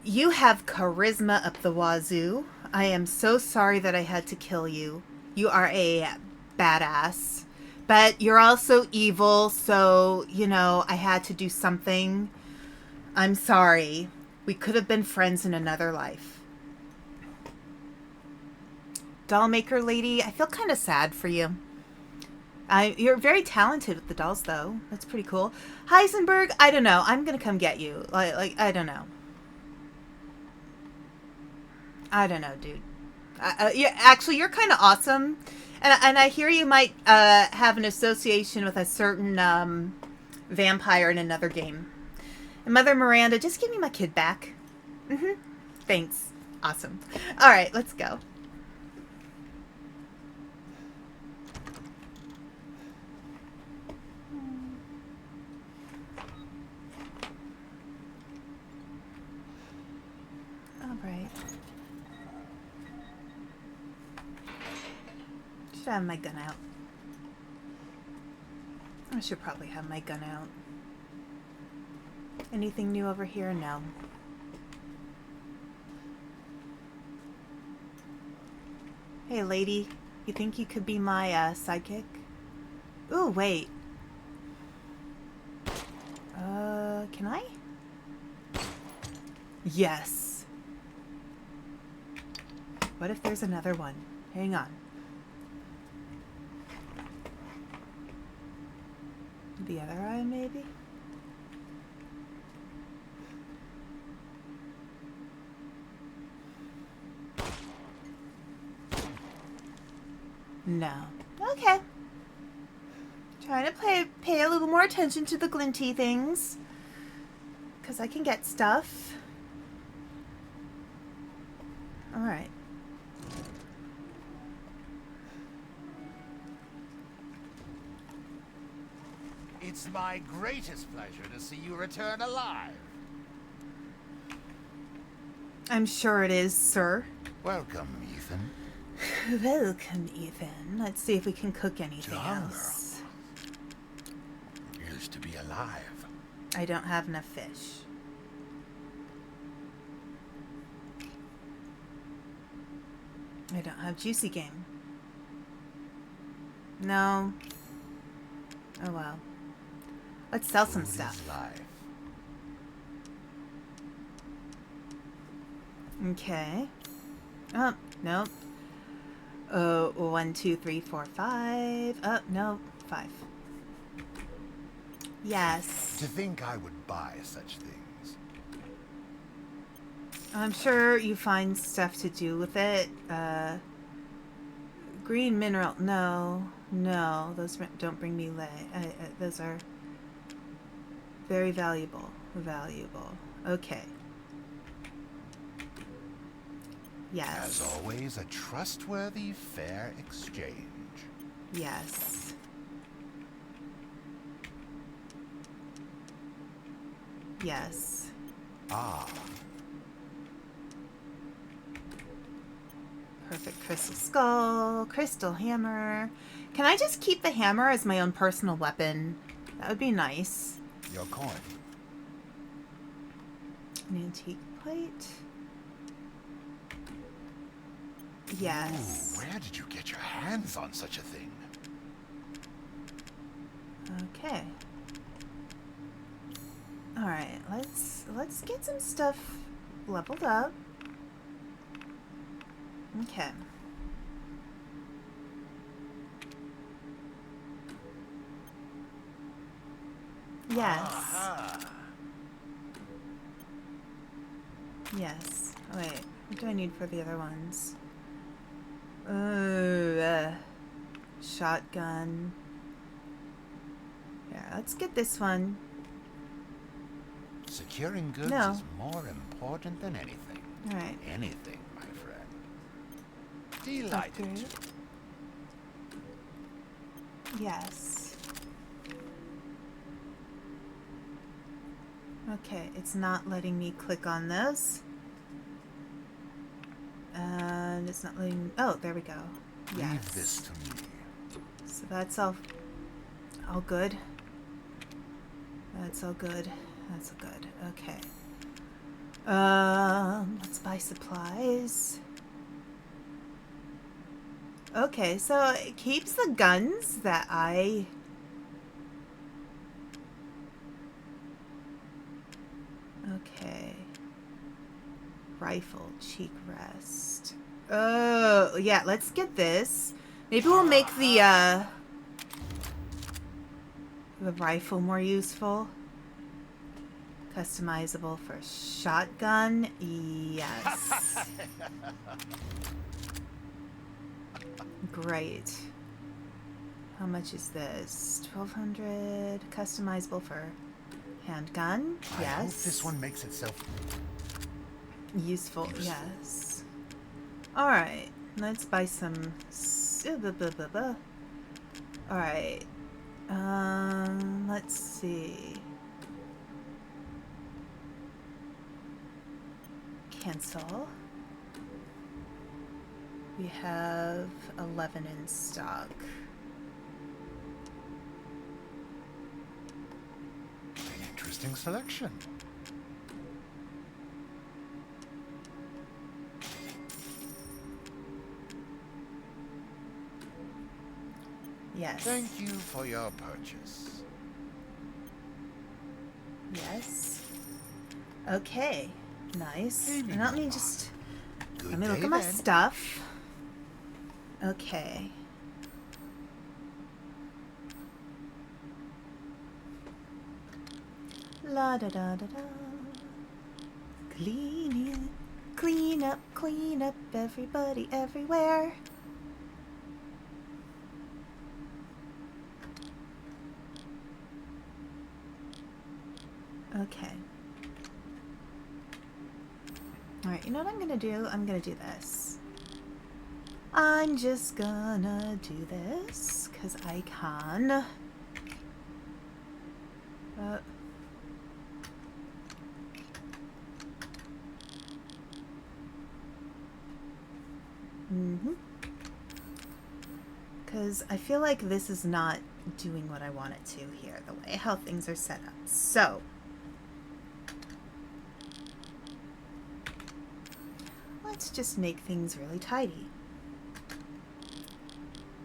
you have charisma up the wazoo. I am so sorry that I had to kill you. You are a badass. But you're also evil, so, you know, I had to do something. I'm sorry. We could have been friends in another life. Dollmaker lady, I feel kind of sad for you. You're very talented with the dolls, though. That's pretty cool. Heisenberg, I don't know. I'm gonna come get you. Like I don't know. I don't know, dude. Yeah, actually, you're kind of awesome, and I hear you might have an association with a certain vampire in another game. And Mother Miranda, just give me my kid back. Thanks. Awesome. All right, let's go. if I have my gun out? I should probably have my gun out. Anything new over here? No. Hey, lady. You think you could be my sidekick? Ooh, wait. Can I? Yes. What if there's another one? Hang on. The other eye, maybe? No. Okay. Trying to pay a little more attention to the glinty things. Because I can get stuff. Alright. It's my greatest pleasure to see you return alive. I'm sure it is, sir. Welcome, Ethan. Welcome, Ethan. Let's see if we can cook anything else. Is to be alive. I don't have enough fish. I don't have juicy game. No. Oh well. Let's sell some Food stuff. is life. Okay. Oh, no. Oh, 1, 2, 3, 4, 5. Oh, no. 5. Yes. To think I would buy such things. I'm sure you find stuff to do with it. Green mineral. No. No. Those don't bring me those are very valuable. Valuable. Okay. Yes. As always, a trustworthy, fair exchange. Yes. Yes. Ah. Perfect crystal skull, crystal hammer. Can I just keep the hammer as my own personal weapon? That would be nice. Your coin. An antique plate. Yes. Ooh, where did you get your hands on such a thing? Okay. All right, let's get some stuff leveled up. Okay. Yes. Aha. Yes. Wait, what do I need for the other ones? Shotgun. Yeah, let's get this one. Securing goods No. is more important than anything. All right. Anything, my friend. Delighted Upgrade. to. Yes. Okay, it's not letting me click on this. And it's not letting... Oh, there we go. Yes. Leave this to me. So that's all good. That's all good. That's all good. Okay. Let's buy supplies. Okay, so it keeps the guns that I... Okay. Rifle, cheek rest. Oh, yeah, let's get this. Maybe we'll make the rifle more useful. Customizable for shotgun. Yes. Great. How much is this? 1,200. Customizable for handgun. I Yes. hope this one makes itself Useful. useful. Yes. Alright. Let's buy some... Alright. Let's see. Cancel. We have 11 in stock. An interesting selection. Yes. Thank you for your purchase. Yes. Okay. Nice. Hey, And let me Minion just... Good Let me look day at my then. stuff. Okay. La da da da da. Clean up, everybody, everywhere. Okay. Alright, you know what I'm gonna do? I'm gonna do this. I'm just gonna do this, because I can. Because I feel like this is not doing what I want it to here, the way how things are set up. So, let's just make things really tidy.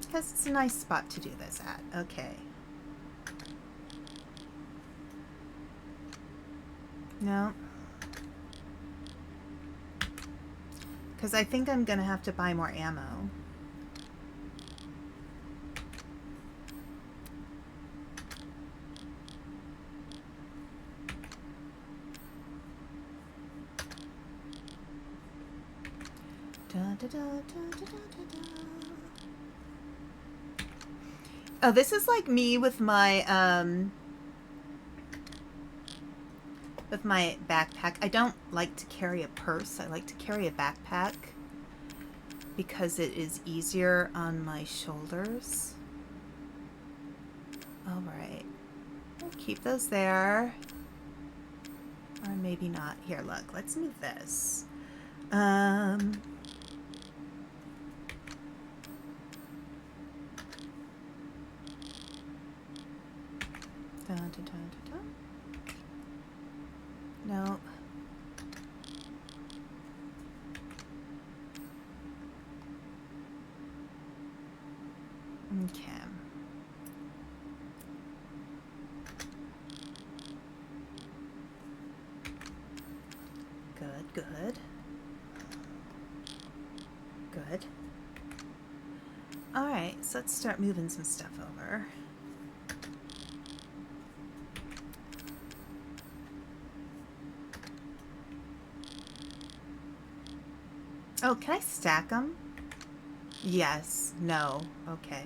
Because it's a nice spot to do this at. Okay. No. Because I think I'm going to have to buy more ammo. Da, da, da, da, da, da, da. Oh, this is like me with my backpack. I don't like to carry a purse. I like to carry a backpack because it is easier on my shoulders. All right. We'll keep those there. Or maybe not. Here, look. Let's move this. Dun, dun, dun, dun, dun. No. Okay. Good, good. Good. Alright, so let's start moving some stuff over. Oh, can I stack them? Yes. No. Okay.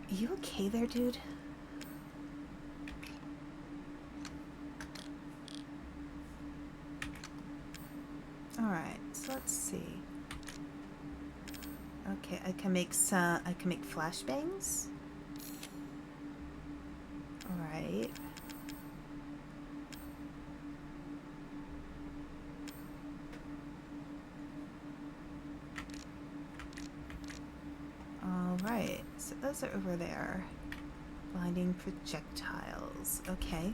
You okay there, dude? Alright, so let's see. Okay, I can make flashbangs. Alright. Alright, so those are over there. Blinding projectiles. Okay.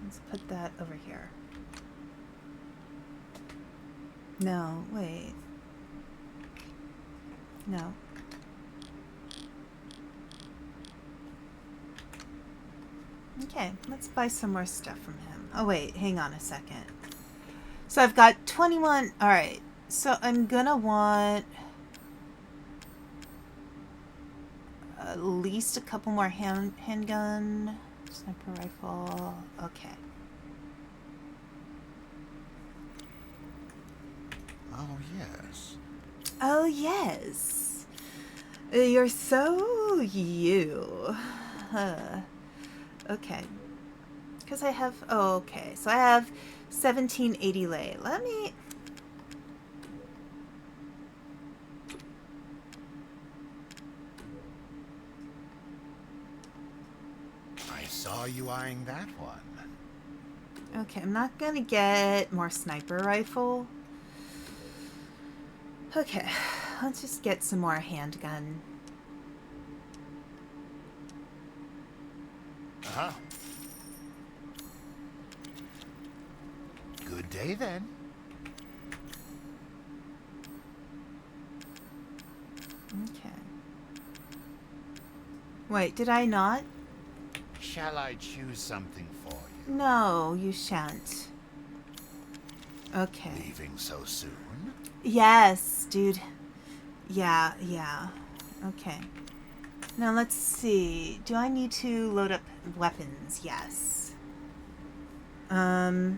Let's put that over here. No, wait. No. Okay, let's buy some more stuff from him. Oh wait, hang on a second. So I've got 21. Alright, so I'm gonna want at least a couple more handgun, sniper rifle. Okay. Oh, yes. Oh, yes. You're so you. Okay. Because I have... Oh, okay. So I have 1780 lei. Let me... Are you eyeing that one? Okay, I'm not gonna get more sniper rifle. Okay, let's just get some more handgun. Uh-huh. Good day, then. Okay. Wait, did I not? Shall I choose something for you? No, you shan't. Okay. Leaving so soon? Yes, dude. Yeah. Okay. Now let's see. Do I need to load up weapons? Yes. Okay.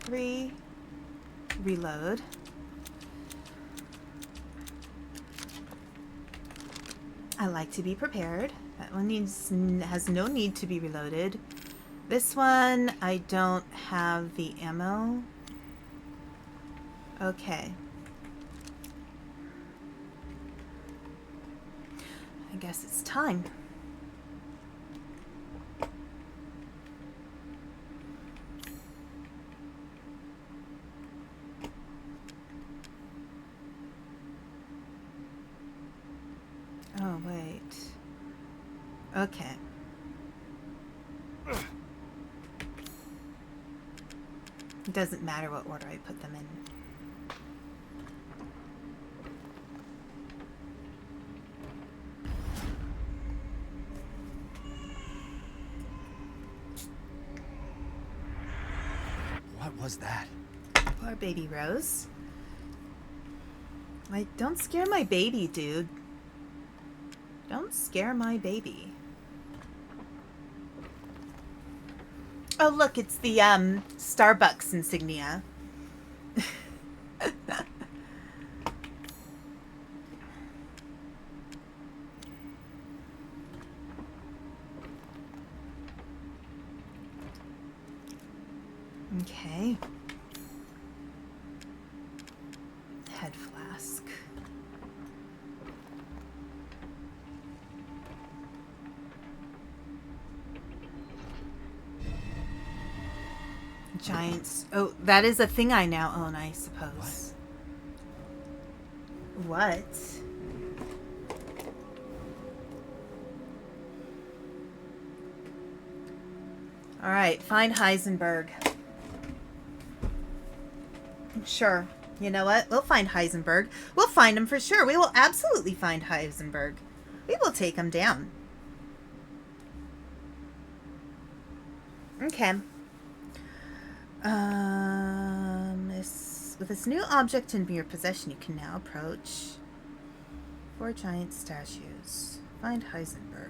3. Reload. I like to be prepared. That one has no need to be reloaded. This one, I don't have the ammo. Okay. I guess it's time. Oh, wait. Okay. It doesn't matter what order I put them in. What was that? Poor baby Rose. Like, don't scare my baby, dude. Don't scare my baby. Oh, look, it's the, Starbucks insignia. Okay. Head flask. Giants. Oh, that is a thing I now own, I suppose. What? All right, find Heisenberg. Sure. You know what? We'll find Heisenberg. We'll find him for sure. We will absolutely find Heisenberg. We will take him down. Okay. With this new object in your possession, you can now approach 4 giant statues. Find Heisenberg.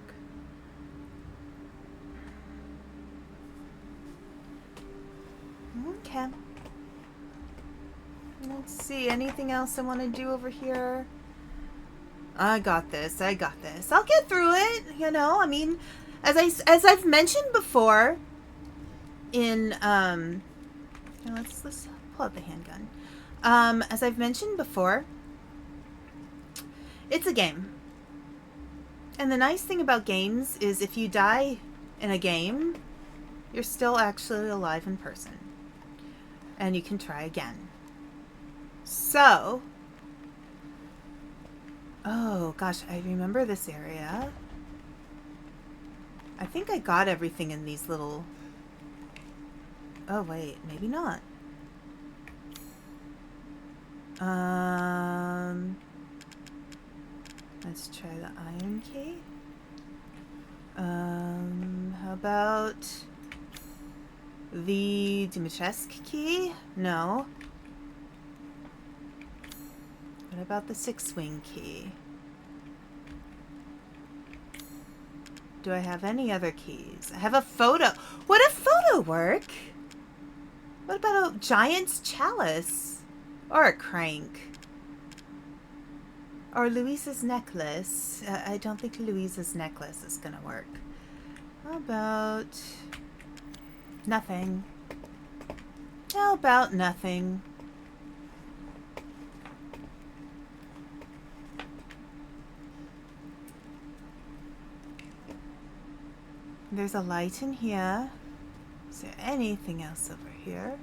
Okay. Let's see. Anything else I want to do over here? I got this. I'll get through it. You know, I mean, as I've mentioned before, in let's pull out the handgun. As I've mentioned before, it's a game. And the nice thing about games is if you die in a game, you're still actually alive in person. And you can try again. So, oh gosh, I remember this area. I think I got everything in these little... Oh wait, maybe not. Let's try the iron key. How about the Dimitrescu key? No. What about the 6-wing key? Do I have any other keys? I have a photo. Would a photo work? What about a giant's chalice? Or a crank? Or Louisa's necklace? I don't think Louisa's necklace is gonna work. How about... nothing? How about nothing? There's a light in here. Is there anything else over here?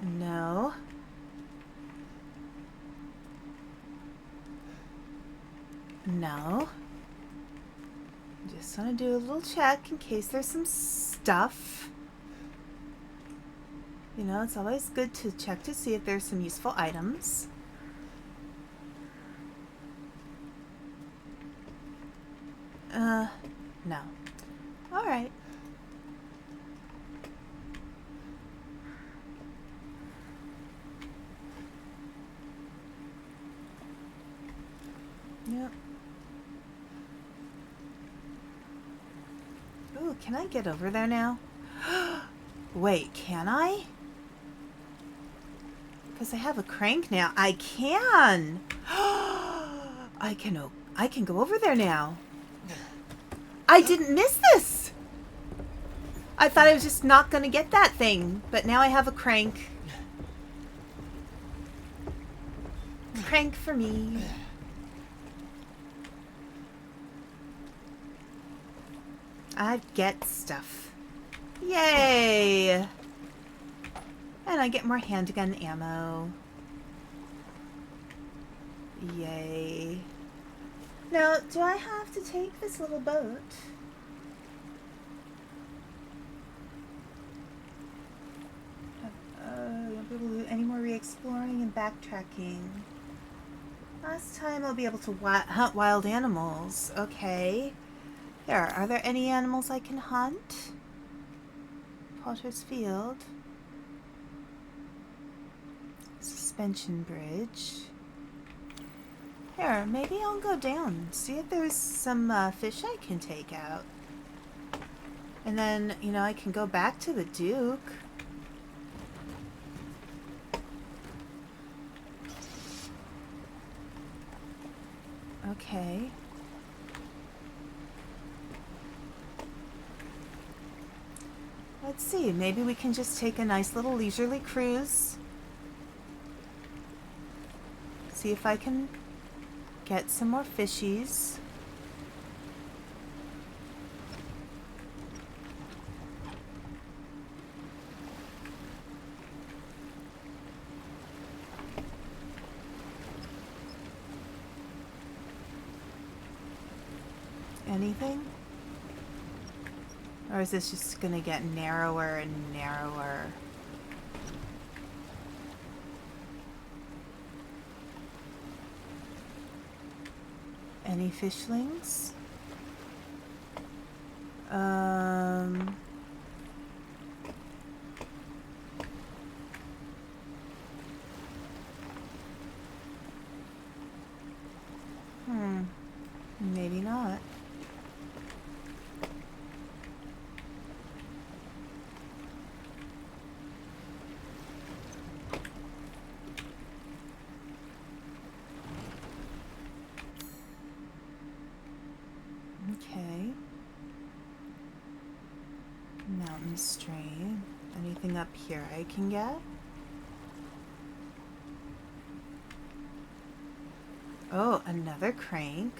No. No. Just want to do a little check in case there's some stuff. You know, it's always good to check to see if there's some useful items. No. Alright. Yep. Ooh, can I get over there now? Wait, can I? Because I have a crank now. I can! I can go over there now. I didn't miss this! I thought I was just not going to get that thing. But now I have a crank. Crank for me. I get stuff. Yay! And I get more handgun ammo. Yay. Now, do I have to take this little boat? Won't be able to do any more re-exploring and backtracking. Last time I'll be able to hunt wild animals. Okay. Are there any animals I can hunt? Potter's Field. Suspension bridge. Here, maybe I'll go down, see if there's some fish I can take out. And then, you know, I can go back to the Duke. Okay. Let's see, maybe we can just take a nice little leisurely cruise. See if I can get some more fishies. Anything? Or is this just gonna get narrower and narrower? Any fishlings? Maybe not. Okay. Mountain stream. Anything up here I can get? Oh, another crank.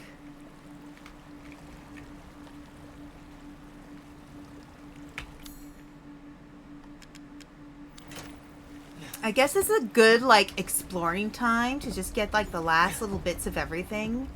I guess it's a good, like, exploring time to just get, like, the last little bits of everything.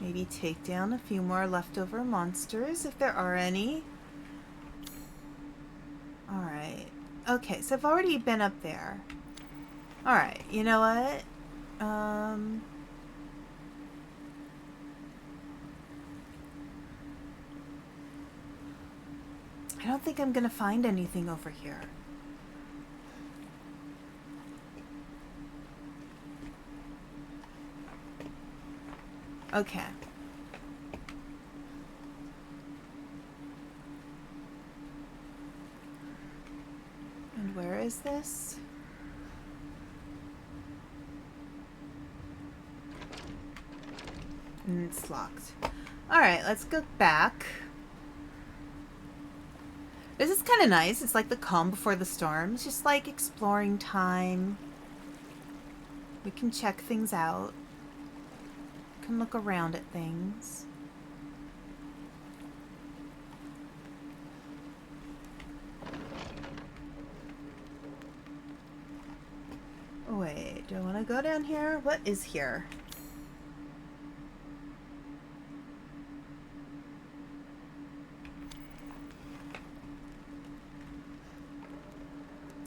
Maybe take down a few more leftover monsters, if there are any. Alright. Okay, so I've already been up there. Alright, you know what? I don't think I'm gonna find anything over here. Okay. And where is this? It's locked. Alright, let's go back. This is kind of nice. It's like the calm before the storm. It's just like exploring time. We can check things out. We can look around at things. Wait, do I want to go down here? What is here?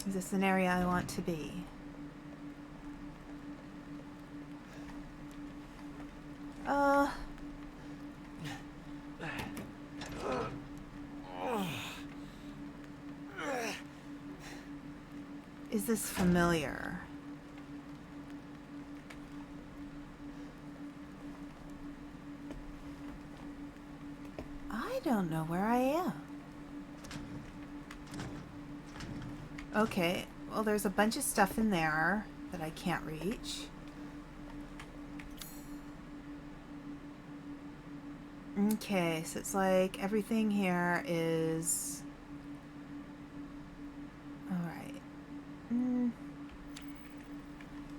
Is this an area I want to be? Is this familiar? I don't know where I am. Okay, well there's a bunch of stuff in there that I can't reach. Okay, so it's like everything here is... Alright.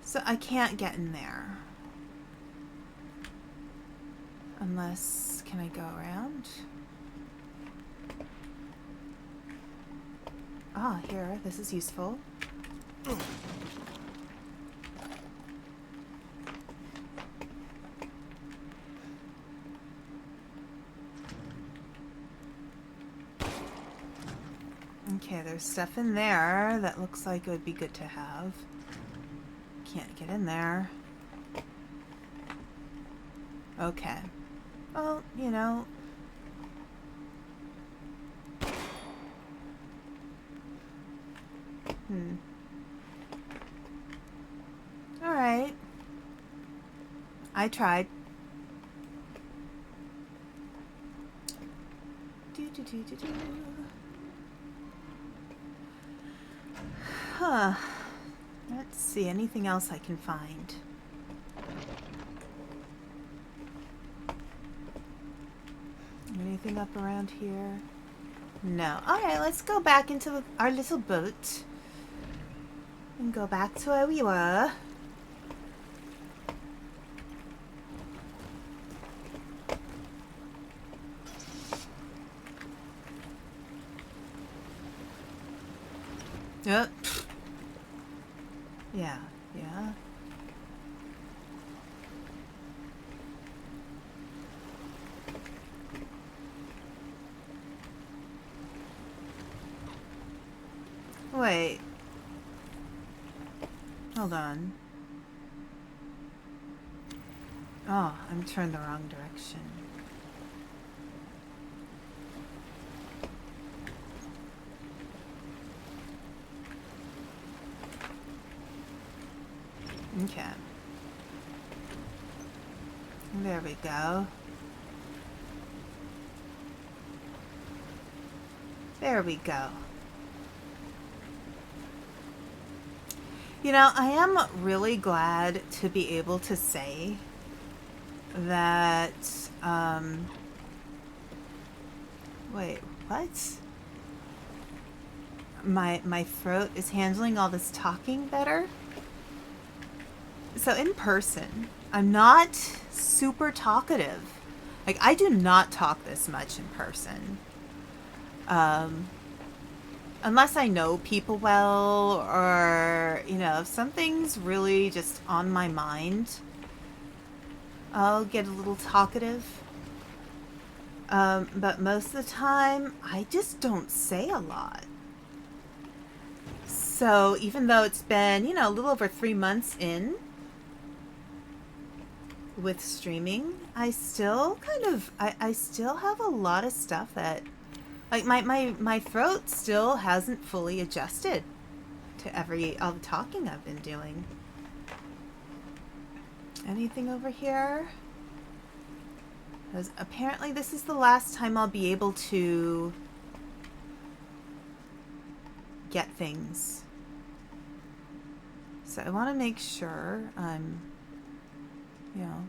So I can't get in there. Unless... Can I go around? Ah, here. This is useful. Okay, there's stuff in there that looks like it would be good to have. Can't get in there. Okay. Well, you know. Alright. I tried. Huh. Let's see, anything else I can find. Anything up around here? No. Alright, let's go back into our little boat. And go back to where we were. Yep. Yeah, yeah. Wait. Hold on. Oh, I'm turned the wrong direction. Okay. There we go. There we go. You know, I am really glad to be able to say that, wait, what? My throat is handling all this talking better. So in person, I'm not super talkative. Like, I do not talk this much in person. Unless I know people well, or, you know, if something's really just on my mind, I'll get a little talkative. But most of the time, I just don't say a lot. So even though it's been, you know, a little over 3 months in with streaming, I still kind of, I still have a lot of stuff that, like, my throat still hasn't fully adjusted to all the talking I've been doing. Anything over here? Because apparently this is the last time I'll be able to get things. So I want to make sure I'm, you know.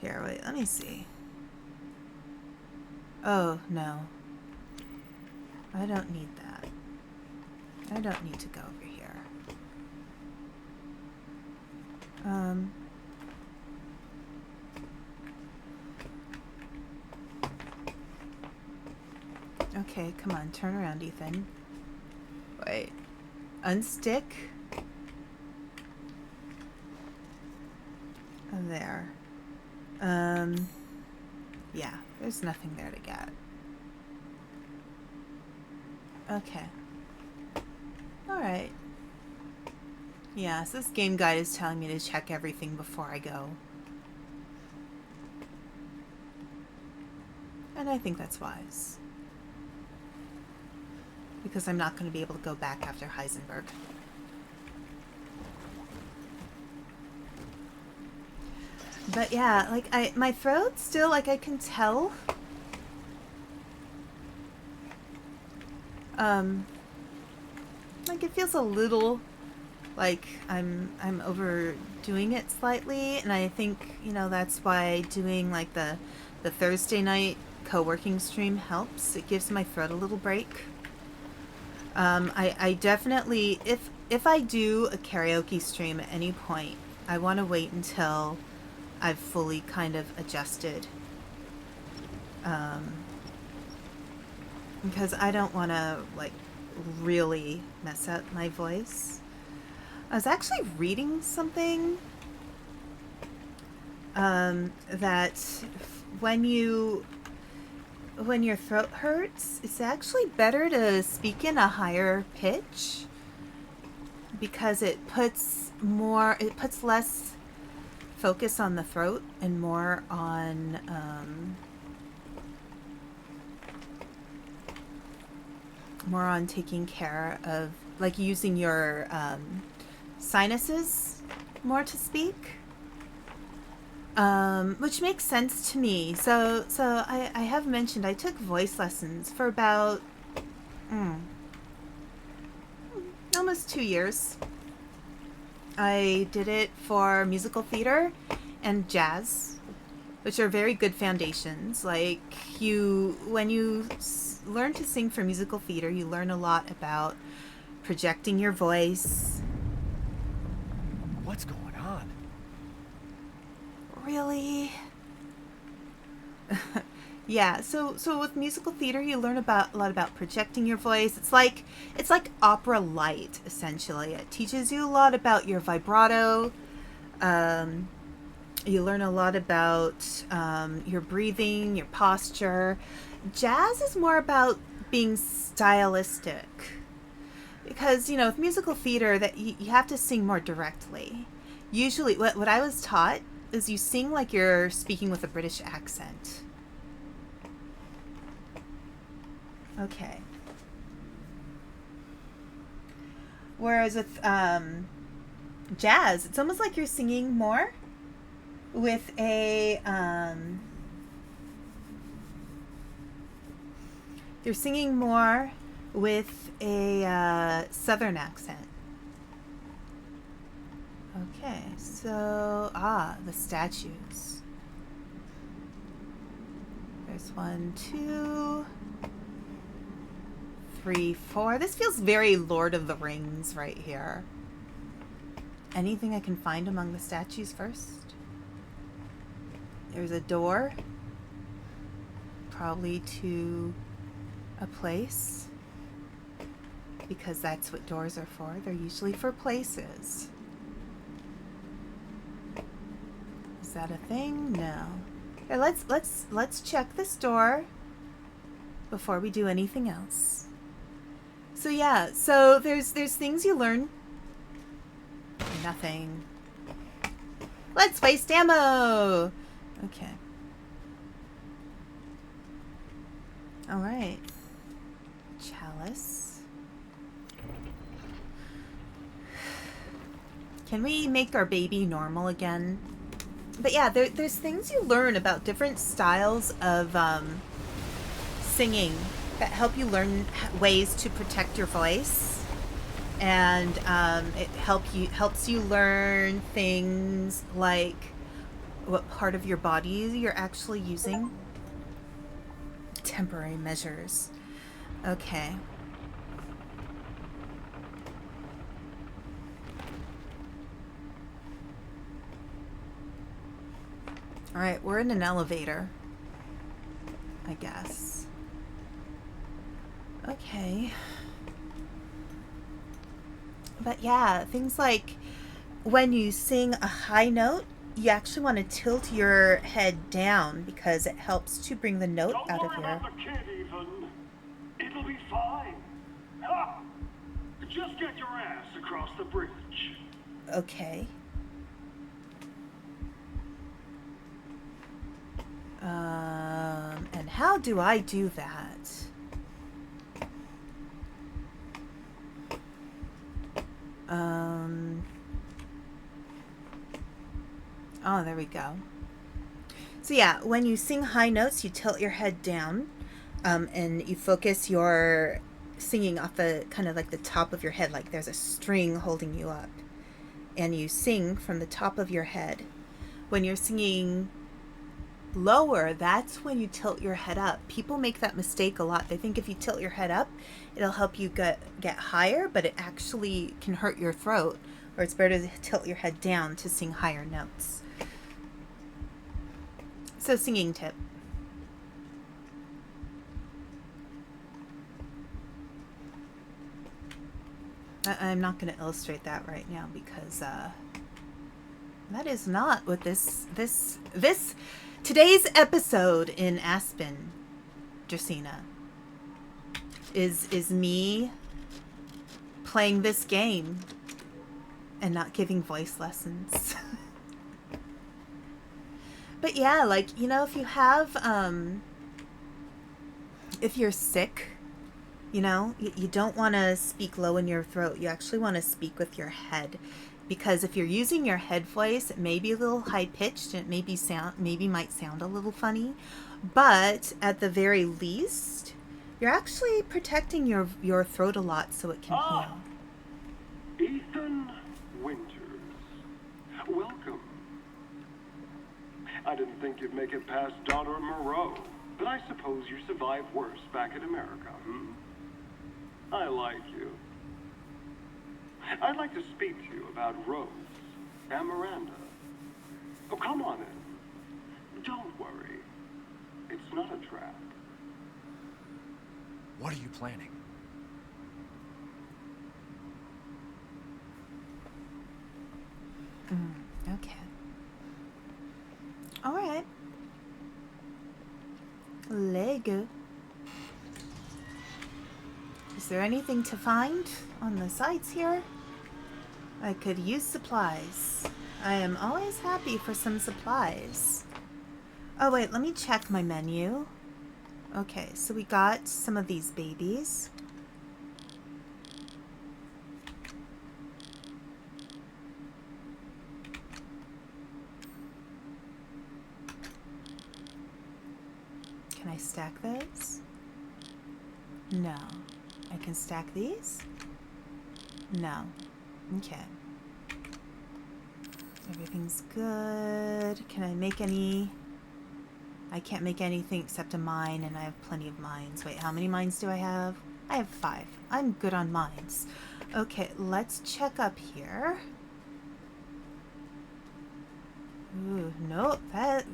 Here, wait, let me see. Oh, no. I don't need that. I don't need to go over here. Okay, come on, turn around, Ethan. Wait. Unstick. There. Yeah, there's nothing there to get. Okay. Alright. Yeah, so this game guide is telling me to check everything before I go. And I think that's wise. Because I'm not going to be able to go back after Heisenberg. But yeah, like my throat still, like I can tell. Like it feels a little like I'm overdoing it slightly, and I think, you know, that's why doing like the Thursday night co-working stream helps. It gives my throat a little break. I definitely, if I do a karaoke stream at any point, I want to wait until I've fully kind of adjusted. Because I don't want to, like, really mess up my voice. I was actually reading something that when your throat hurts, it's actually better to speak in a higher pitch because it puts less focus on the throat and more on taking care of, like, using your sinuses more to speak, which makes sense to me. So I have mentioned I took voice lessons for about almost 2 years. I did it for musical theater and jazz, which are very good foundations. Like, when you learn to sing for musical theater, you learn a lot about projecting your voice. What's going on? Really? Yeah, so with musical theater, you learn a lot about projecting your voice. It's like opera light, essentially. It teaches you a lot about your vibrato. You learn a lot about your breathing, your posture. Jazz is more about being stylistic. Because, you know, with musical theater, that you have to sing more directly. Usually, what I was taught is you sing like you're speaking with a British accent. Okay. Whereas with jazz, it's almost like you're singing more with a southern accent. Okay, so the statues. There's 1, 2, 3, 4. This feels very Lord of the Rings right here. Anything I can find among the statues first? There's a door. Probably to a place. Because that's what doors are for. They're usually for places. Is that a thing? No. Okay, let's check this door before we do anything else. So yeah, so there's things you learn. Nothing. Let's waste ammo! Okay. Alright. Chalice. Can we make our baby normal again? But yeah, there's things you learn about different styles of singing that help you learn ways to protect your voice, and it helps you learn things like what part of your body you're actually using. Temporary measures. Okay. Alright, we're in an elevator, I guess. Okay. But yeah, things like when you sing a high note, you actually want to tilt your head down because it helps to bring the note Don't out of worry your... about the kid, even. It'll be fine. Ha! Just get your ass across the bridge. Okay. And how do I do that? Oh, there we go. So yeah, when you sing high notes, you tilt your head down, and you focus your singing off the kind of like the top of your head, like there's a string holding you up, and you sing from the top of your head. When you're singing lower, that's when you tilt your head up. People make that mistake a lot. They think if you tilt your head up, it'll help you get higher, but it actually can hurt your throat, or it's better to tilt your head down to sing higher notes. So, singing tip. I'm not going to illustrate that right now because that is not what today's episode in Aspen Dracaena is me playing this game and not giving voice lessons. But yeah, like, you know, if you have, if you're sick, you know, you don't want to speak low in your throat. You actually want to speak with your head. Because if you're using your head voice, it may be a little high-pitched, and it maybe might sound a little funny. But at the very least, you're actually protecting your throat a lot so it can heal. Ethan Winters. Welcome. I didn't think you'd make it past Daughter Moreau, but I suppose you survived worse back in America, hmm? I like you. I'd like to speak to you about Rose and Miranda. Oh, come on in. Don't worry. It's not a trap. What are you planning? Okay. Alright. Lego. Is there anything to find on the sides here? I could use supplies. I am always happy for some supplies. Oh wait, let me check my menu. Okay, so we got some of these babies. Can I stack those? No. I can stack these? No. Okay. Everything's good. Can I make any? I can't make anything except a mine, and I have plenty of mines. Wait, how many mines do I have? I have 5. I'm good on mines. Okay, let's check up here. Ooh, nope. That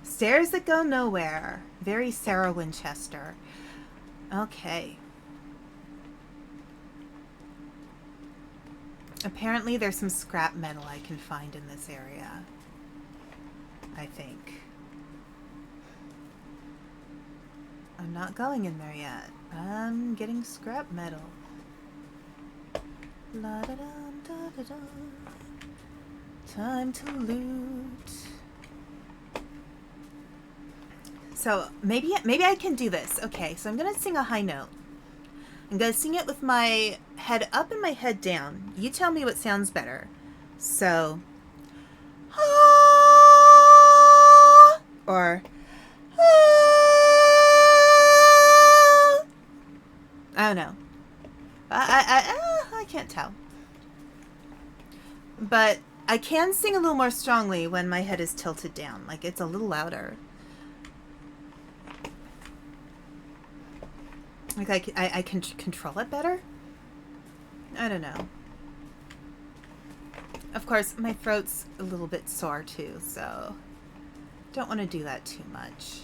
stairs that go nowhere. Very Sarah Winchester. Okay. Apparently there's some scrap metal I can find in this area. I think. I'm not going in there yet. I'm getting scrap metal. La da da da da da. Time to loot. So maybe I can do this. Okay, so I'm gonna sing a high note. I'm gonna sing it with my head up and my head down. You tell me what sounds better. So, ah, or ah. I don't know. I can't tell. But I can sing a little more strongly when my head is tilted down. Like, it's a little louder. Like, I can control it better? I don't know. Of course, my throat's a little bit sore too, so don't want to do that too much.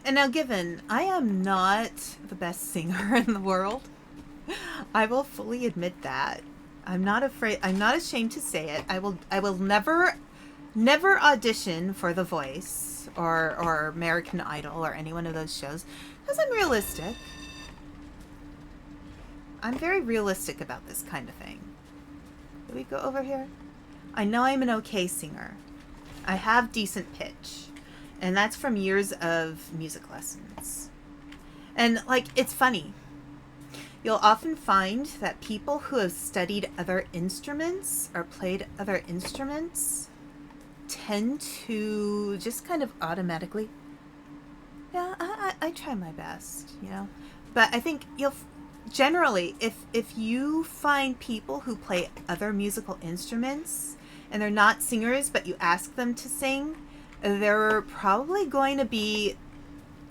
And now, given I am not the best singer in the world, I will fully admit that. I'm not afraid. I'm not ashamed to say it. I will never audition for The Voice or American Idol or any one of those shows because I'm realistic. I'm very realistic about this kind of thing. Do we go over here? I know I'm an okay singer. I have decent pitch. And that's from years of music lessons. And, like, it's funny. You'll often find that people who have studied other instruments or played other instruments tend to just kind of automatically, yeah, I try my best, you know? But I think you'll... Generally, if you find people who play other musical instruments and they're not singers, but you ask them to sing, they're probably going to be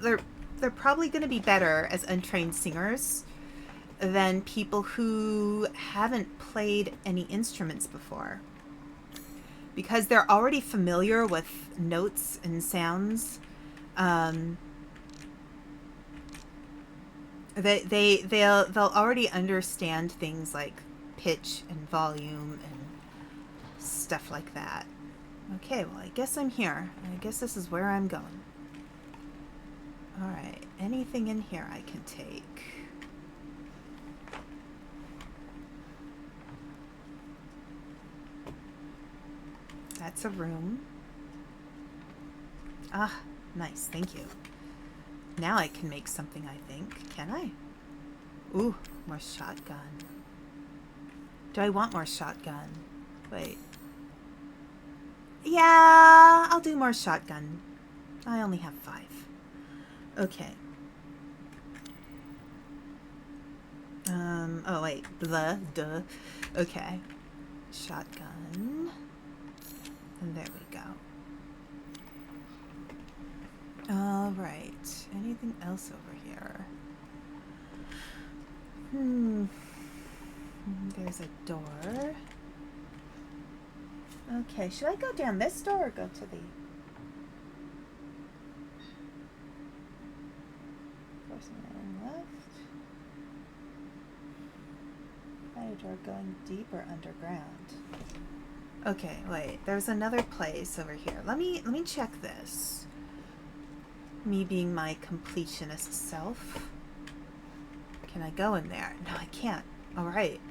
better as untrained singers than people who haven't played any instruments before, because they're already familiar with notes and sounds. They'll already understand things like pitch and volume and stuff like that. Okay, well, I guess I'm here. I guess this is where I'm going. Alright, anything in here I can take? That's a room. Ah, nice, thank you. Now I can make something, I think. Can I? Ooh, more shotgun. Do I want more shotgun? Wait. Yeah, I'll do more shotgun. I only have 5. Okay. Oh wait. Duh. Okay. Shotgun. And there we go. Alright. Anything else over here? There's a door. Okay, should I go down this door or go to the... First one left. Fire door going deeper underground. Okay, wait. There's another place over here. Let me check this. Me being my completionist self. Can I go in there? No, I can't. All right.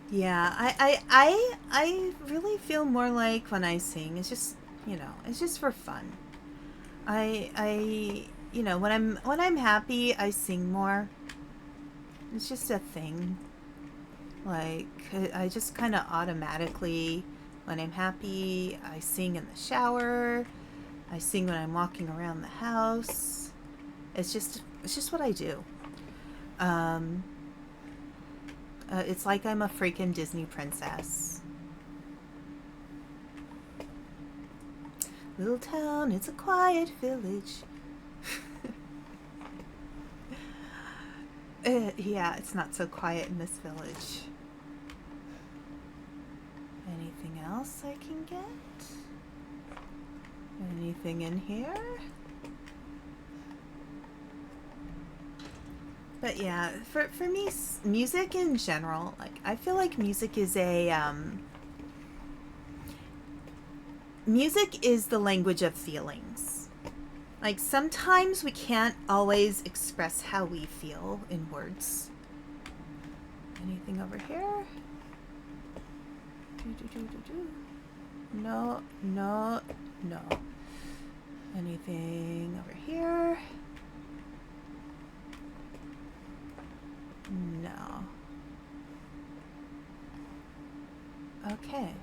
Yeah, I really feel more like when I sing, it's just, you know, it's just for fun. You know, when I'm happy, I sing more. It's just a thing. Like, I just kind of automatically, when I'm happy, I sing in the shower. I sing when I'm walking around the house. It's just what I do. It's like I'm a freaking Disney princess. Little town, it's a quiet village. Yeah, it's not so quiet in this village. Anything else I can get? Anything in here? But yeah, for me, music in general, like, I feel like music is music is the language of feelings. Like, sometimes we can't always express how we feel in words. Anything over here? No. Anything over here? No. Okay.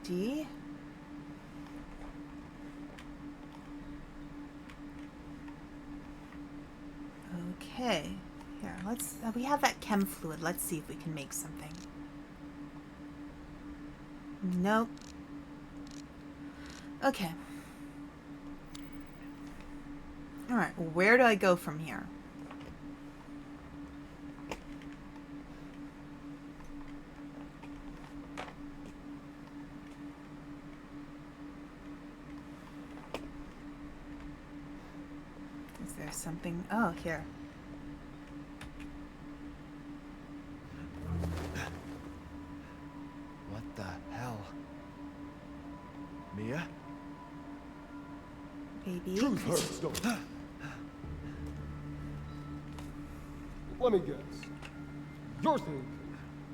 LED. Okay. Here, let's... we have that chem fluid. Let's see if we can make something. Nope. Okay. Alright, where do I go from here? Is there something... oh, here. What the hell? Mia? Baby. Truth hurts, don't it? Let me guess. You're thinking,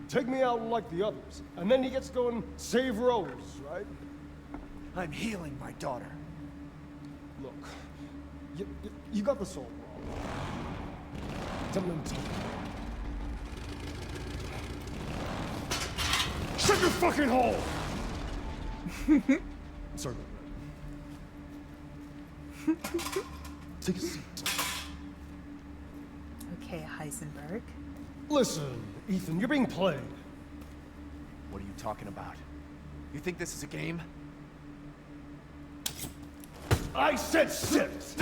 take me out like the others, and then he gets to go and save Rose, right? I'm healing my daughter. Look, you got this all wrong. Tell me. Shut your fucking hole! Sorry about that. Take a seat. Okay, Heisenberg. Listen, Ethan, you're being played. What are you talking about? You think this is a game? I said sit!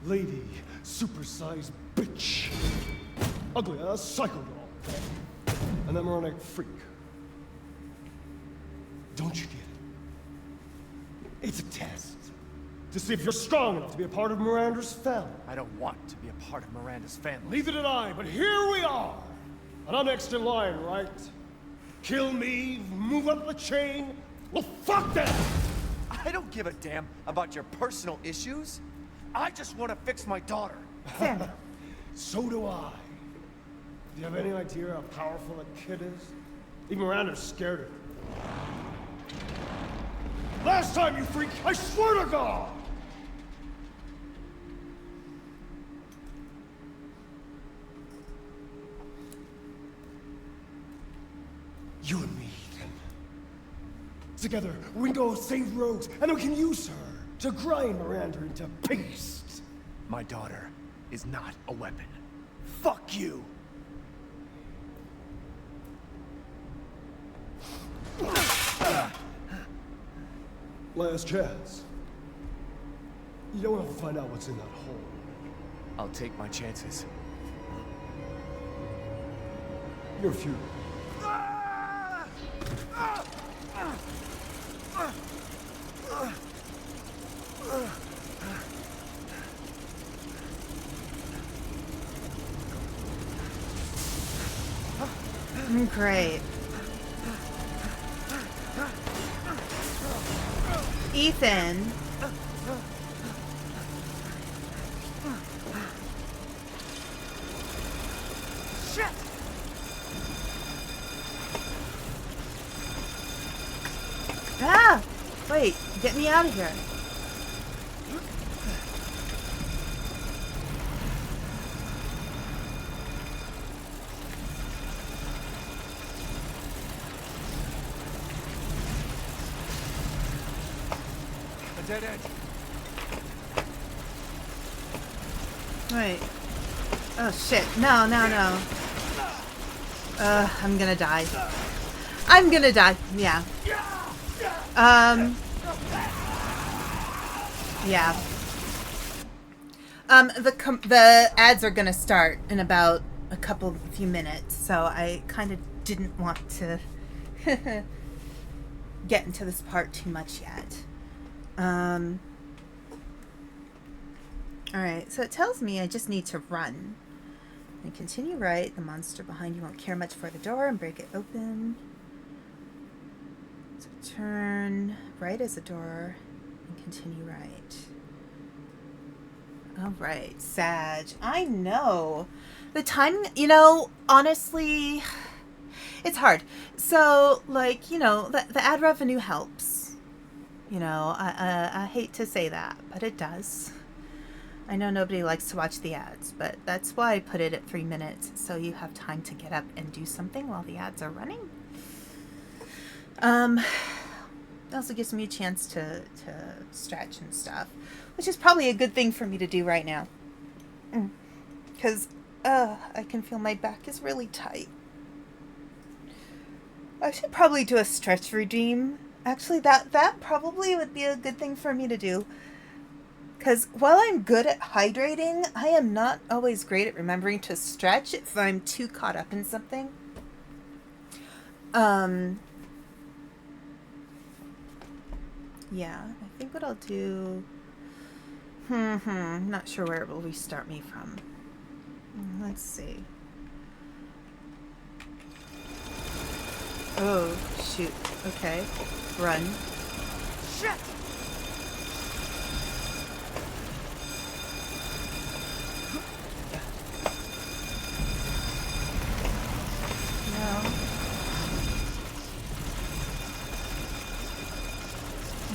Lady, supersized bitch. Ugly ass psycho doll. An embryonic freak. Don't you get it? It's a test. To see if you're strong enough to be a part of Miranda's family. I don't want to be a part of Miranda's family. Neither did I, but here we are. And I'm next in line, right? Kill me, move up the chain. Well, fuck that! I don't give a damn about your personal issues. I just want to fix my daughter. Sam. So do I. Do you have any idea how powerful that kid is? Even Miranda's scared of her. Last time, you freak, I swear to God! You and me, Ethan. Together, we can go save Rose, and we can use her to grind Miranda into paste. My daughter is not a weapon. Fuck you! Last chance. You don't have to find out what's in that hole. I'll take my chances. You're futile. Great. Ethan. Shit! Ah! Wait, get me out of here. A dead end. Wait. Oh shit. No, no, no. I'm gonna die. I'm gonna die. Yeah. Yeah. The ads are gonna start in about a few minutes, so I kind of didn't want to get into this part too much yet. Alright, so it tells me I just need to run. And continue right. The monster behind you won't care much for the door and break it open. So turn right as the door and continue right. Alright, Sag. I know. The timing, honestly, it's hard. So, like, the ad revenue helps. I hate to say that, but it does. I know nobody likes to watch the ads, but that's why I put it at 3 minutes, so you have time to get up and do something while the ads are running. It also gives me a chance to stretch and stuff, which is probably a good thing for me to do right now. Because I can feel my back is really tight. I should probably do a stretch routine. Actually, that probably would be a good thing for me to do. Because while I'm good at hydrating, I am not always great at remembering to stretch if I'm too caught up in something. Yeah, I think what I'll do... Not sure where it will restart me from. Let's see. Oh, shoot. Okay. Run. Shit! No.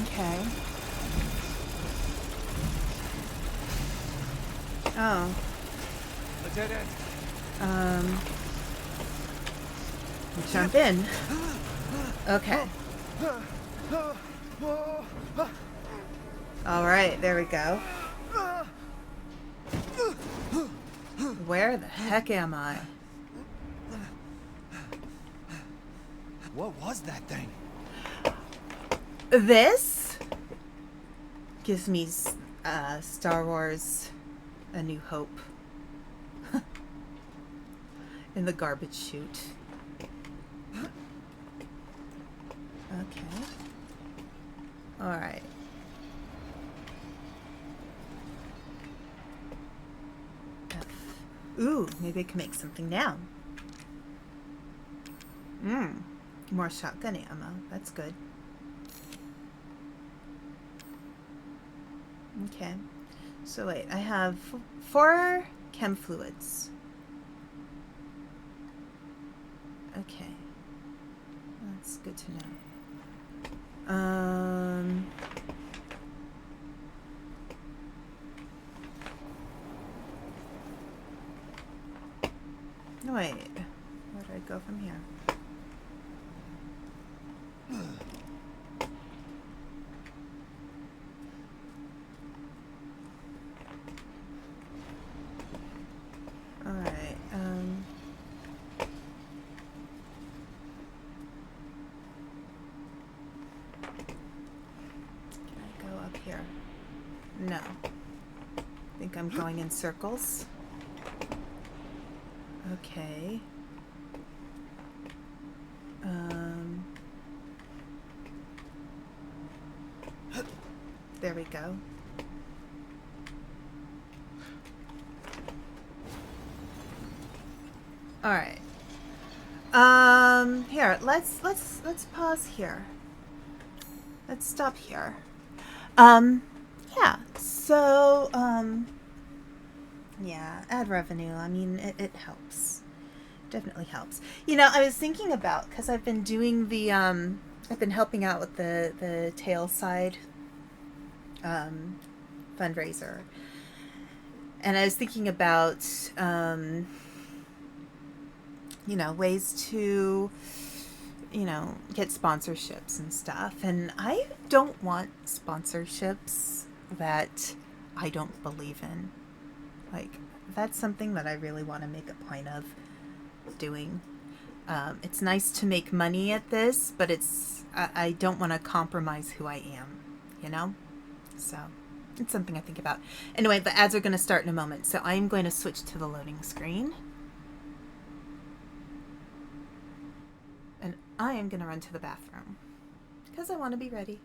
Okay. Oh. A dead end. Jump in. Okay. All right, there we go. Where the heck am I? What was that thing? This gives me Star Wars A New Hope in the garbage chute. Okay. All right. F. Ooh, maybe I can make something now. More shotgun ammo. That's good. Okay. So wait, I have 4 chem fluids. Okay. That's good to know. No, wait. Where do I go from here? Alright, can I go up here? No. I think I'm going in circles. Okay. There we go. All right. Here, let's pause here. Let's stop here. Yeah. So, yeah, ad revenue. I mean, it helps. Definitely helps. You know, I was thinking about, because I've been doing the, I've been helping out with the Tailside fundraiser. And I was thinking about, you know, ways to, you know, get sponsorships and stuff. And I don't want sponsorships that I don't believe in. Like, that's something that I really want to make a point of doing. It's nice to make money at this, but I don't want to compromise who I am, you know? So it's something I think about. Anyway, the ads are going to start in a moment, so I am going to switch to the loading screen. And I am going to run to the bathroom because I want to be ready.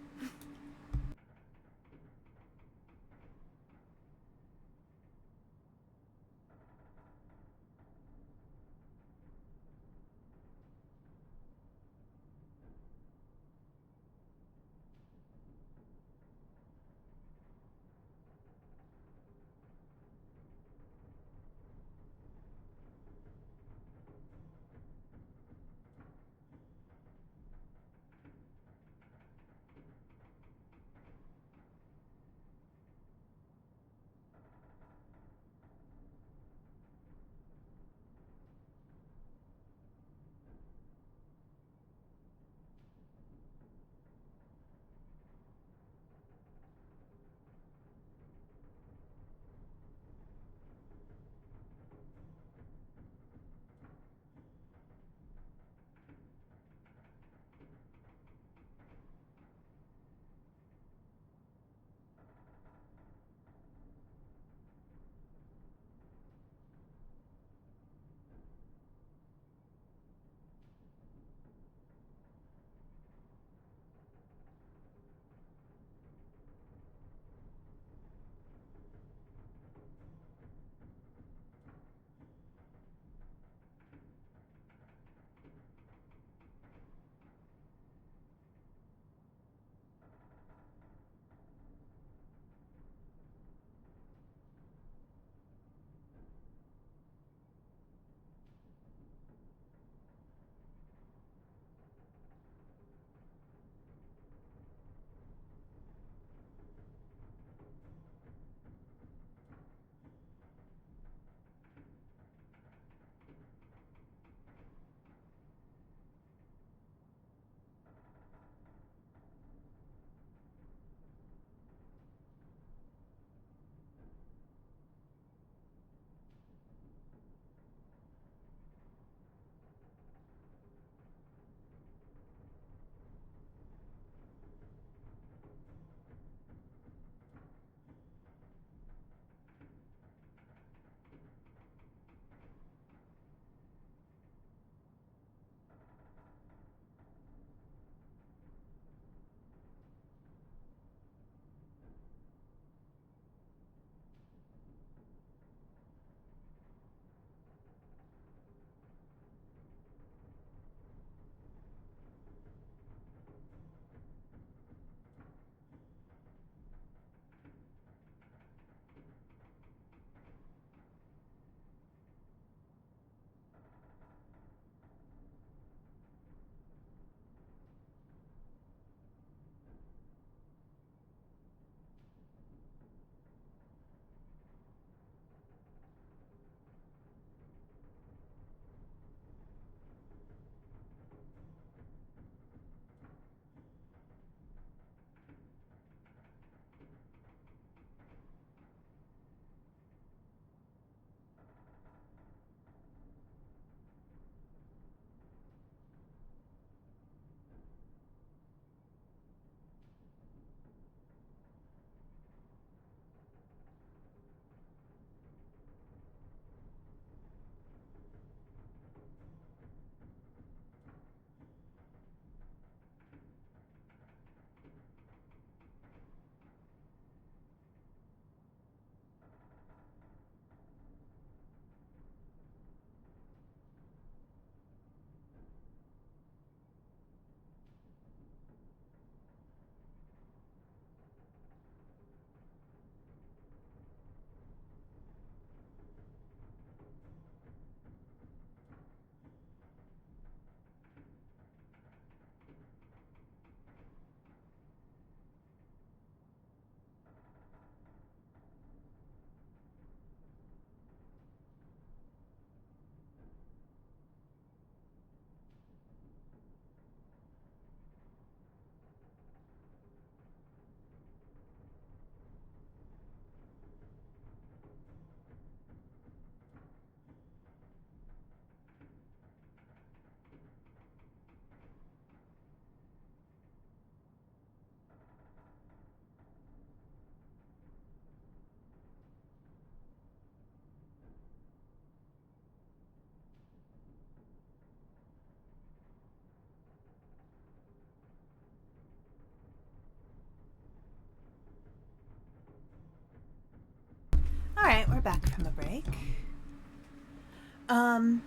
like.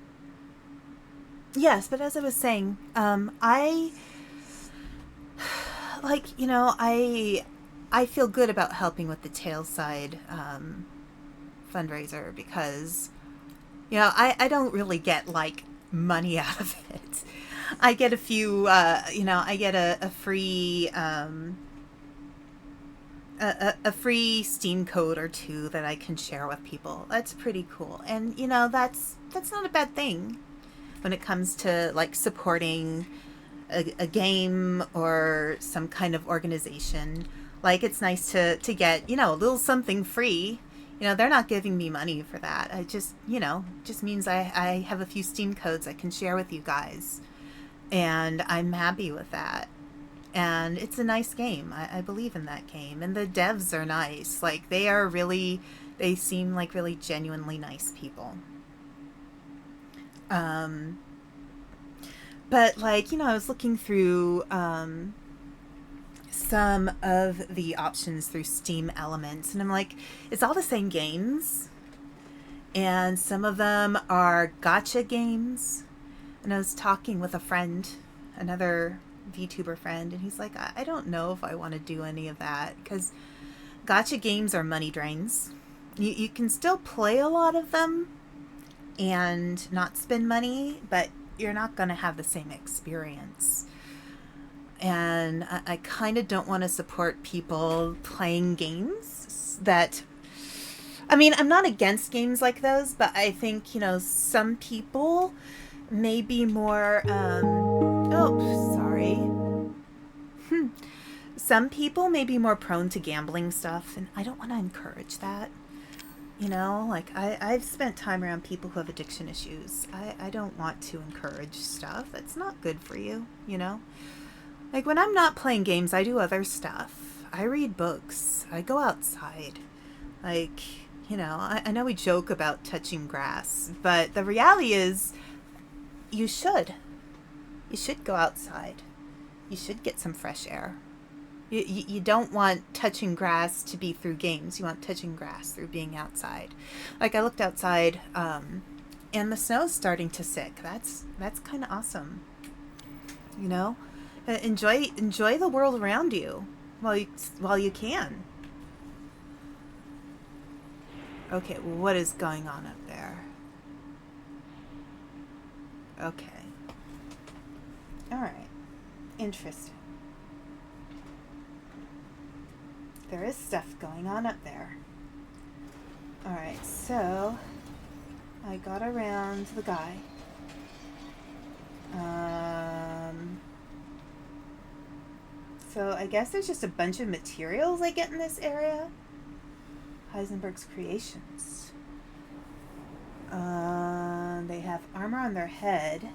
Yes, but as I was saying, I like, you know, I feel good about helping with the Tailside fundraiser because, you know, I don't really get like money out of it. I get a few, you know, I get a free a free Steam code or two that I can share with people. That's pretty cool, and you know, that's not a bad thing when it comes to like supporting a game or some kind of organization. Like, it's nice to get, you know, a little something free. You know, they're not giving me money for that. I just, you know, just means I have a few Steam codes I can share with you guys. And I'm happy with that. And it's a nice game. I believe in that game. And the devs are nice. Like, they seem like really genuinely nice people. But, like, you know, I was looking through some of the options through Steam Elements, and I'm like, it's all the same games. And some of them are gacha games. And I was talking with a friend, another VTuber friend, and he's like, I don't know if I want to do any of that, because gacha games are money drains. You can still play a lot of them and not spend money, but you're not going to have the same experience. And I kind of don't want to support people playing games that... I mean, I'm not against games like those, but I think, you know, some people may be more... oh, sorry. Some people may be more prone to gambling stuff, and I don't want to encourage that. You know, like, I've spent time around people who have addiction issues. I don't want to encourage stuff that's not good for you, you know? Like, when I'm not playing games, I do other stuff. I read books. I go outside. Like, you know, I know we joke about touching grass, but the reality is you should. You should go outside. You should get some fresh air. You don't want touching grass to be through games. You want touching grass through being outside. Like, I looked outside, and the snow's starting to sick. That's kind of awesome. You know, enjoy the world around you while you can. Okay, what is going on up there? Okay. All right. Interesting. There is stuff going on up there. Alright, so I got around the guy. So I guess there's just a bunch of materials I get in this area. Heisenberg's creations. They have armor on their head.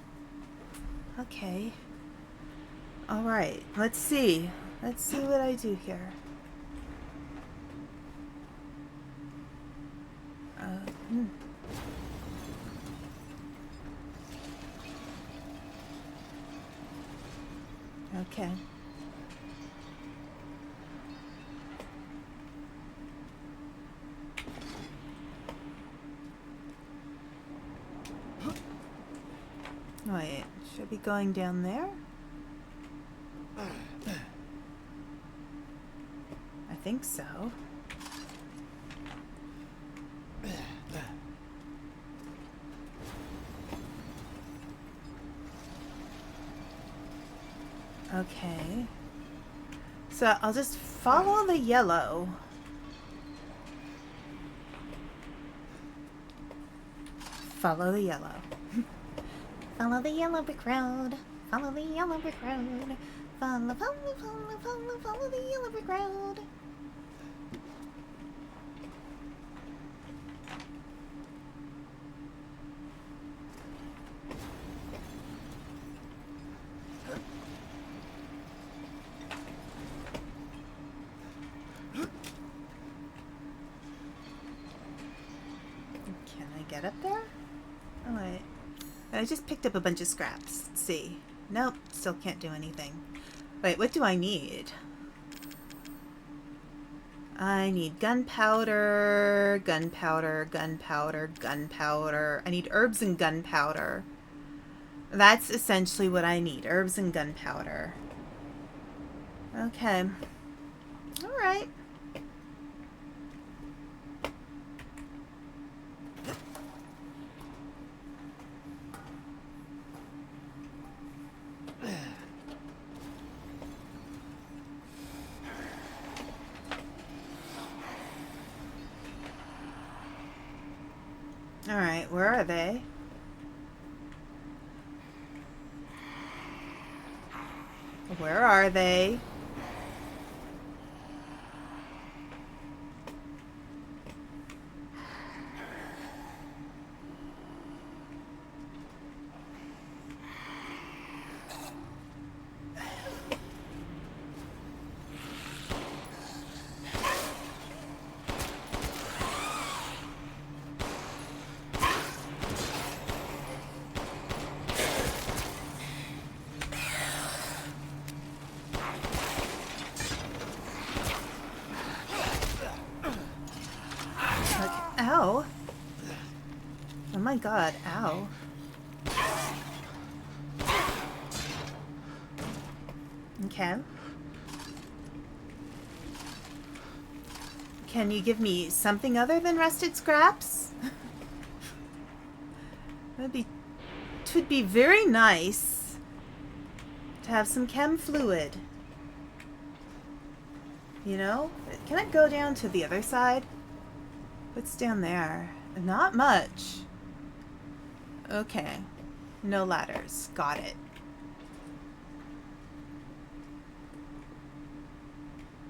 Okay. Alright, let's see. Let's see what I do here. Okay. Wait, should I be going down there? I think so. Okay. So I'll just follow the yellow. Follow the yellow. Follow the yellow brick road. Follow the yellow brick road. Follow the yellow brick road. Can I get up there? Oh, wait. I just picked up a bunch of scraps. Let's see. Nope, still can't do anything. Wait, what do I need? I need gunpowder, gunpowder, gunpowder, gunpowder. I need herbs and gunpowder. That's essentially what I need. Herbs and gunpowder. Okay. Alright. Alright, where are they? Where are they? Ow. Oh my god, ow. Okay. Can you give me something other than rusted scraps? It would be very nice to have some chem fluid. You know? Can I go down to the other side? What's down there? Not much. Okay. No ladders. Got it.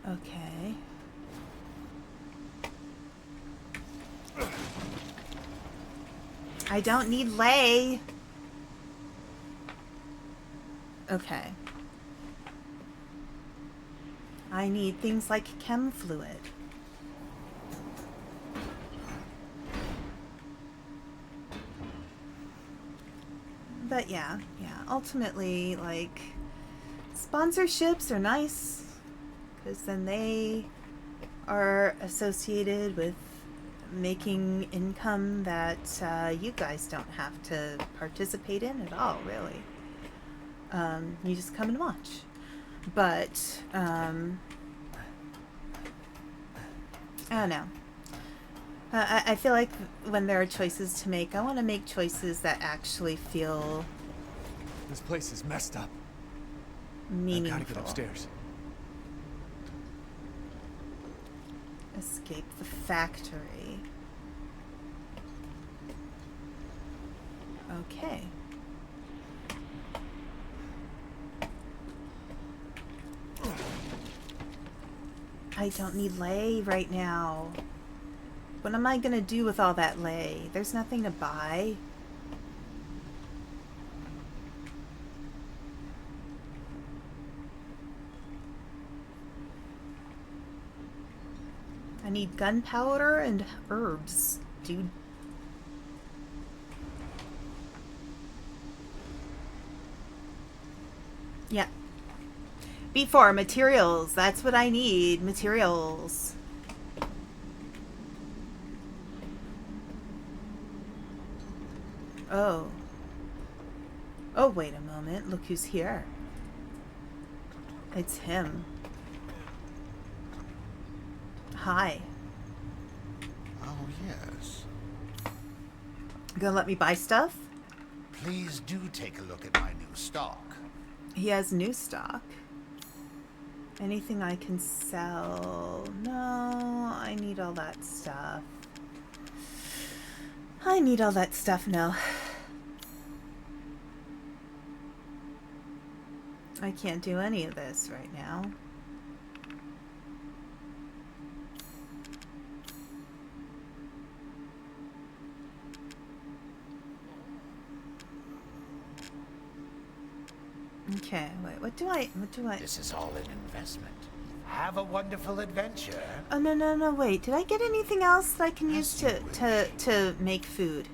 Okay. I don't need lay. Okay. I need things like chem fluid. But yeah, ultimately, like, sponsorships are nice, because then they are associated with making income that you guys don't have to participate in at all, really. You just come and watch. But, I don't know. I feel like when there are choices to make, I want to make choices that actually feel This place is messed up. meaningful. I gotta get upstairs. Escape the factory. Okay. I don't need lay right now. What am I gonna do with all that lay? There's nothing to buy. I need gunpowder and herbs, dude. Yeah. B4, materials. That's what I need. Materials. Oh. Oh, wait a moment. Look who's here. It's him. Hi. Oh, yes. You gonna let me buy stuff? Please do take a look at my new stock. He has new stock. Anything I can sell? No, I need all that stuff. I need all that stuff now. I can't do any of this right now. Okay, wait, what do I... This is all an investment. Have a wonderful adventure. Oh, no, wait. Did I get anything else that I can use to make food?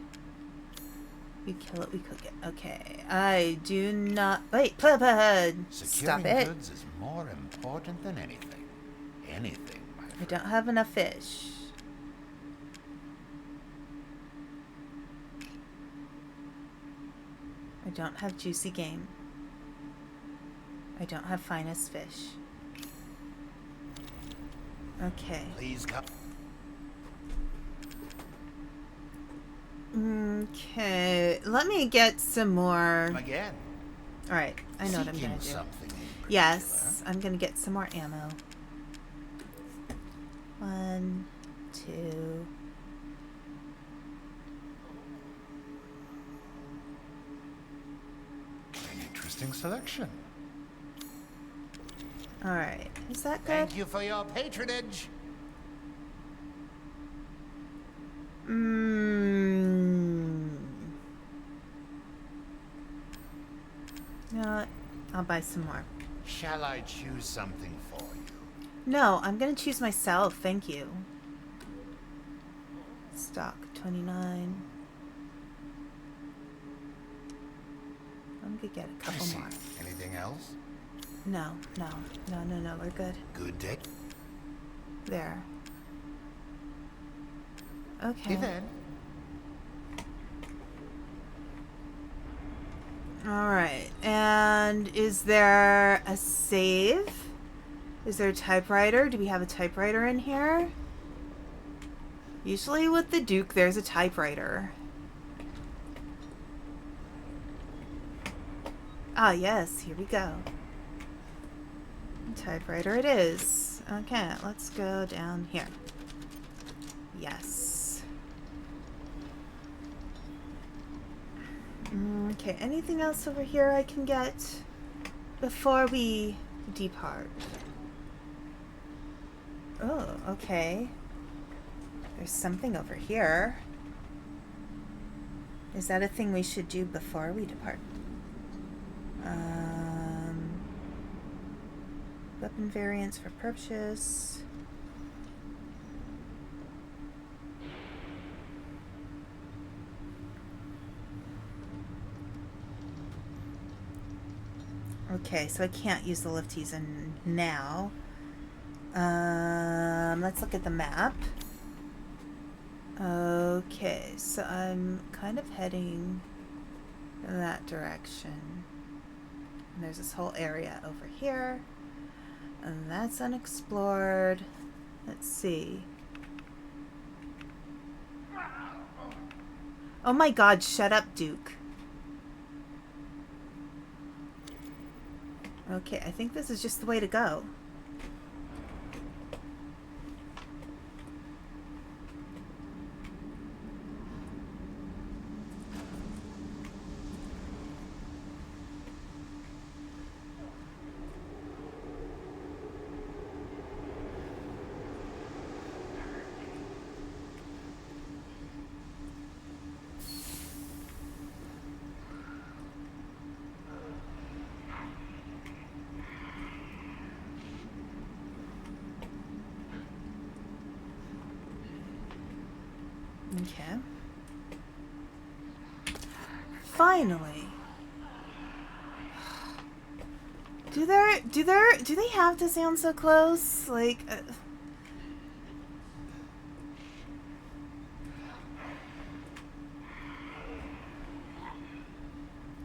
We kill it, we cook it. Okay, I do not... Wait, stop Securing it. goods is more important than anything. Anything, my I don't have enough fish. I don't have juicy game. I don't have finest fish. Okay. Please come. Okay, let me get some more. Again. Alright, I know what I'm Seeking gonna do. something in particular. Yes, I'm gonna get some more ammo. 1, 2. An interesting selection. Alright, is that good? Thank you for your patronage. You know what? I'll buy some more. Shall I choose something for you? No, I'm gonna choose myself, thank you. Stock 29. I'm gonna get a I couple see. more. Anything else? No, we're good. Good day. There. Okay. Then. Alright, and is there a save? Is there a typewriter? Do we have a typewriter in here? Usually with the Duke, there's a typewriter. Ah, yes, here we go. Typewriter it is. Okay, let's go down here. Yes. Okay, anything else over here I can get before we depart? Oh, okay. There's something over here. Is that a thing we should do before we depart? Weapon variants for purchase. Okay, so I can't use the lifties now. Let's look at the map. Okay, so I'm kind of heading in that direction. And there's this whole area over here. And that's unexplored. Let's see. Oh my god, shut up, Duke. Okay, I think this is just the way to go. Okay. Finally. Do they have to sound so close? Like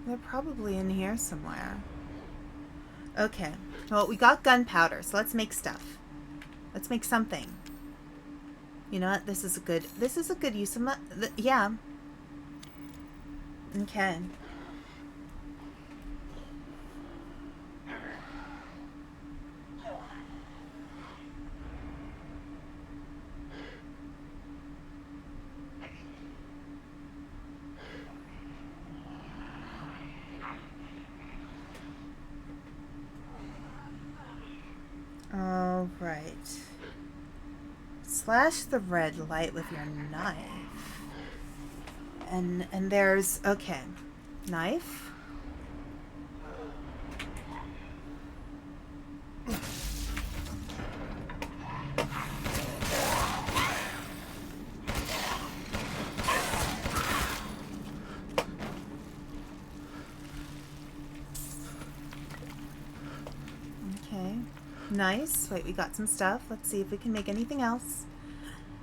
they're probably in here somewhere. Okay. Well, we got gunpowder, so let's make stuff. Let's make something. You know what? This is a good use of my... yeah. Okay. All right. Slash the red light with your knife. And there's... okay. Knife. Okay. Nice. Wait, we got some stuff. Let's see if we can make anything else.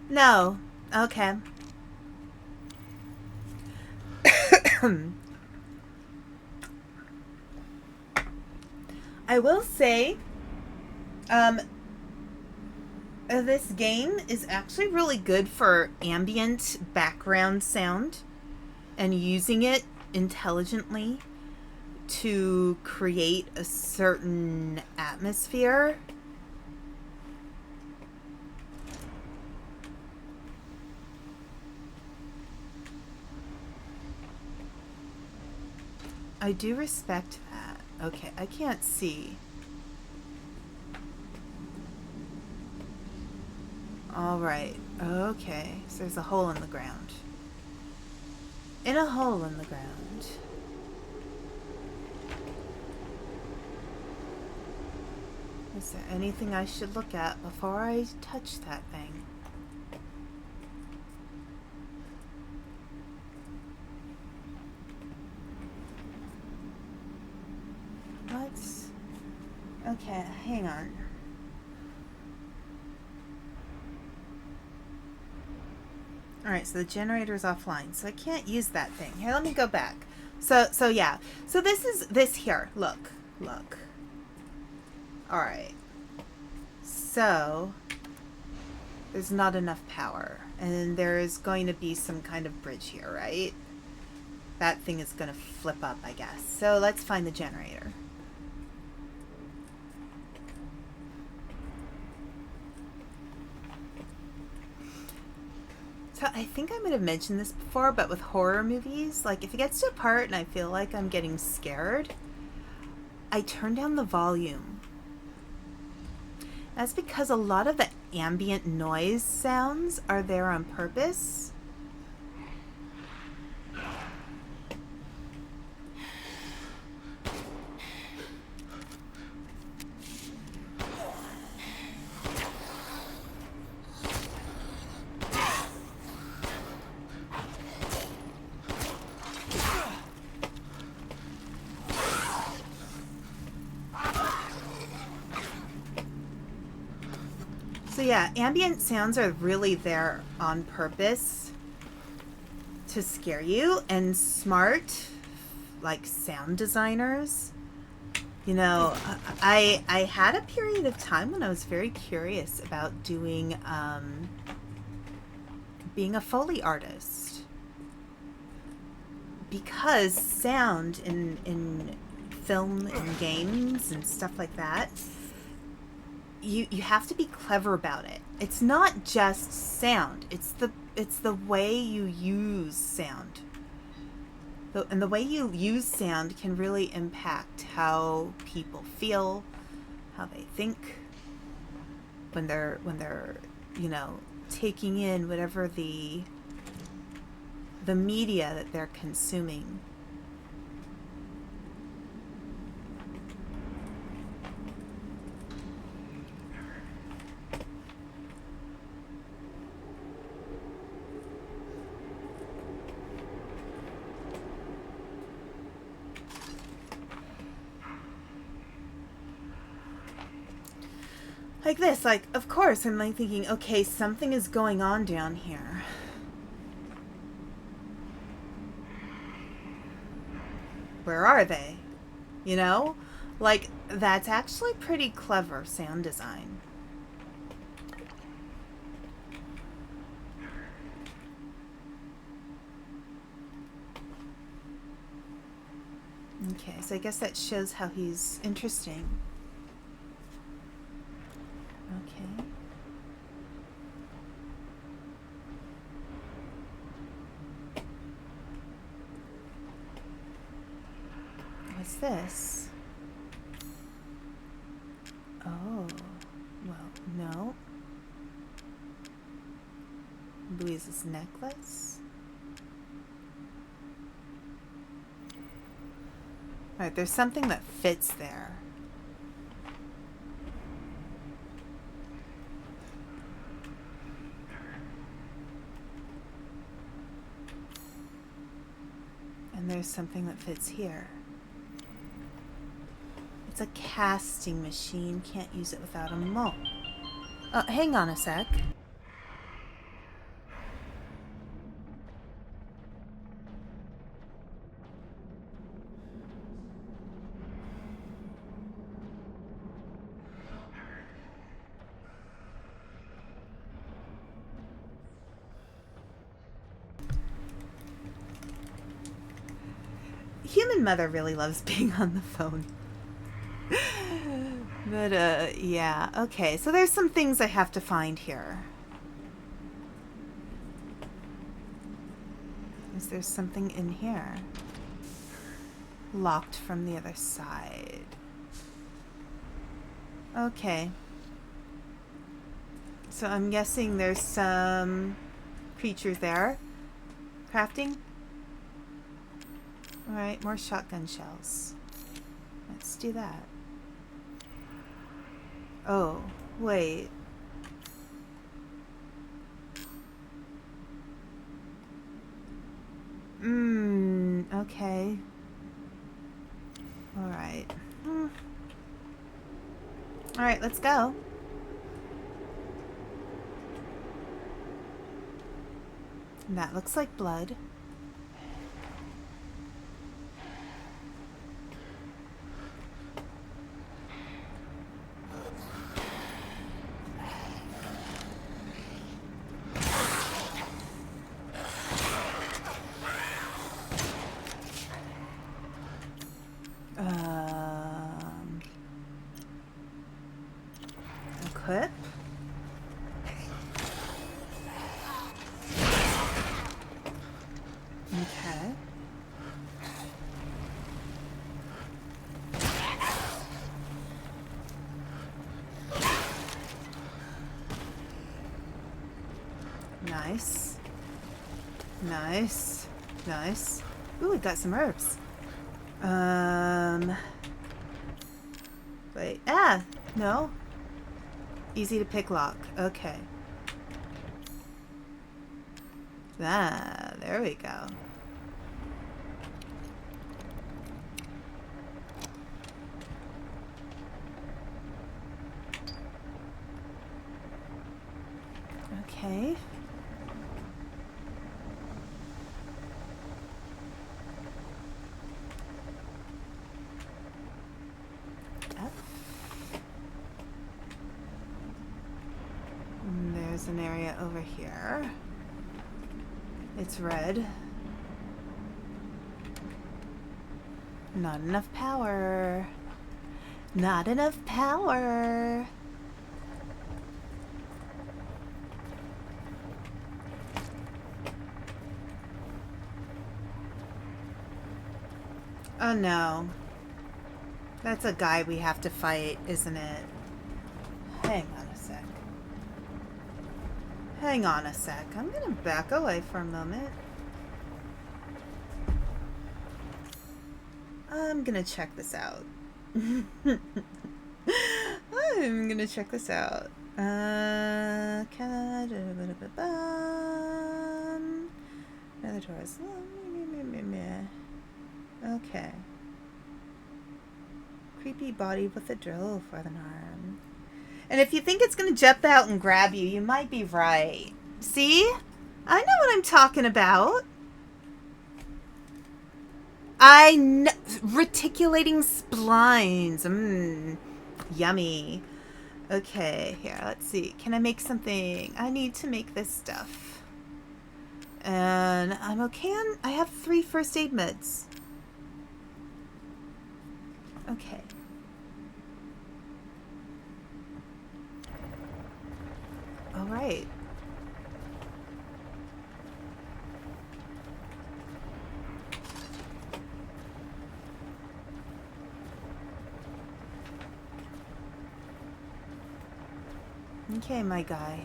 No. Okay. I will say, this game is actually really good for ambient background sound and using it intelligently to create a certain atmosphere. I do respect that. Okay, I can't see. Alright, okay. So there's a hole in the ground. In a hole in the ground. Is there anything I should look at before I touch that thing? Let's... Okay, hang on. Alright, so the generator's offline, so I can't use that thing. Here, let me go back. So yeah. So this is this here. Look. Alright. So there's not enough power. And there is going to be some kind of bridge here, right? That thing is going to flip up, I guess. So let's find the generator. So I think I might have mentioned this before, but with horror movies, like if it gets to a part and I feel like I'm getting scared, I turn down the volume. That's because a lot of the ambient noise sounds are there on purpose. So yeah, ambient sounds are really there on purpose to scare you, and smart, like sound designers, you know, I had a period of time when I was very curious about doing, being a Foley artist. Because sound in film and games and stuff like that, you have to be clever about it. It's not just sound. It's the way you use sound. And the way you use sound can really impact how people feel, how they think when they're you know, taking in whatever the media that they're consuming. Like this, like, of course, I'm like thinking, okay, something is going on down here. Where are they? You know? Like, that's actually pretty clever sound design. Okay, so I guess that shows how he's interesting. Okay. What's this? Oh, well, no. Louise's necklace. All right, there's something that fits there. And there's something that fits here. It's a casting machine. Can't use it without a mold. Hang on a sec. Human mother really loves being on the phone. But, yeah. Okay, so there's some things I have to find here. Is there something in here? Locked from the other side. Okay. So I'm guessing there's some creatures there. Crafting? Alright, more shotgun shells. Let's do that. Oh, wait. Okay. Alright. Alright, let's go. That looks like blood. Equip. Okay. Nice. Nice. Nice. Ooh, we got some herbs. Wait. Ah! No. Easy to pick lock. Okay. Ah, there we go. Okay. There's an area over here. It's red. Not enough power. Not enough power. Oh no. That's a guy we have to fight, isn't it? Hang on a sec. Hang on a sec. I'm gonna back away for a moment. I'm gonna check this out. I'm gonna check this out. Another Taurus. Okay. Creepy body with a drill for an arm. And if you think it's going to jump out and grab you, you might be right. See? I know what I'm talking about. Reticulating splines. Yummy. Okay, here, let's see. Can I make something? I need to make this stuff. And I'm okay on... I have 3 first aid meds. Okay. All right. Okay, my guy.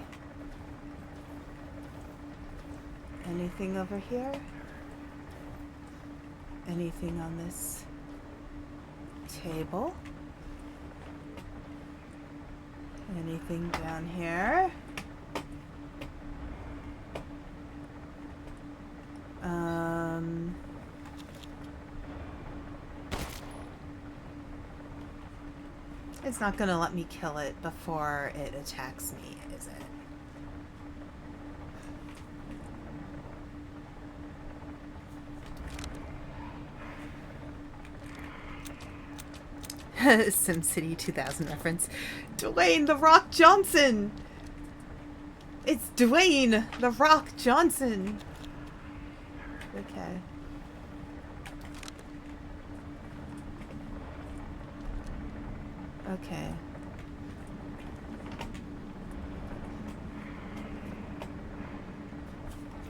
Anything over here? Anything on this table? Anything down here? It's not gonna let me kill it before it attacks me, is it? SimCity 2000 reference. Dwayne "The Rock" Johnson! It's Dwayne "The Rock" Johnson! Okay. Okay.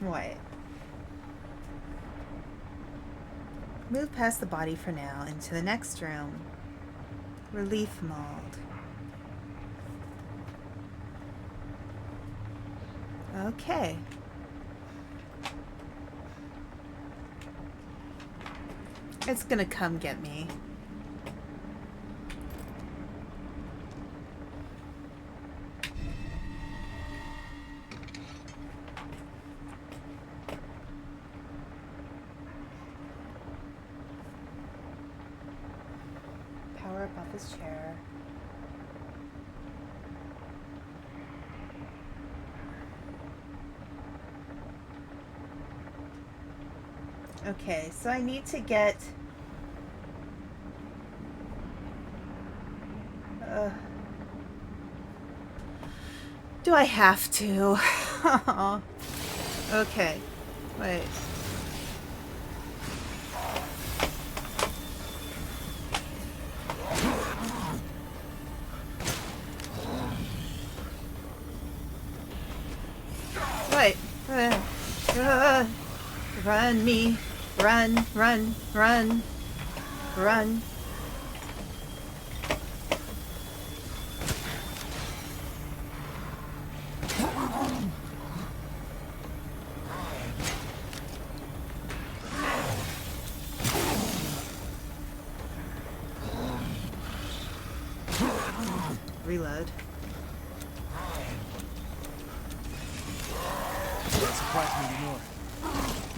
What? Move past the body for now into the next room. Relief mold. Okay. It's gonna come get me. Power up off his chair. Okay, so I need to get... do I have to? Okay, wait. Wait. Run me. Run, run, run. Run. Reload. Surprise me more.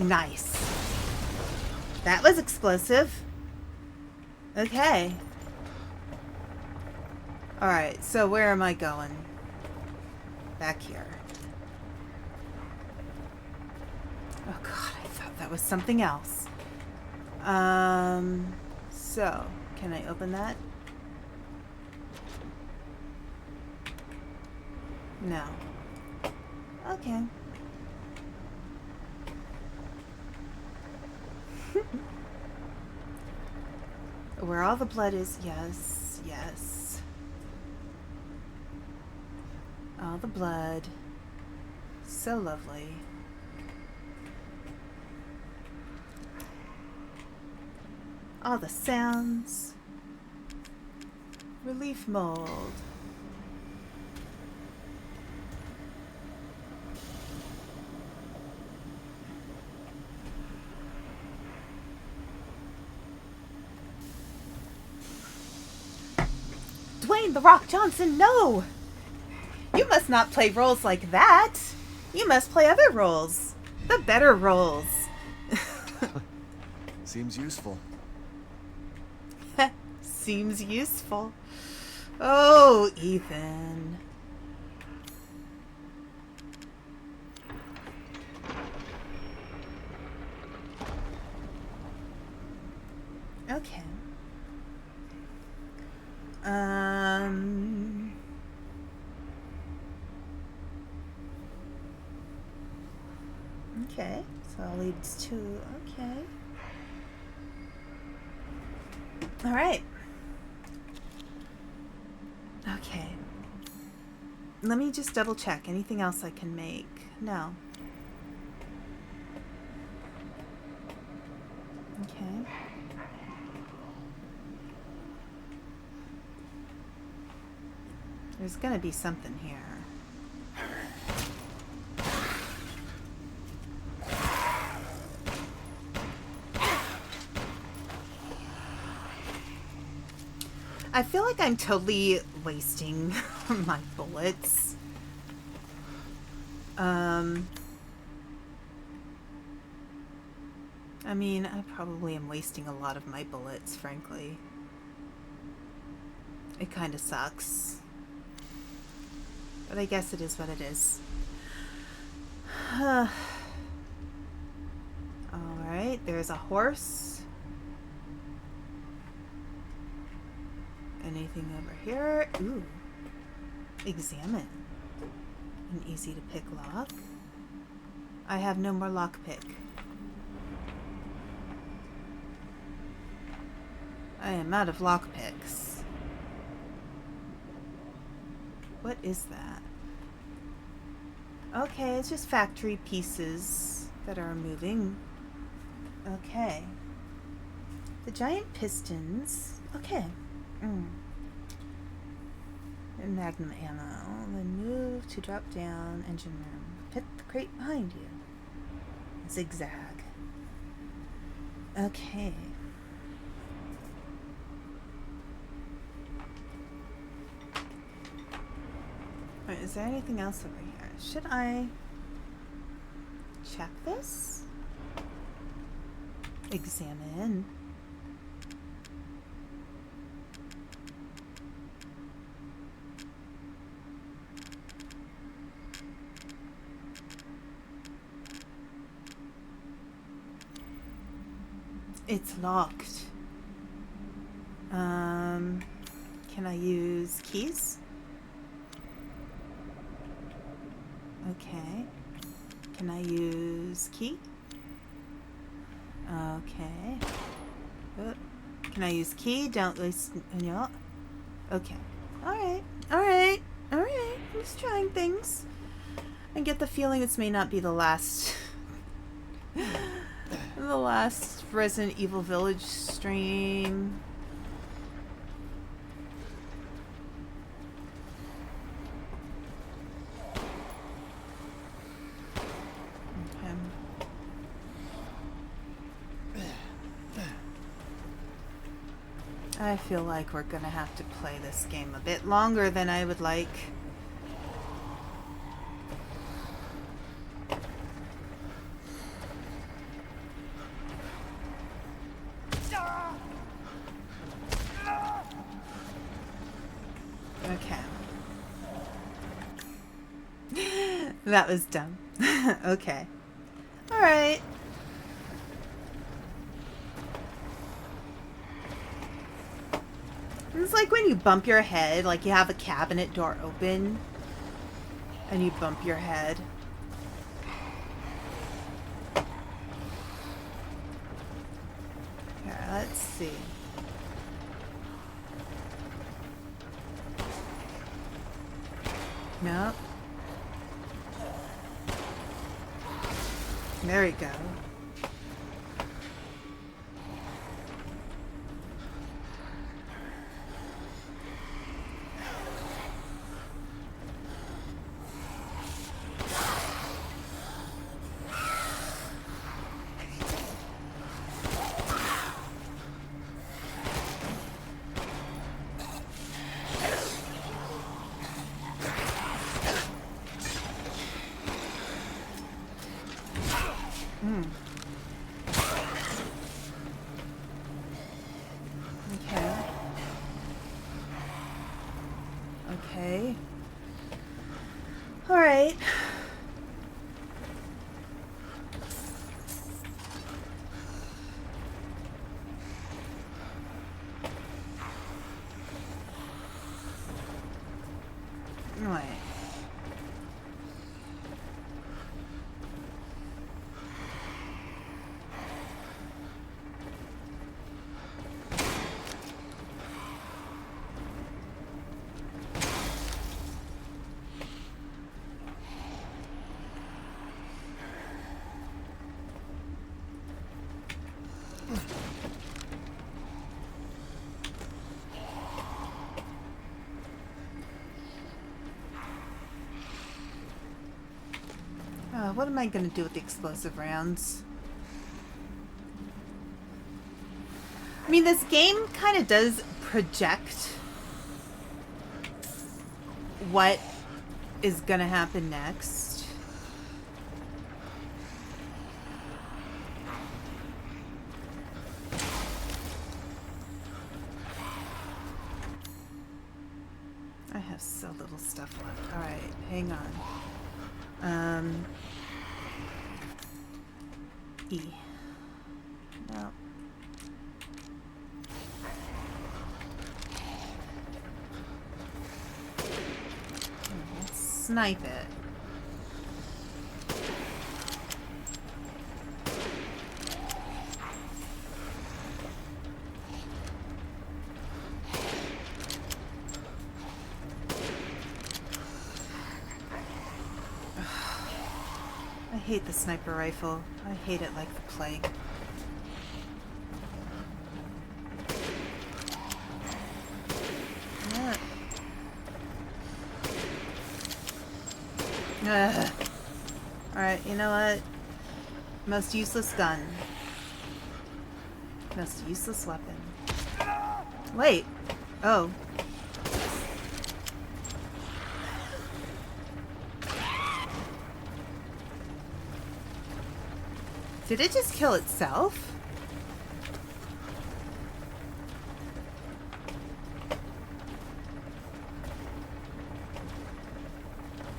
Nice. That was explosive. Okay. Alright, so where am I going? Back here. Oh god, I thought that was something else. So, can I open that? No. Okay. Where all the blood is, yes, yes. All the blood. So lovely. All the sounds. Relief mold. Dwayne "The Rock" Johnson, no! You must not play roles like that. You must play other roles. The better roles. Seems useful. Seems useful. Oh, Ethan. Okay. Okay, so all leads to, okay. All right. Okay. Let me just double check. Anything else I can make? No. Okay. There's gonna be something here. I feel like I'm totally wasting my bullets. I mean, I probably am wasting a lot of my bullets, frankly. It kind of sucks. But I guess it is what it is. Alright, there's a horse. Anything over here? Ooh. Examine. An easy to pick lock. I have no more lockpick. I am out of lockpicks. What is that? Okay, it's just factory pieces that are moving. Okay. The giant pistons. Okay. And magnum ammo. Then move to drop down engine room. Hit the crate behind you. Zigzag. Okay. Alright, is there anything else over here? Should I check this? Examine. It's locked. Can I use keys? Okay. Can I use key? Okay. Can I use key? Don't waste. Yeah. Okay. Alright. Alright. Alright. I'm just trying things. I get the feeling this may not be the last. The last Resident Evil Village stream. I feel like we're gonna have to play this game a bit longer than I would like. Okay. That was dumb. Okay. Alright. It's like when you bump your head, like you have a cabinet door open and you bump your head. Here, let's see. Nope. There we go. Okay. All right. Right. What am I going to do with the explosive rounds? I mean, this game kind of does project what is going to happen next. E. No. Let's snipe it. I hate the sniper rifle. I hate it like the plague. Alright, you know what? Most useless gun. Most useless weapon. Wait. Oh. Did it just kill itself?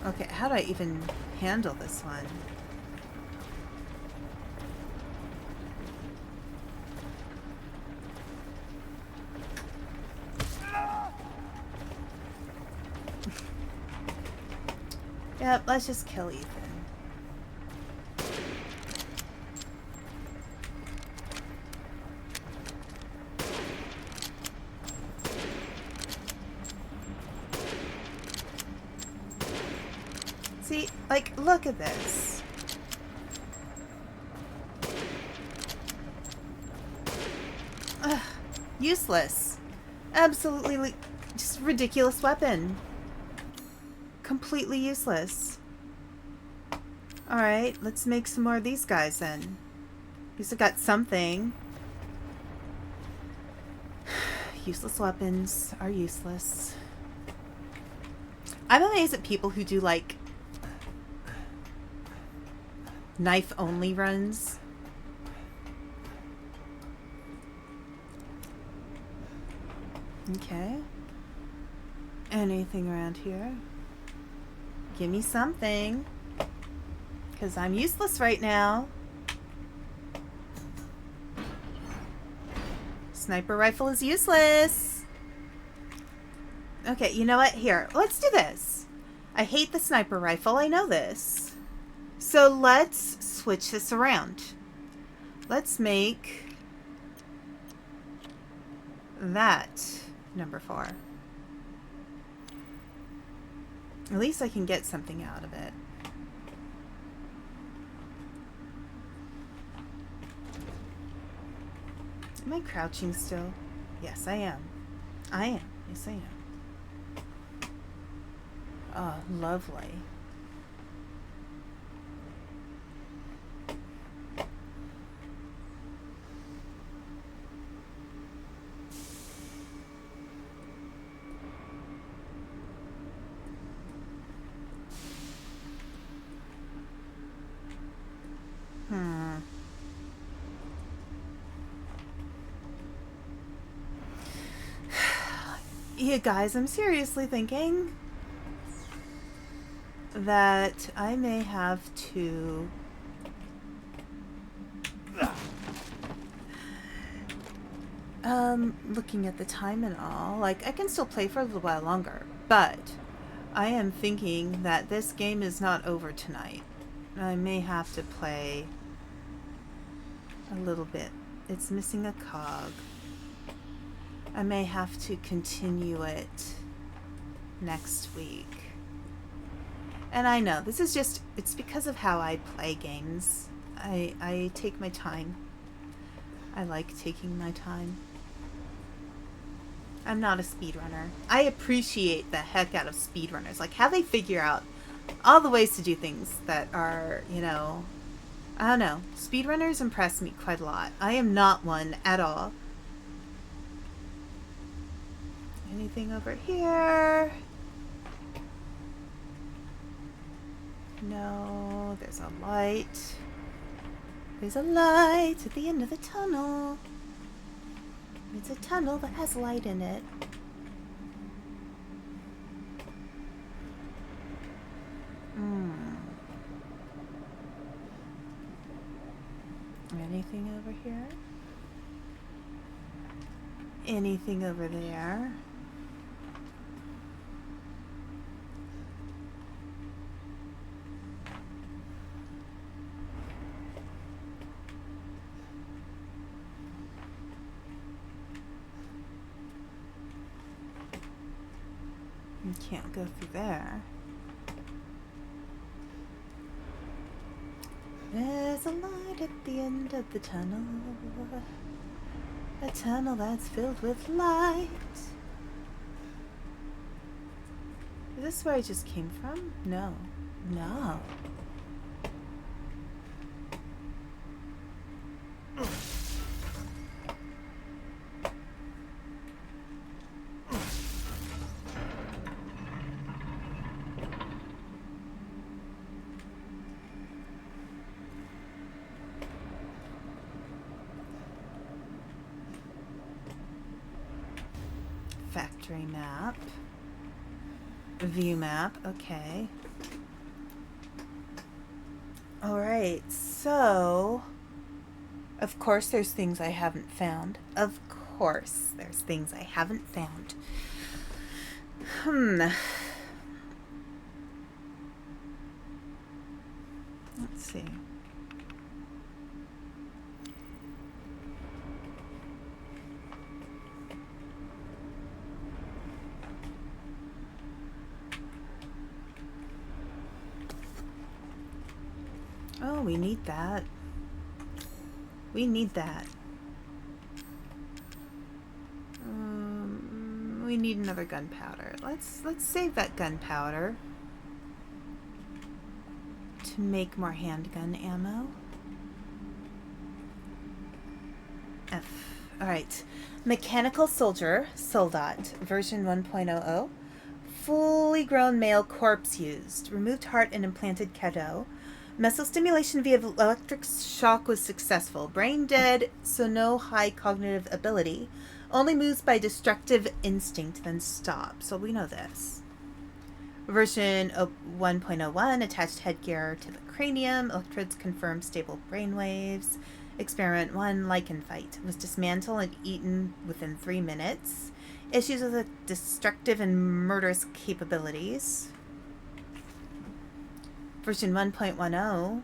Okay, how do I even handle this one? Yep, let's just kill Ethan. See, like, look at this. Ugh, useless. Absolutely, just ridiculous weapon. Completely useless. Alright, let's make some more of these guys then. At least I got something. Useless weapons are useless. I'm amazed at people who do, like, knife-only runs. Okay. Anything around here? Give me something. Because I'm useless right now. Sniper rifle is useless. Okay, you know what? Here, let's do this. I hate the sniper rifle. I know this. So let's switch this around. Let's make that number 4. At least I can get something out of it. Am I crouching still? Yes, I am. I am. Yes, I am. Oh, lovely. Yeah, guys, I'm seriously thinking that I may have to looking at the time and all, like, I can still play for a little while longer, but I am thinking that this game is not over tonight. I may have to play a little bit. It's missing a cog. I may have to continue it next week. And I know, this is just, it's because of how I play games. I take my time. I like taking my time. I'm not a speedrunner. I appreciate the heck out of speedrunners. Like, how they figure out all the ways to do things that are, you know, I don't know. Speedrunners impress me quite a lot. I am not one at all. Anything over here? No, there's a light. There's a light at the end of the tunnel. It's a tunnel that has light in it. Anything over here? Anything over there? You can't go through there. There's a light at the end of the tunnel. A tunnel that's filled with light. Is this where I just came from? No. No. Factory map. View map, okay. Alright, so... Of course there's things I haven't found. Of course there's things I haven't found. Let's see. Oh, we need that. We need that. We need another gunpowder. Let's save that gunpowder to make more handgun ammo. F. Alright. Mechanical Soldier, Soldat, version 1.00. Fully grown male corpse used. Removed heart and implanted cadeau. Muscle stimulation via electric shock was successful. Brain dead, so no high cognitive ability. Only moves by destructive instinct, then stops. So we know this. Version 1.01, attached headgear to the cranium. Electrodes confirm stable brainwaves. Experiment 1, lichen fight. Was dismantled and eaten within 3 minutes. Issues with the destructive and murderous capabilities. Version 1.10,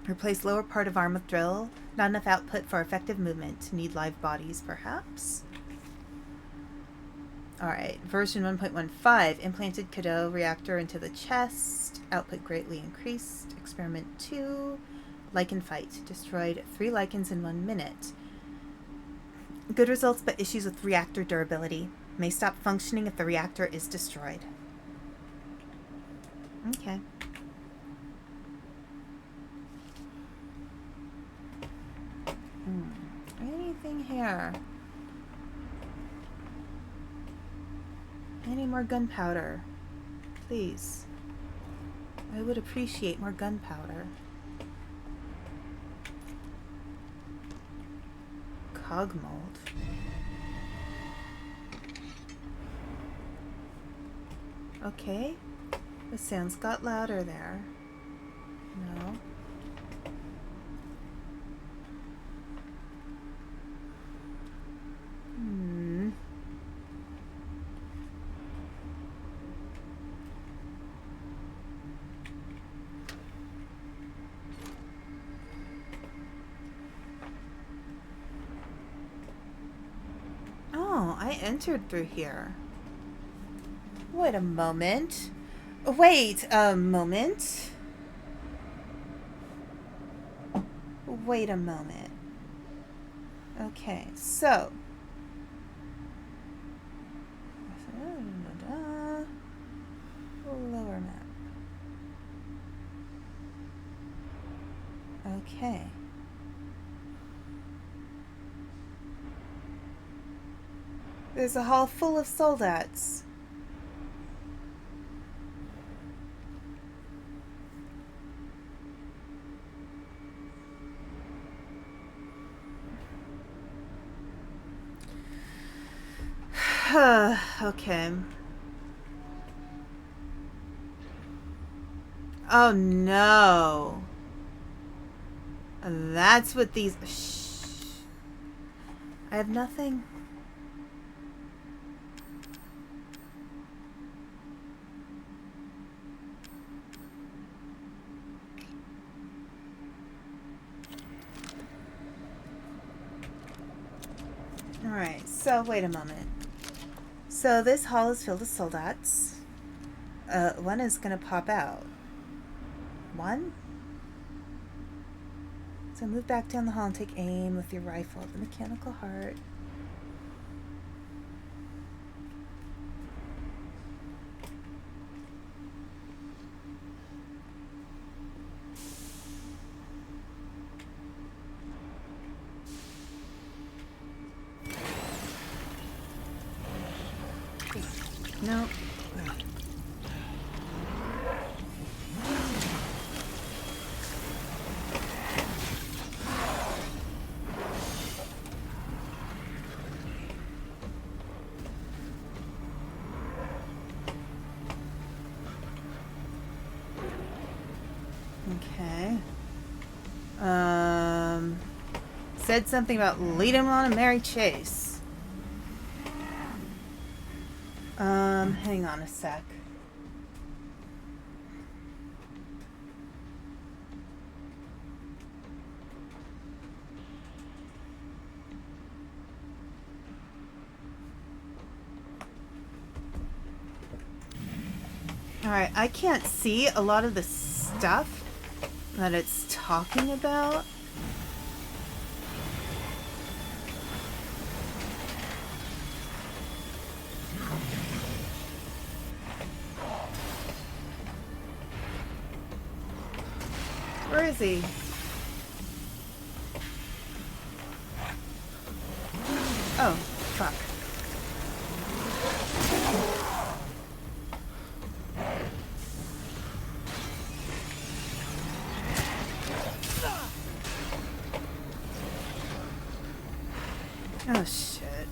replace lower part of arm with drill. Not enough output for effective movement. Need live bodies, perhaps. Alright, version 1.15, implanted cadeau reactor into the chest. Output greatly increased. Experiment 2, lichen fight. Destroyed 3 lichens in 1 minute. Good results, but issues with reactor durability. May stop functioning if the reactor is destroyed. Okay. Anything here? Any more gunpowder? Please. I would appreciate more gunpowder. Cog mold. Okay. The sounds got louder there. No. Oh, I entered through here. Wait a moment. Wait a moment. Wait a moment. Okay, so. Lower map. Okay. There's a hall full of soldats. Okay. Oh no. That's what these... Shh. I have nothing. Alright, so wait a moment. So this hall is filled with soldats. One is gonna pop out. One? So move back down the hall and take aim with your rifle at the mechanical heart. Nope. Okay. Said something about lead him on a merry chase. Hang on a sec. Alright, I can't see a lot of the stuff that it's talking about. Where is he? Oh, fuck. Oh, shit.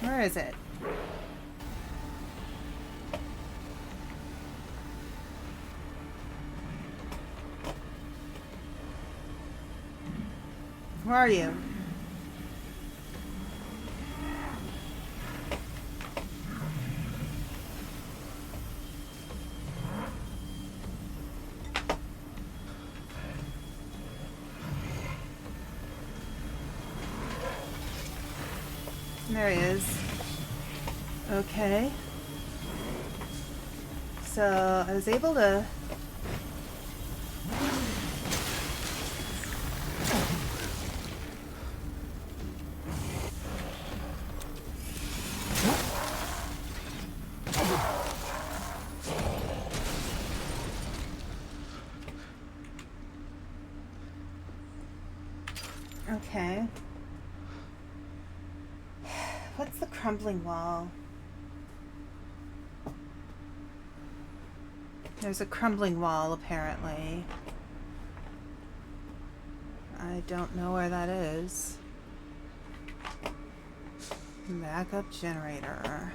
Where is it? Where are you? There he is. Okay. So I was able to... Okay. What's the crumbling wall? There's a crumbling wall, apparently. I don't know where that is. Backup generator.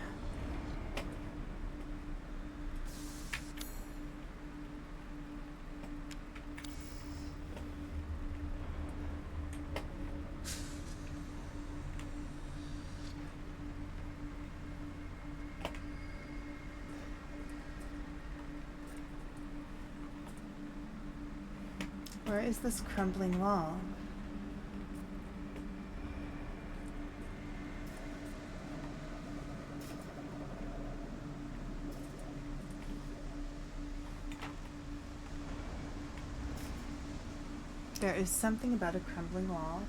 Where is this crumbling wall? There is something about a crumbling wall.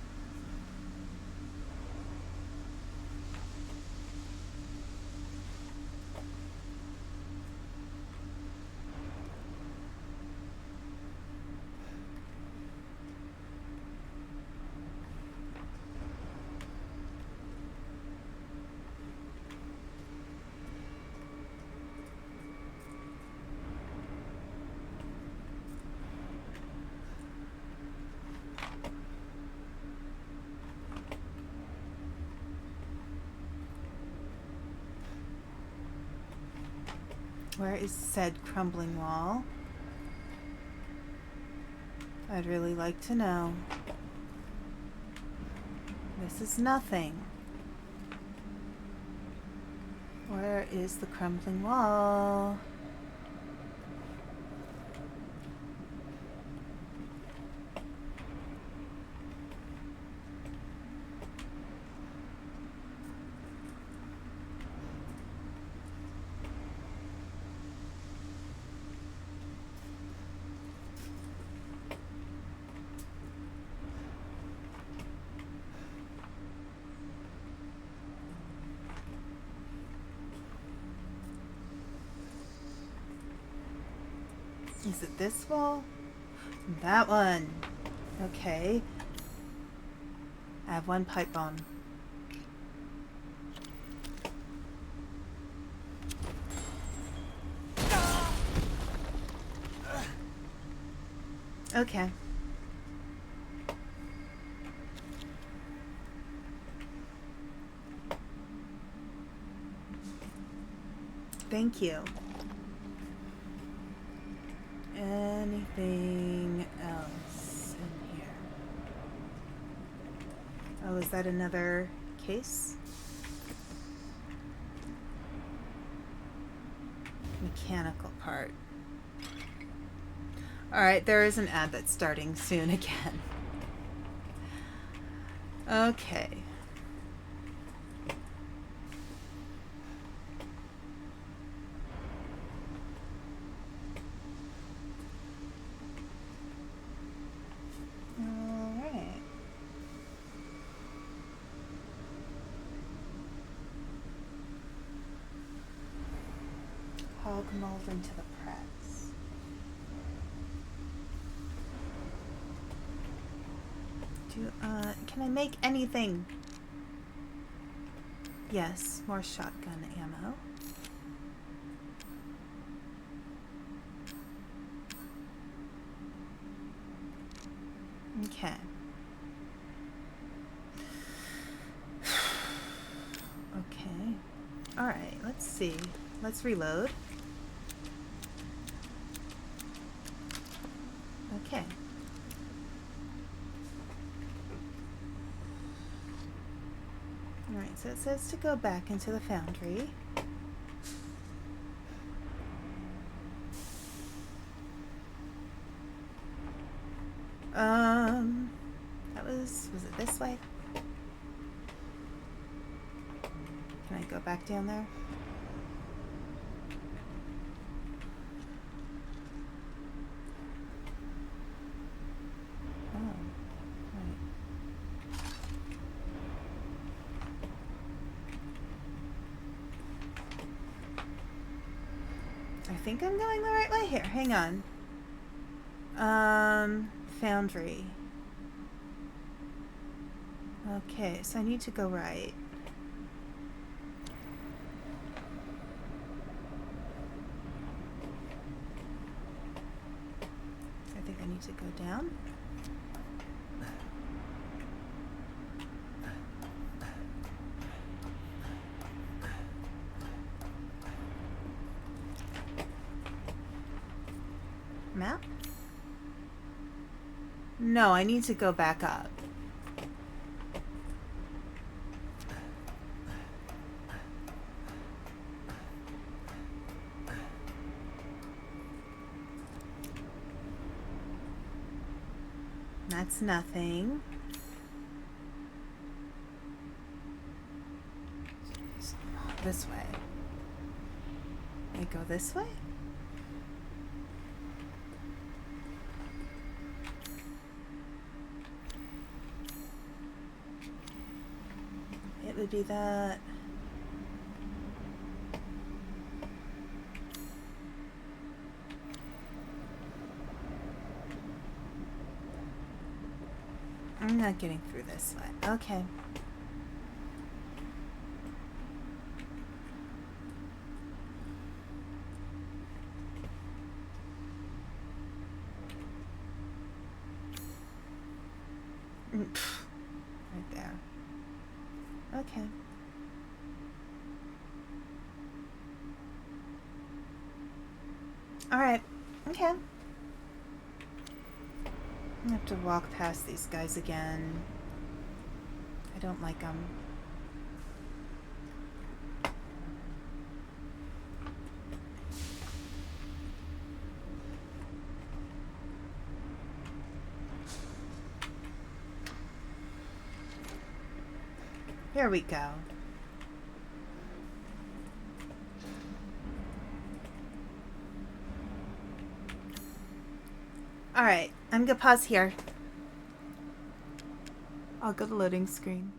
Where is said crumbling wall? I'd really like to know. This is nothing. Where is the crumbling wall? Is it this wall? That one. Okay. I have one pipe bomb. Okay. Thank you. Anything else in here? Oh, is that another case? Mechanical part. Alright, there is an ad that's starting soon again. Okay. Alright. Hog mold into the press. Can I make anything? Yes, more shotgun ammo. Okay. Okay. Alright, let's see. Let's reload. Okay. Alright, so it says to go back into the foundry. Was it this way? Can I go back down there? Oh, right. I think I'm going the right way here. Hang on. Foundry. Okay, so I need to go right. I think I need to go down. Map? No, I need to go back up. That's nothing. This way. I go this way? It would be that. I'm not getting through this way. Okay. Right there. Okay. Alright. Okay. I have to walk past these guys again. I don't like them. Here we go. Alright, I'm gonna pause here. I'll go to the loading screen.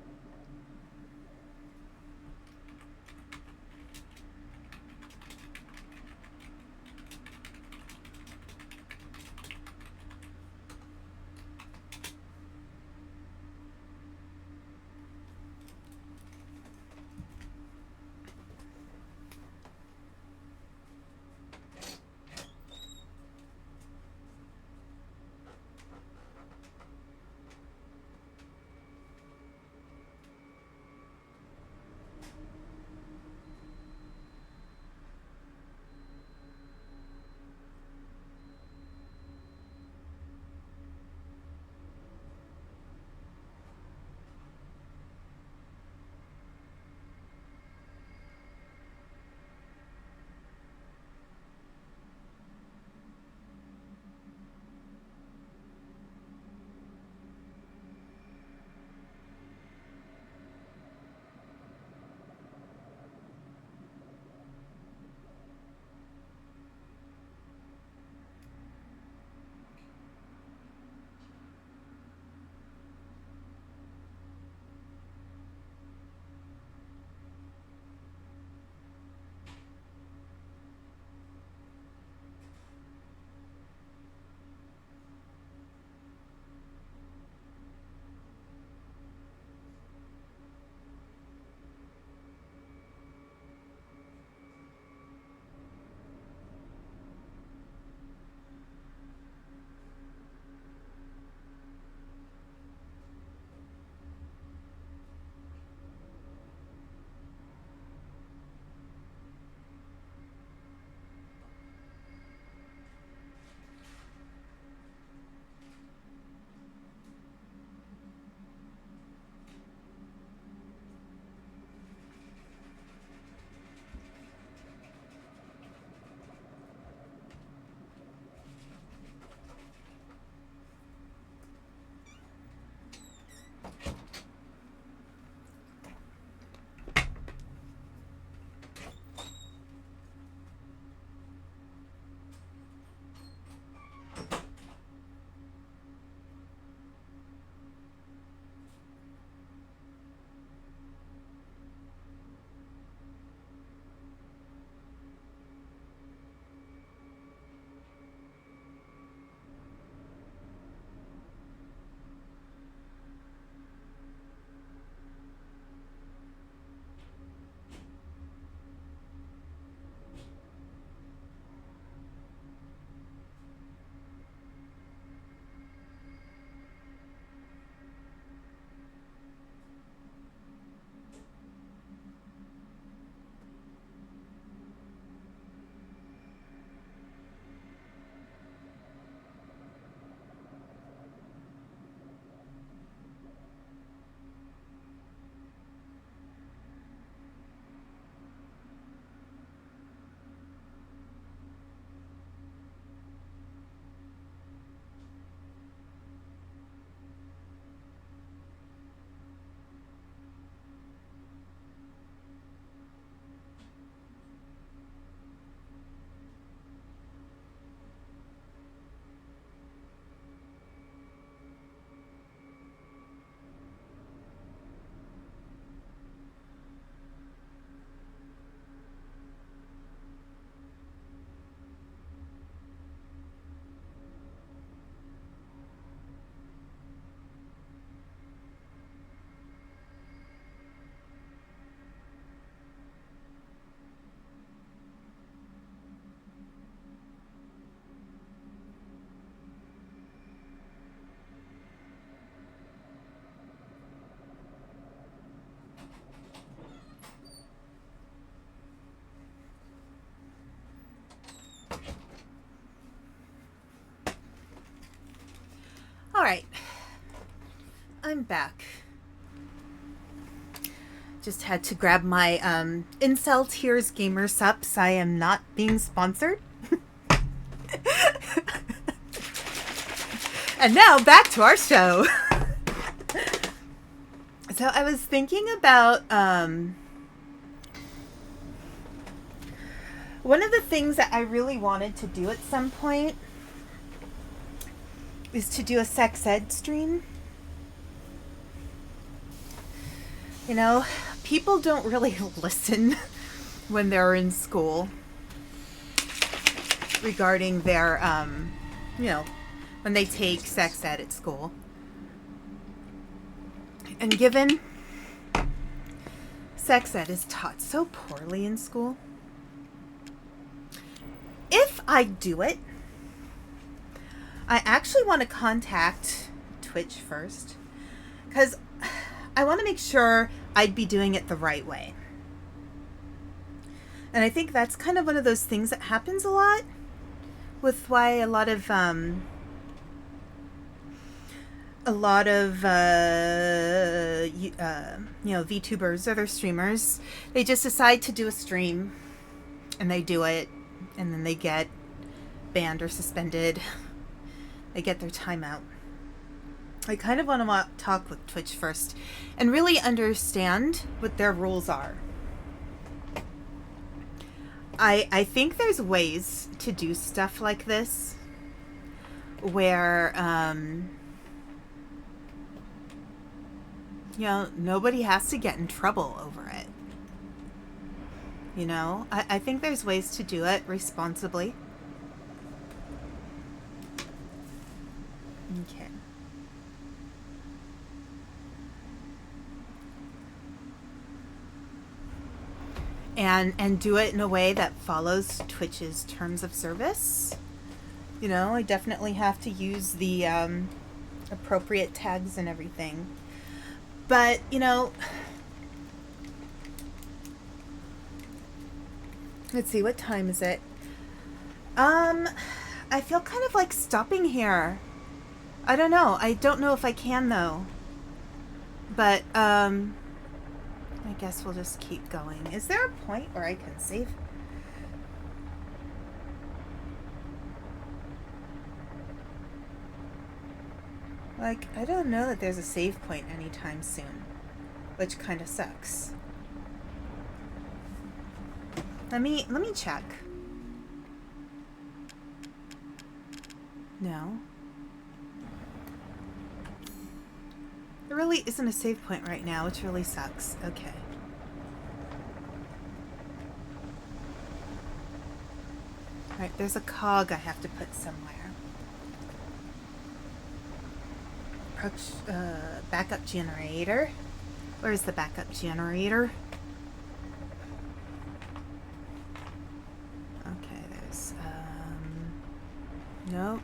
back. Just had to grab my Incel Tears Gamer Sups. I am not being sponsored. And now back to our show. So I was thinking about one of the things that I really wanted to do at some point is to do a sex ed stream. You know, people don't really listen when they're in school regarding their, you know, when they take sex ed at school. And given sex ed is taught so poorly in school, if I do it, I actually want to contact Twitch first, because I want to make sure I'd be doing it the right way. And I think that's kind of one of those things that happens a lot with why a lot of you know, VTubers or other streamers, they just decide to do a stream and they do it and then they get banned or suspended. They get their timeout. I kind of want to talk with Twitch first and really understand what their rules are. I think there's ways to do stuff like this where, you know, nobody has to get in trouble over it. You know, I think there's ways to do it responsibly. Okay. And do it in a way that follows Twitch's terms of service. You know, I definitely have to use the appropriate tags and everything. But, you know, let's see, what time is it? I feel kind of like stopping here. I don't know. I don't know if I can, though. But, I guess we'll just keep going. Is there a point where I can save? Like, I don't know that there's a save point anytime soon, which kind of sucks. Let me check. No. There really isn't a save point right now, which really sucks. Okay. Alright, there's a cog I have to put somewhere. Backup generator. Where's the backup generator? Okay, there's, nope.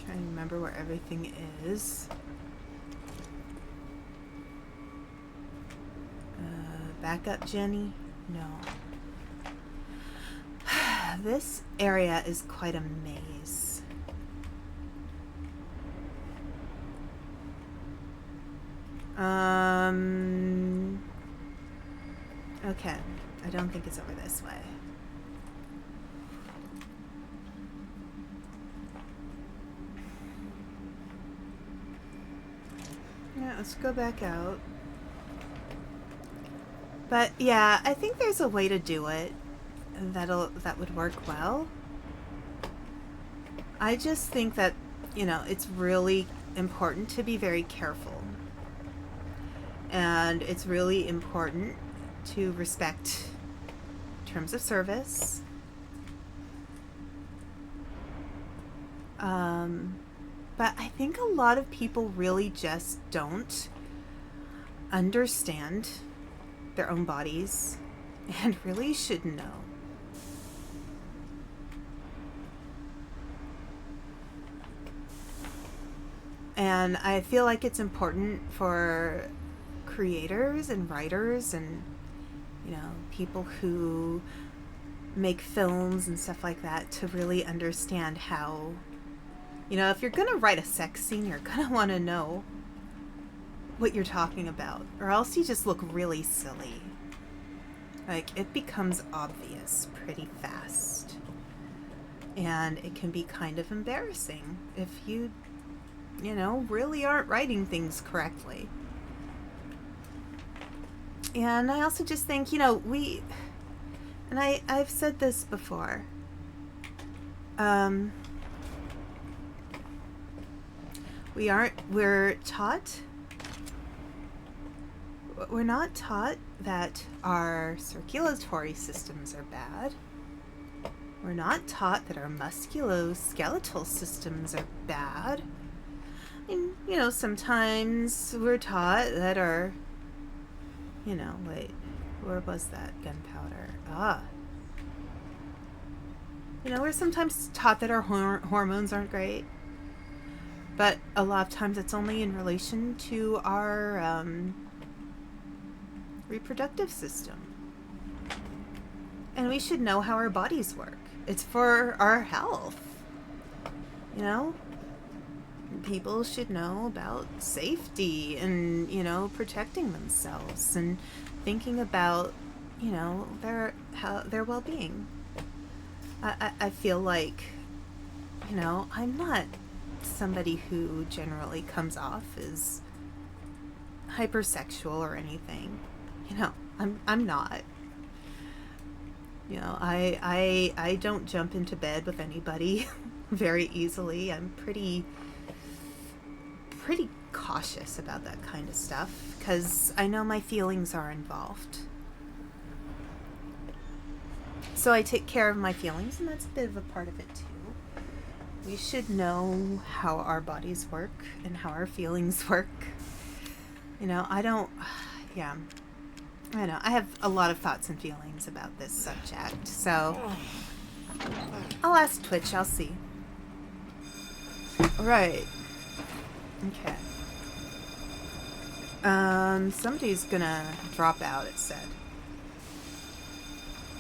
Trying to remember where everything is. Backup Jenny? No. This area is quite a maze. Okay. I don't think it's over this way. Yeah, let's go back out. But yeah, I think there's a way to do it that would work well. I just think that, you know, it's really important to be very careful. And it's really important to respect terms of service. But I think a lot of people really just don't understand their own bodies and really should know. And I feel like it's important for creators and writers and, you know, people who make films and stuff like that to really understand how You know, if you're gonna write a sex scene, you're gonna want to know what you're talking about, or else you just look really silly. Like, it becomes obvious pretty fast. And it can be kind of embarrassing if you know, really aren't writing things correctly. And I also just think, you know, I've said this before, we're not taught that our circulatory systems are bad. We're not taught that our musculoskeletal systems are bad. And, you know, sometimes we're taught that our, you know, wait, where was that gunpowder? You know, we're sometimes taught that our hormones aren't great. But a lot of times it's only in relation to our reproductive system. And we should know how our bodies work. It's for our health. You know? People should know about safety and, you know, protecting themselves and thinking about, you know, their well-being. I feel like, you know, I'm not somebody who generally comes off as hypersexual or anything. You know, I'm not. You know, I don't jump into bed with anybody very easily. I'm pretty cautious about that kind of stuff because I know my feelings are involved. So I take care of my feelings, and that's a bit of a part of it too. We should know how our bodies work and how our feelings work. You know, I know. I have a lot of thoughts and feelings about this subject, so I'll ask Twitch, I'll see. Right. Okay. Somebody's gonna drop out, it said.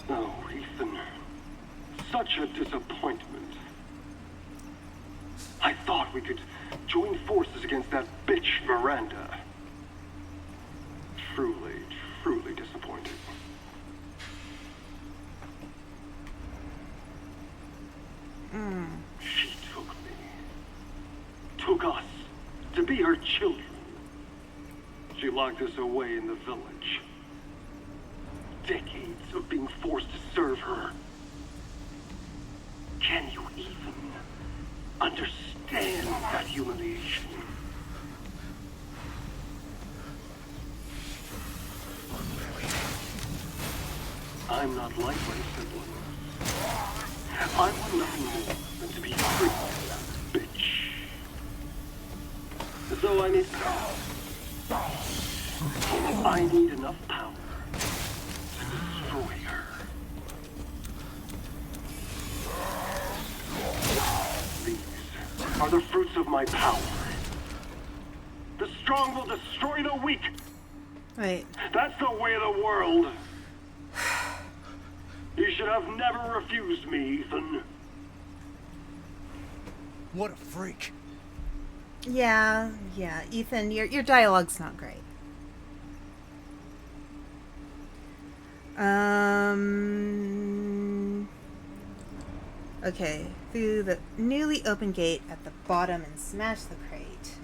Oh, Ethan. Such a disappointment. I thought we could join forces against that bitch Miranda. Truly disappointed. She took us to be her children. She locked us away in the village. Decades of being forced to serve her. Can you even understand that humiliation? I'm not like my siblings. I want nothing more than to be free of that bitch. So I need enough power to destroy her. These are the fruits of my power. The strong will destroy the weak. Wait. That's the way of the world. You should have never refused me, Ethan. What a freak. Yeah, Ethan, your dialogue's not great. Okay, through the newly opened gate at the bottom and smash the crate.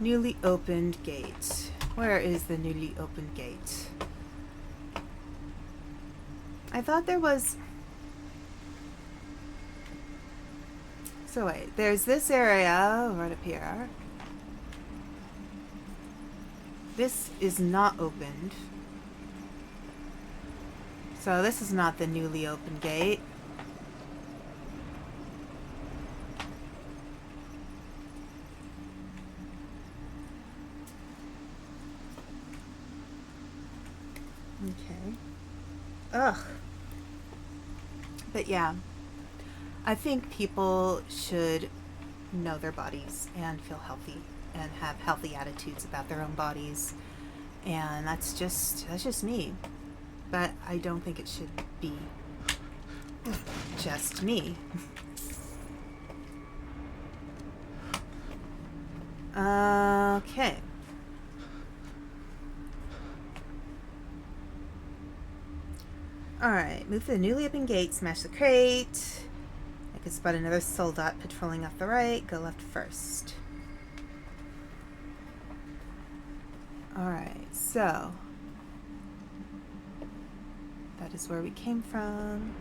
Newly opened gate. Where is the newly opened gate? I thought there was... So wait, there's this area right up here. This is not opened. So this is not the newly opened gate. Okay. Ugh. But yeah, I think people should know their bodies and feel healthy and have healthy attitudes about their own bodies. And that's just me. But I don't think it should be just me. Okay. Alright, move to the newly opened gate, smash the crate. I can spot another soldat patrolling off the right. Go left first. Alright, so that is where we came from.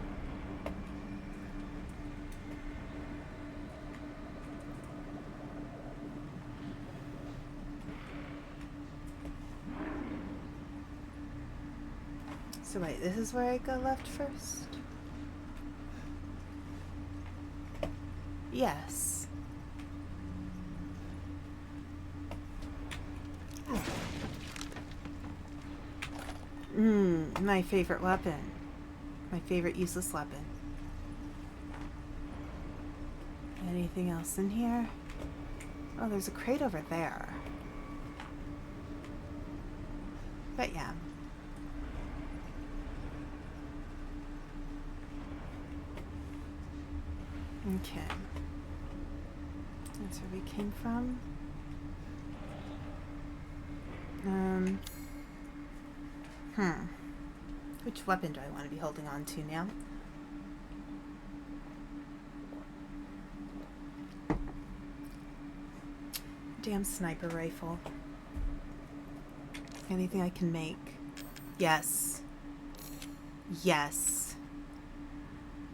So wait, this is where I go left first? Yes. My favorite weapon. My favorite useless weapon. Anything else in here? Oh, there's a crate over there. But yeah. Okay. That's where we came from. Which weapon do I want to be holding on to now? Damn sniper rifle. Anything I can make? Yes. Yes.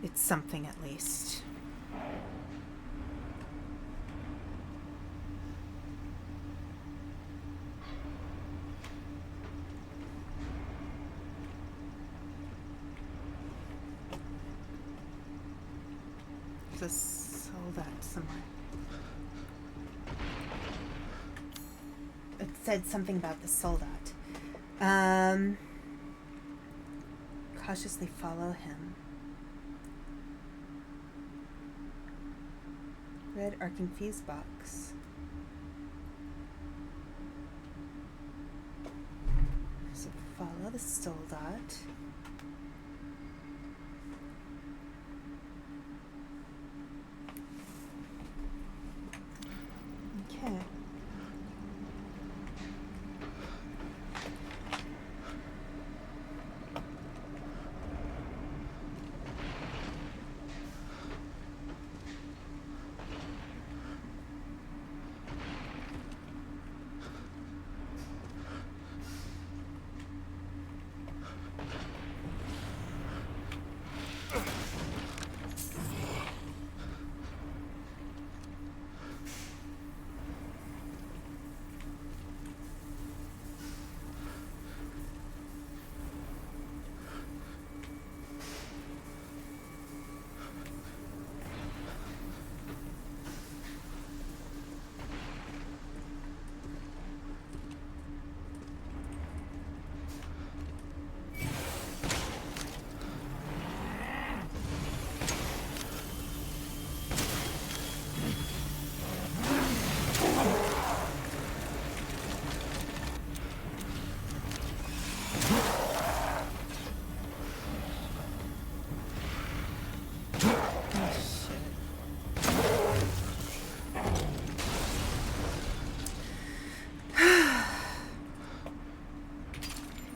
It's something at least. There's a soldat somewhere. It said something about the soldat. Cautiously follow him. Red arcing fuse box. So follow the soldat. Okay.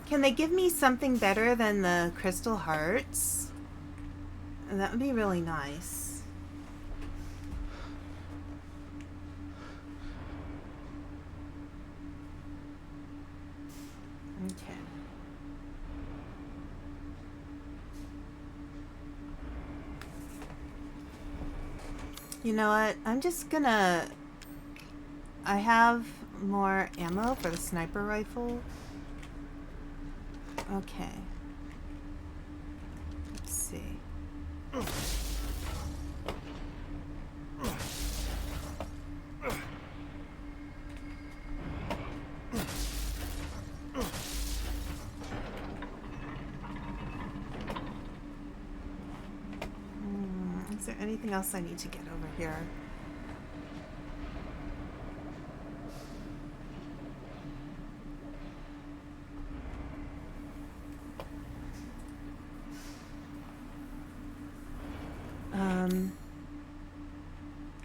Can they give me something better than the crystal hearts? That would be really nice. Okay. You know what? I'm just gonna... I have more ammo for the sniper rifle. Okay. Let's see. Is there anything else I need to get over here?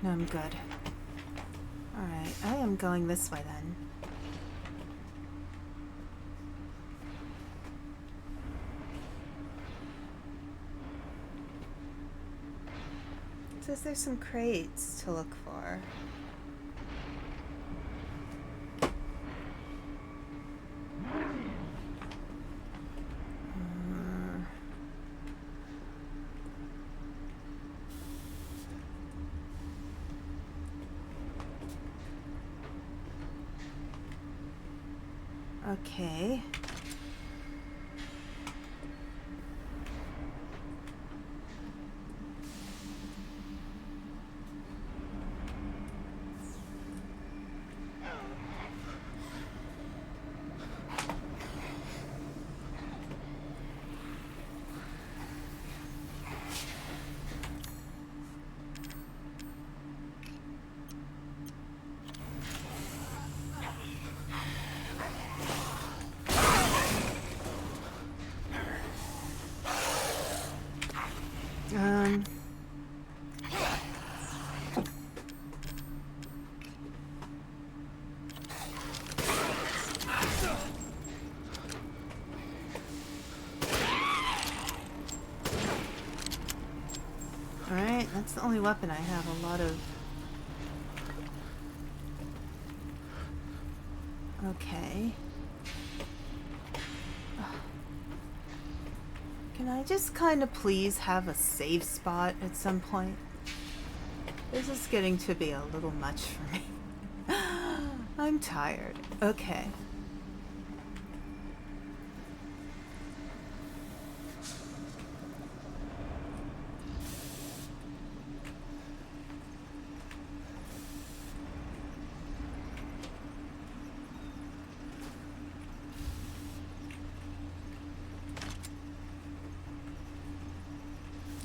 No, I'm good. Alright, I am going this way then. It says there's some crates to look for. Okay. Alright, that's the only weapon I have a lot of. Okay. Can I just kind of please have a save spot at some point? This is getting to be a little much for me. I'm tired. Okay.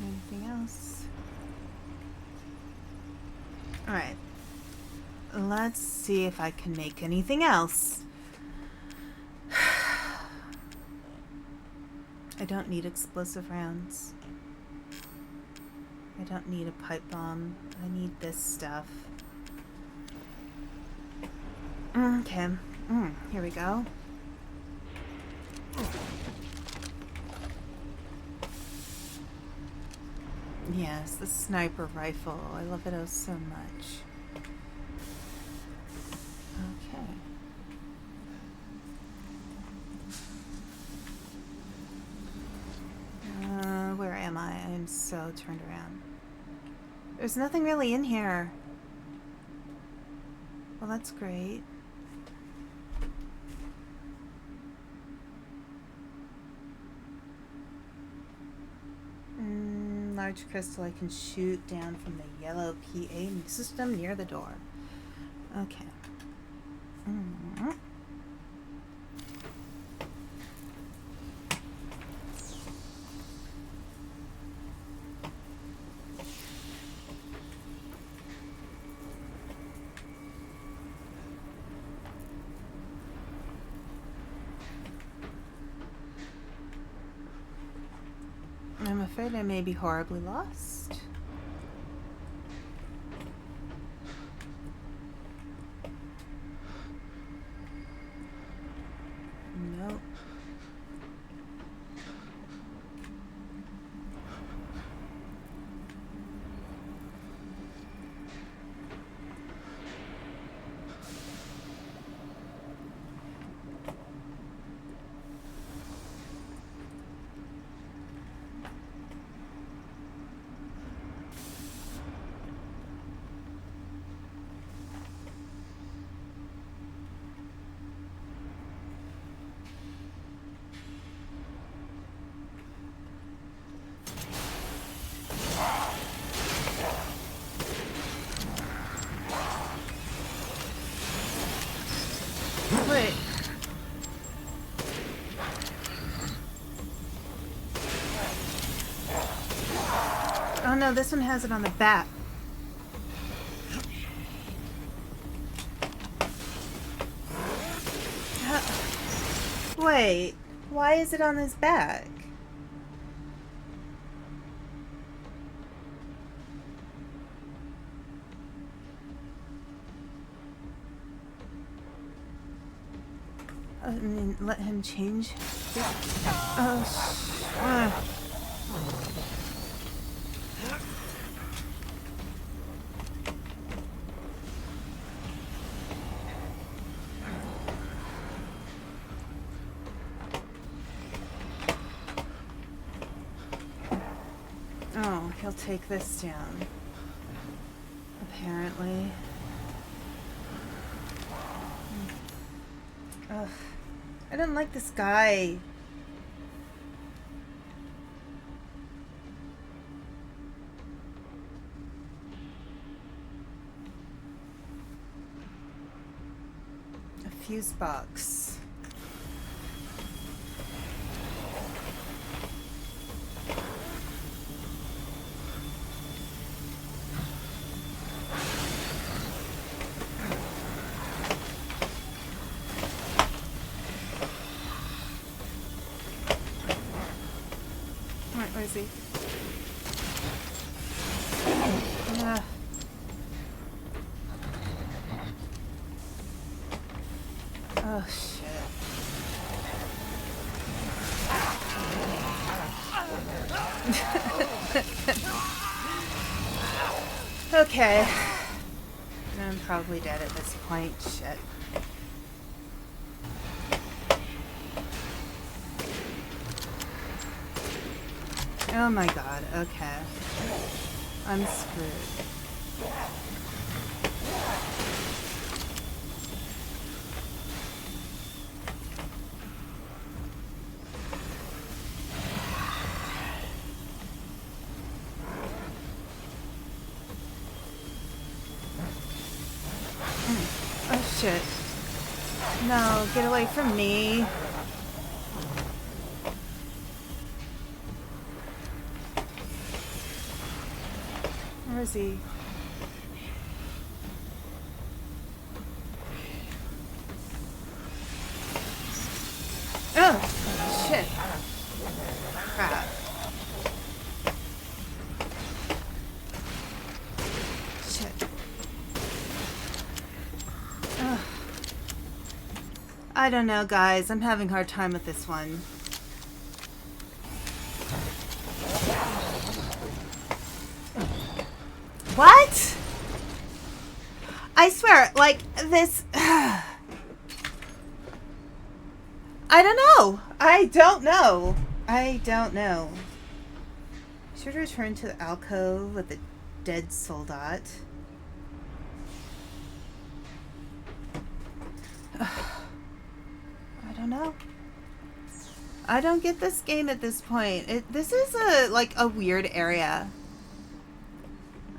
Anything else? Alright. Let's see if I can make anything else. I don't need explosive rounds. I don't need a pipe bomb. I need this stuff. Okay. Here we go. Yes, the sniper rifle. I love it oh so much. Okay. Where am I? I'm so turned around. There's nothing really in here. Well, that's great. Large crystal I can shoot down from the yellow PA system near the door. Okay. I'm afraid I may be horribly lost. Nope. Wait. Oh no, this one has it on the back. Wait, why is it on his back? I mean, let him change. Oh, he'll take this down. Apparently. Ugh. I don't like this guy. A fuse box. Where is he? Ah. Oh, shit. Okay. I'm probably dead at this point. Shit. Oh my god, okay. I'm screwed. Oh shit. No, get away from me. Where is he? Oh, shit. Crap. Shit. Ugh. I don't know, guys. I'm having a hard time with this one. What? I swear, like, this... I don't know. I don't know. I don't know. Should return to the alcove with the dead soldat. I don't know. I don't get this game at this point. This is a weird area.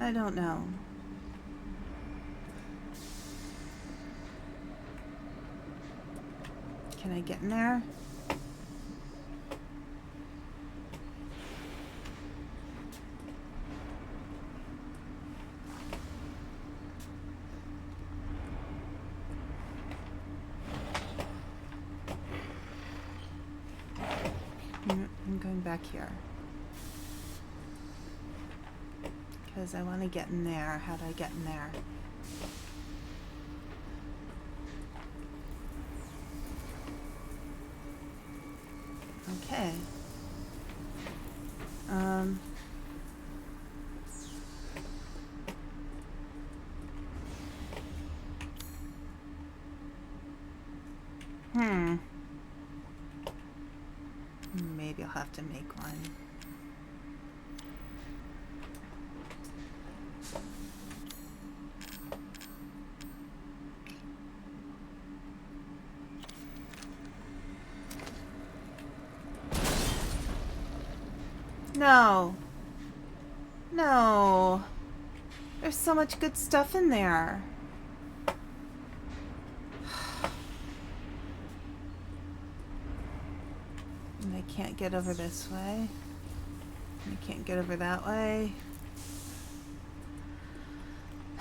I don't know. Can I get in there? I'm going back here. Because I want to get in there. How do I get in there? Okay. Maybe I'll have to make one. No. No. There's so much good stuff in there. And I can't get over this way. I can't get over that way.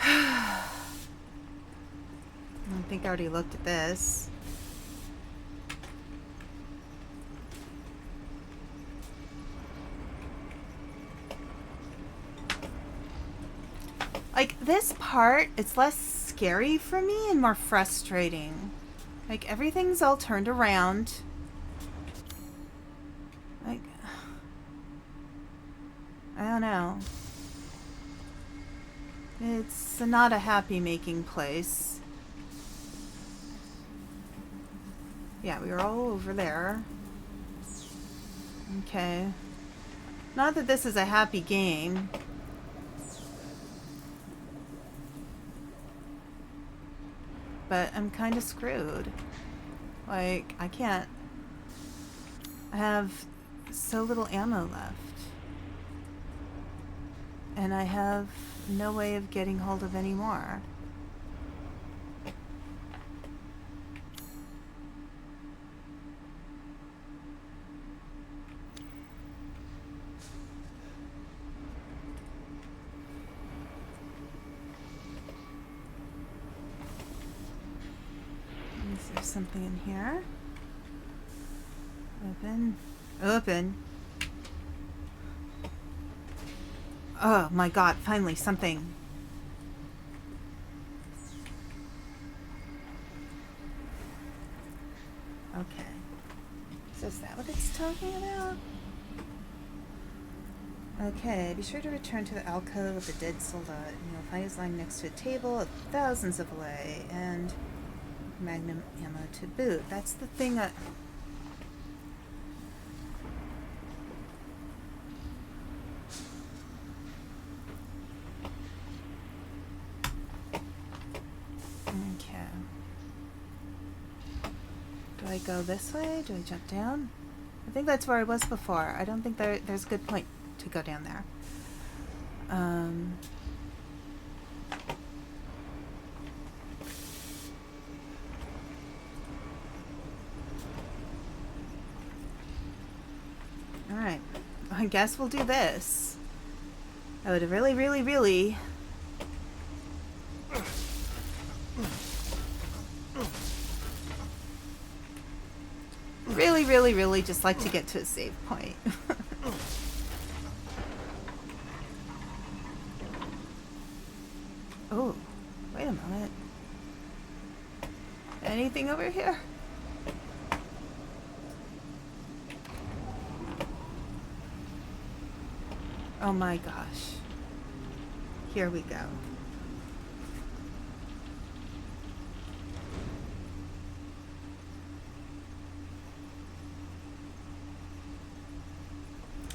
I think I already looked at this. Like, this part, it's less scary for me and more frustrating. Like, everything's all turned around. Like, I don't know. It's not a happy making place. Yeah, we were all over there. Okay. Not that this is a happy game. But I'm kind of screwed. Like, I can't... I have so little ammo left. And I have no way of getting hold of any more. Is there something in here? Open. Open. Oh my god, finally something. Okay. So is that what it's talking about? Okay, be sure to return to the alcove of the dead soldat, and you'll find his lying next to a table thousands of away, and magnum ammo to boot. That's the thing that... Okay. Do I go this way? Do I jump down? I think that's where I was before. I don't think there's a good point to go down there. Alright. I guess we'll do this. I would really, really, really... really, really, really just like to get to a save point. Oh, wait a minute. Anything over here? Oh my gosh. Here we go.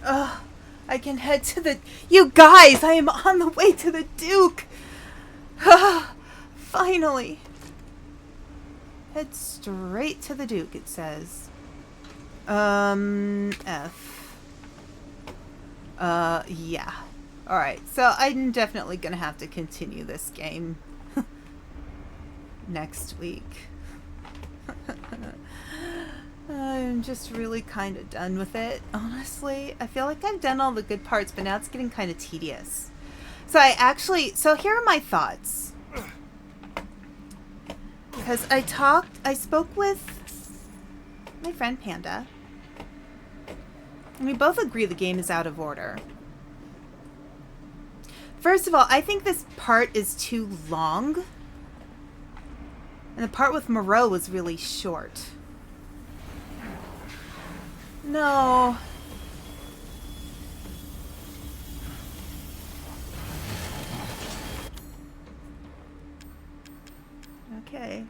Ugh, I can head to the... You guys, I am on the way to the Duke! Finally! Head straight to the Duke, it says. F. Yeah. Alright, so I'm definitely gonna have to continue this game next week. I'm just really kind of done with it, honestly. I feel like I've done all the good parts, but now it's getting kind of tedious. So here are my thoughts. Because I spoke with my friend Panda, and we both agree the game is out of order. First of all, I think this part is too long, and the part with Moreau was really short. No. Okay.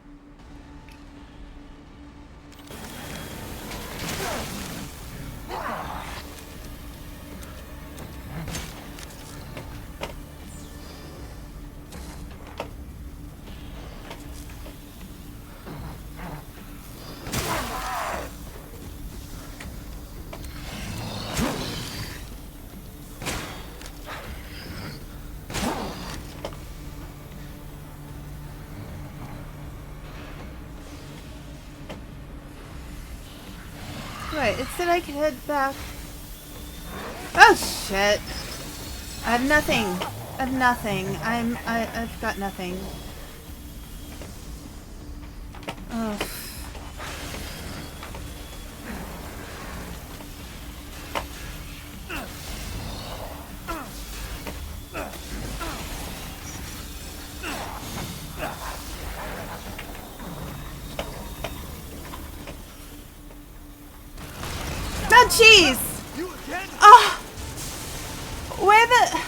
Right, it said I could head back. Oh shit. I have nothing. I have nothing. I've got nothing. Oh. jeez! You again? Oh! Where the...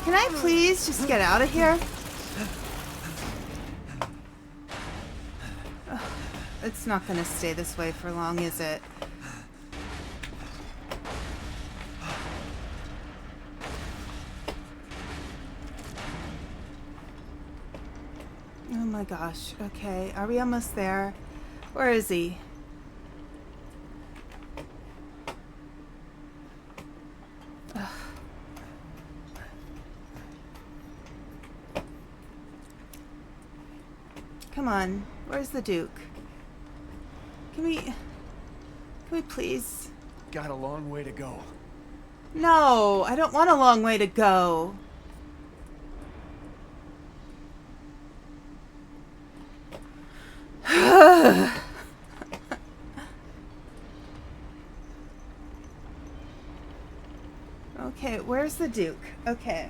Can I please just get out of here? Ugh, it's not gonna stay this way for long, is it? Oh my gosh. Okay, are we almost there? Where is he? Ugh. Come on. Where's the Duke? Can we please? Got a long way to go. No, I don't want a long way to go. Okay, where's the Duke? Okay.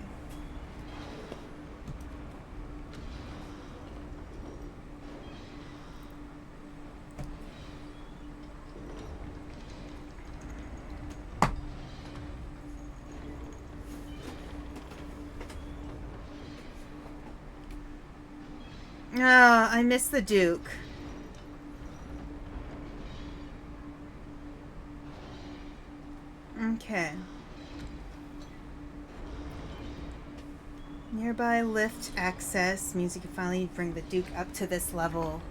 Ah, I miss the Duke. Okay. Nearby lift access means you can finally bring the Duke up to this level.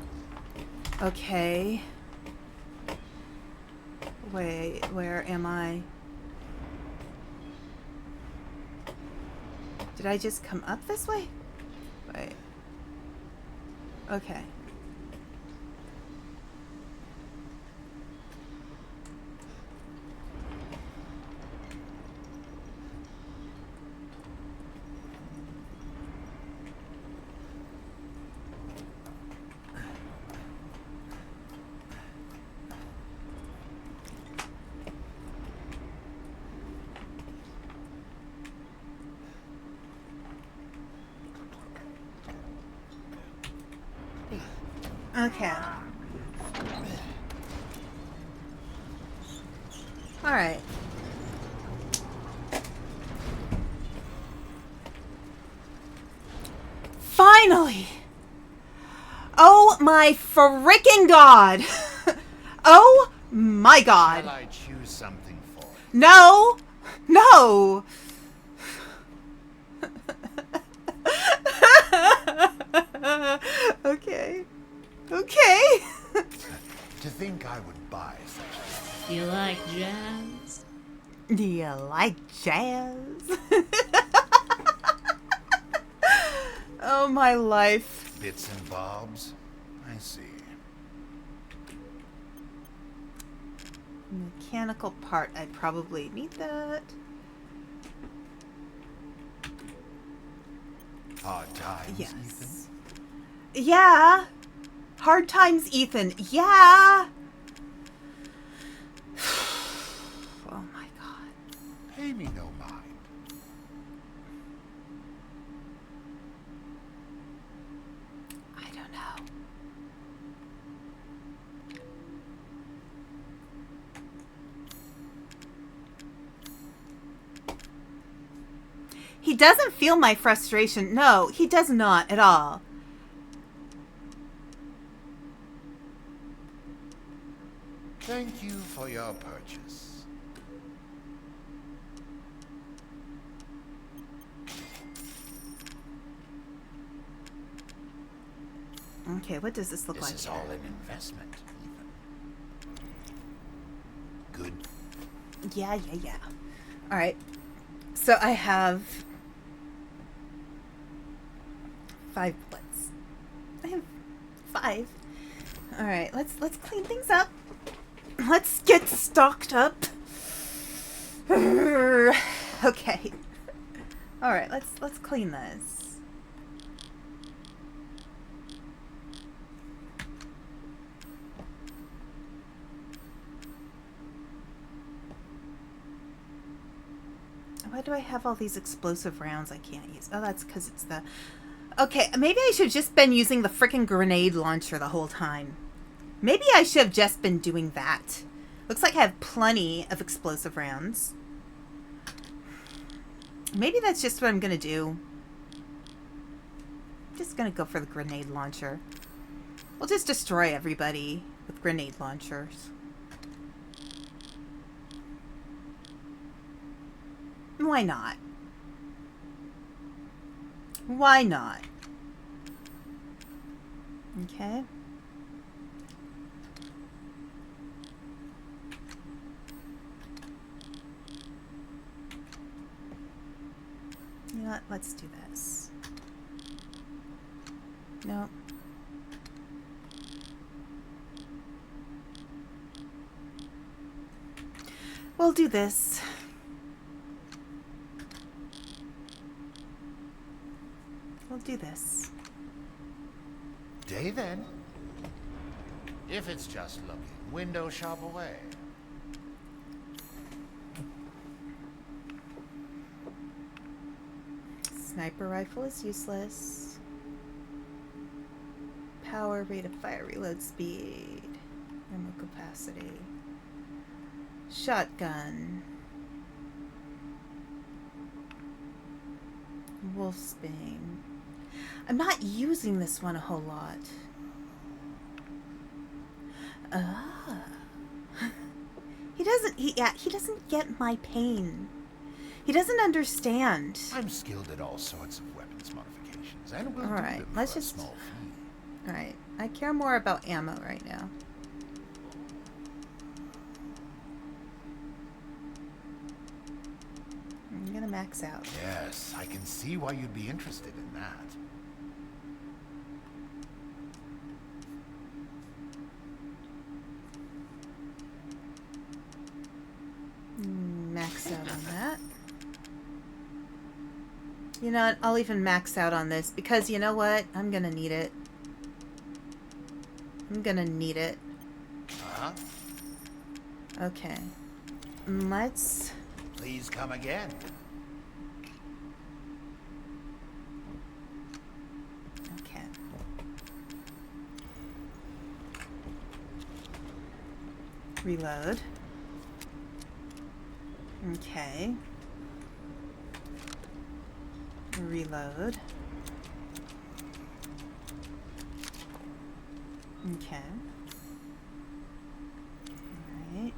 Okay. Wait, where am I? Did I just come up this way? Wait. Okay. Okay. All right. Finally! Oh my freaking god! Oh my god! Shall I choose something for you? No! No! Okay. Okay. To think I would buy such Do you like jazz? Do you like jazz? Oh, my life. bits and bobs. I see. Mechanical part. I probably need that. Hard times, Yes. Ethan. Yeah. Hard times, Ethan. Yeah. Oh my god. Pay me no mind. I don't know. He doesn't feel my frustration. No, he does not at all. Thank you for your purchase. Okay, what does this look This like? is all an investment, Ethan. Good. Yeah. All right. So I have 5 bullets. I have 5. All right, let's clean things up. Let's get stocked up. Okay. All right, let's clean this. Why do I have all these explosive rounds I can't use? Oh, that's because it's the... Okay, maybe I should have just been using the frickin' grenade launcher the whole time. Maybe I should have just been doing that. Looks like I have plenty of explosive rounds. Maybe that's just what I'm gonna do. I'm just gonna go for the grenade launcher. We'll just destroy everybody with grenade launchers. Why not? Why not? Okay. You know what? Let's do this. No. We'll do this. We'll do this. Day then. If it's just looking, window shop away. Sniper rifle is useless. Power, rate of fire, reload speed, ammo capacity. Shotgun. Wolfsbane. I'm not using this one a whole lot. He doesn't get my pain. He doesn't understand. I'm skilled at all sorts of weapons modifications, and we'll All do right, them let's for a just... small fee. All right, I care more about ammo right now. I'm gonna max out. Yes, I can see why you'd be interested in that. Max out on that. You know what? I'll even max out on this because you know what? I'm gonna need it. I'm gonna need it. Uh-huh. Okay. Let's... Please come again. Okay. Reload. Okay. Reload. Okay. Alright.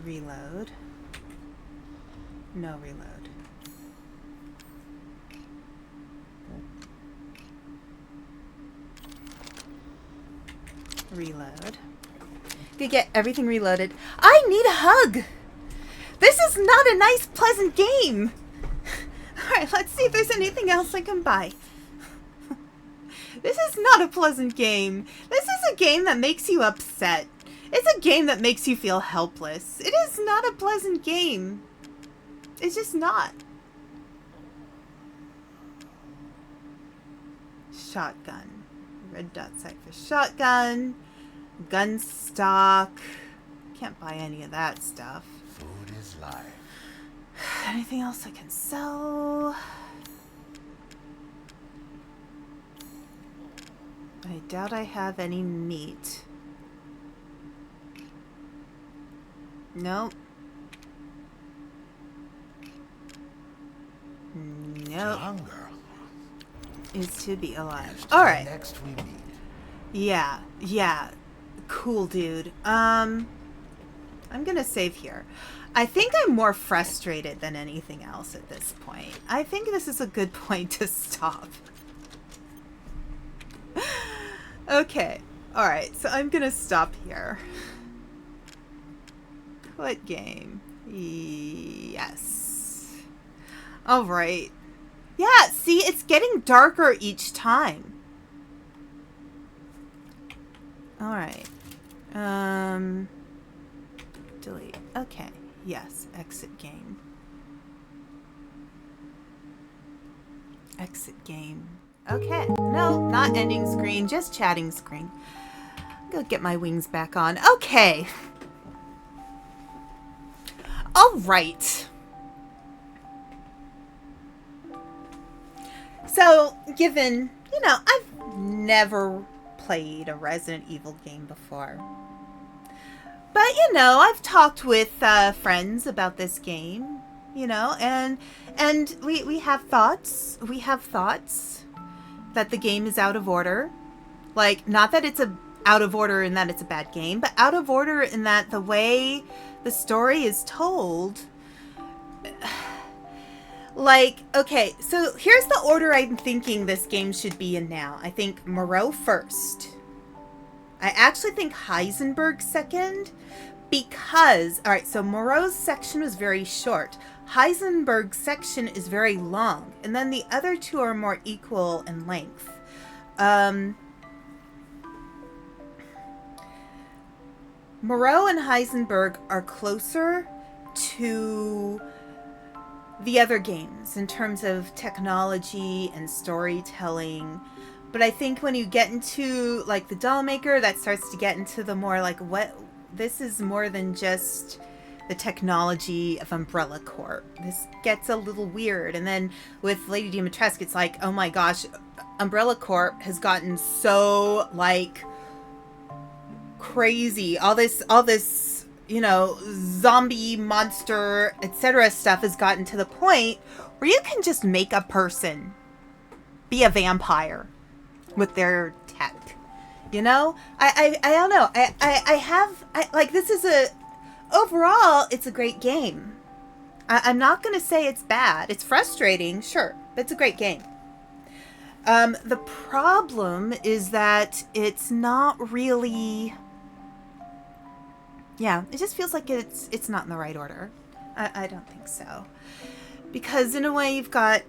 Reload. No reload. Reload. To get everything reloaded. I need a hug! This is not a nice, pleasant game! Alright, let's see if there's anything else I can buy. This is not a pleasant game. This is a game that makes you upset. It's a game that makes you feel helpless. It is not a pleasant game. It's just not. Shotgun. Red dot sight for shotgun. Gun stock. Can't buy any of that stuff. Food is life. Anything else I can sell? I doubt I have any meat. Nope. Nope. Hunger. Is to be alive. Is Alright. Next we meet. Yeah. Yeah. Cool, dude. I'm gonna save here. I think I'm more frustrated than anything else at this point. I think this is a good point to stop. Okay. Alright, so I'm gonna stop here. Quit game. Yes. Alright. Yeah, see, it's getting darker each time. Alright. Delete. Okay. Yes, exit game. Exit game. Okay. No, not ending screen, just chatting screen. Go get my wings back on. Okay. All right. So, given, you know, I've never played a Resident Evil game before. But, you know, I've talked with friends about this game, you know, and we have thoughts. We have thoughts that the game is out of order. Like, not that it's out of order in that it's a bad game, but out of order in that the way the story is told. Like, okay, so here's the order I'm thinking this game should be in now. I think Moreau first. I actually think Heisenberg second, because, all right, so Moreau's section was very short. Heisenberg's section is very long, and then the other two are more equal in length. Moreau and Heisenberg are closer to the other games in terms of technology and storytelling. But I think when you get into, like, the Dollmaker, that starts to get into the more, like, what... This is more than just the technology of Umbrella Corp. This gets a little weird. And then with Lady Dimitrescu, it's like, oh my gosh, Umbrella Corp has gotten so, like, crazy. All this, you know, zombie, monster, etc. stuff has gotten to the point where you can just make a person be a vampire with their tech. You know? I don't know. Like, this is overall, it's a great game. I'm not going to say it's bad. It's frustrating, sure, but it's a great game. The problem is that it's not really... Yeah, it just feels like it's not in the right order. I don't think so. Because in a way you've got...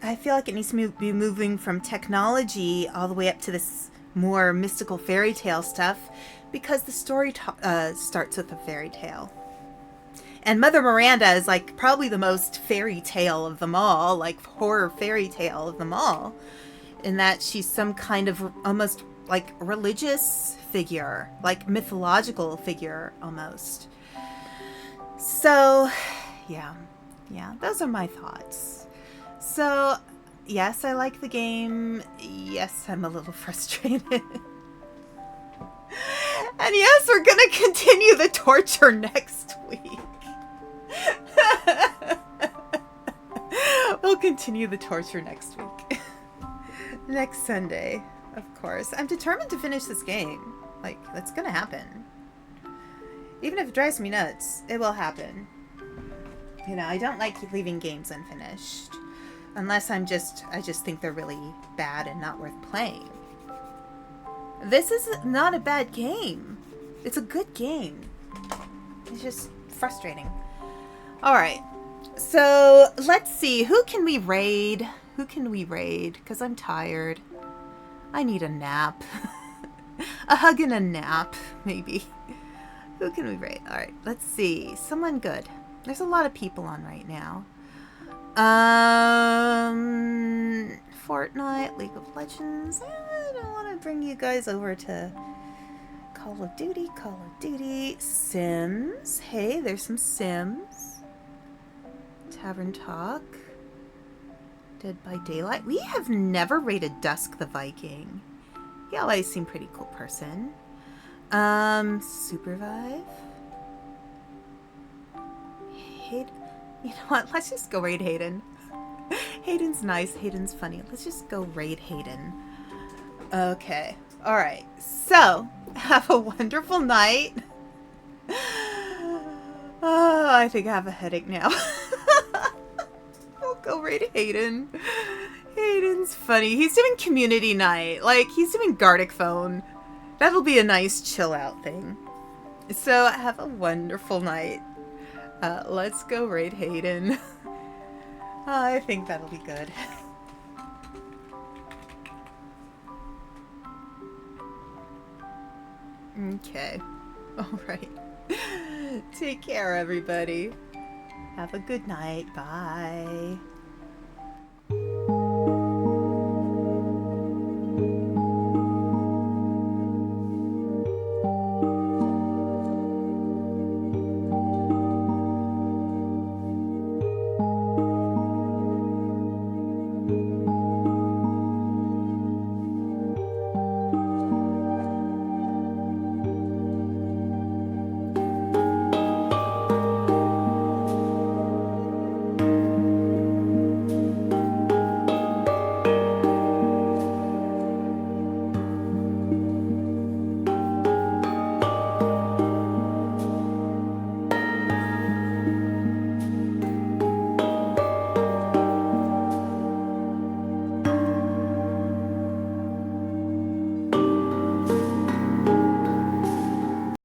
I feel like it needs to be moving from technology all the way up to this more mystical fairy tale stuff, because the story starts with a fairy tale. And Mother Miranda is, like, probably the most fairy tale of them all, like, horror fairy tale of them all, in that she's some kind of almost, like, religious figure, like, mythological figure, almost. So, yeah, those are my thoughts. So, yes, I like the game. Yes, I'm a little frustrated. And yes, we're gonna continue the torture next week. We'll continue the torture next week. Next Sunday, of course. I'm determined to finish this game. Like, that's gonna happen. Even if it drives me nuts, it will happen. You know, I don't like leaving games unfinished. Unless I just think they're really bad and not worth playing. This is not a bad game. It's a good game. It's just frustrating. Alright. So, let's see. Who can we raid? Who can we raid? Because I'm tired. I need a nap. A hug and a nap, maybe. Who can we raid? Alright, let's see. Someone good. There's a lot of people on right now. Fortnite, League of Legends. I don't want to bring you guys over to Call of Duty, Sims. Hey, there's some Sims. Tavern Talk. Dead by Daylight. We have never raided Dusk the Viking. He always seemed pretty cool person. Supervive. You know what? Let's just go raid Hayden. Hayden's nice. Hayden's funny. Let's just go raid Hayden. Okay. Alright. So, have a wonderful night. Oh, I think I have a headache now. I'll go raid Hayden. Hayden's funny. He's doing community night. Like, he's doing Gartic Phone. That'll be a nice chill out thing. So, have a wonderful night. Let's go raid Hayden. I think that'll be good. Okay. Alright. Take care, everybody. Have a good night. Bye.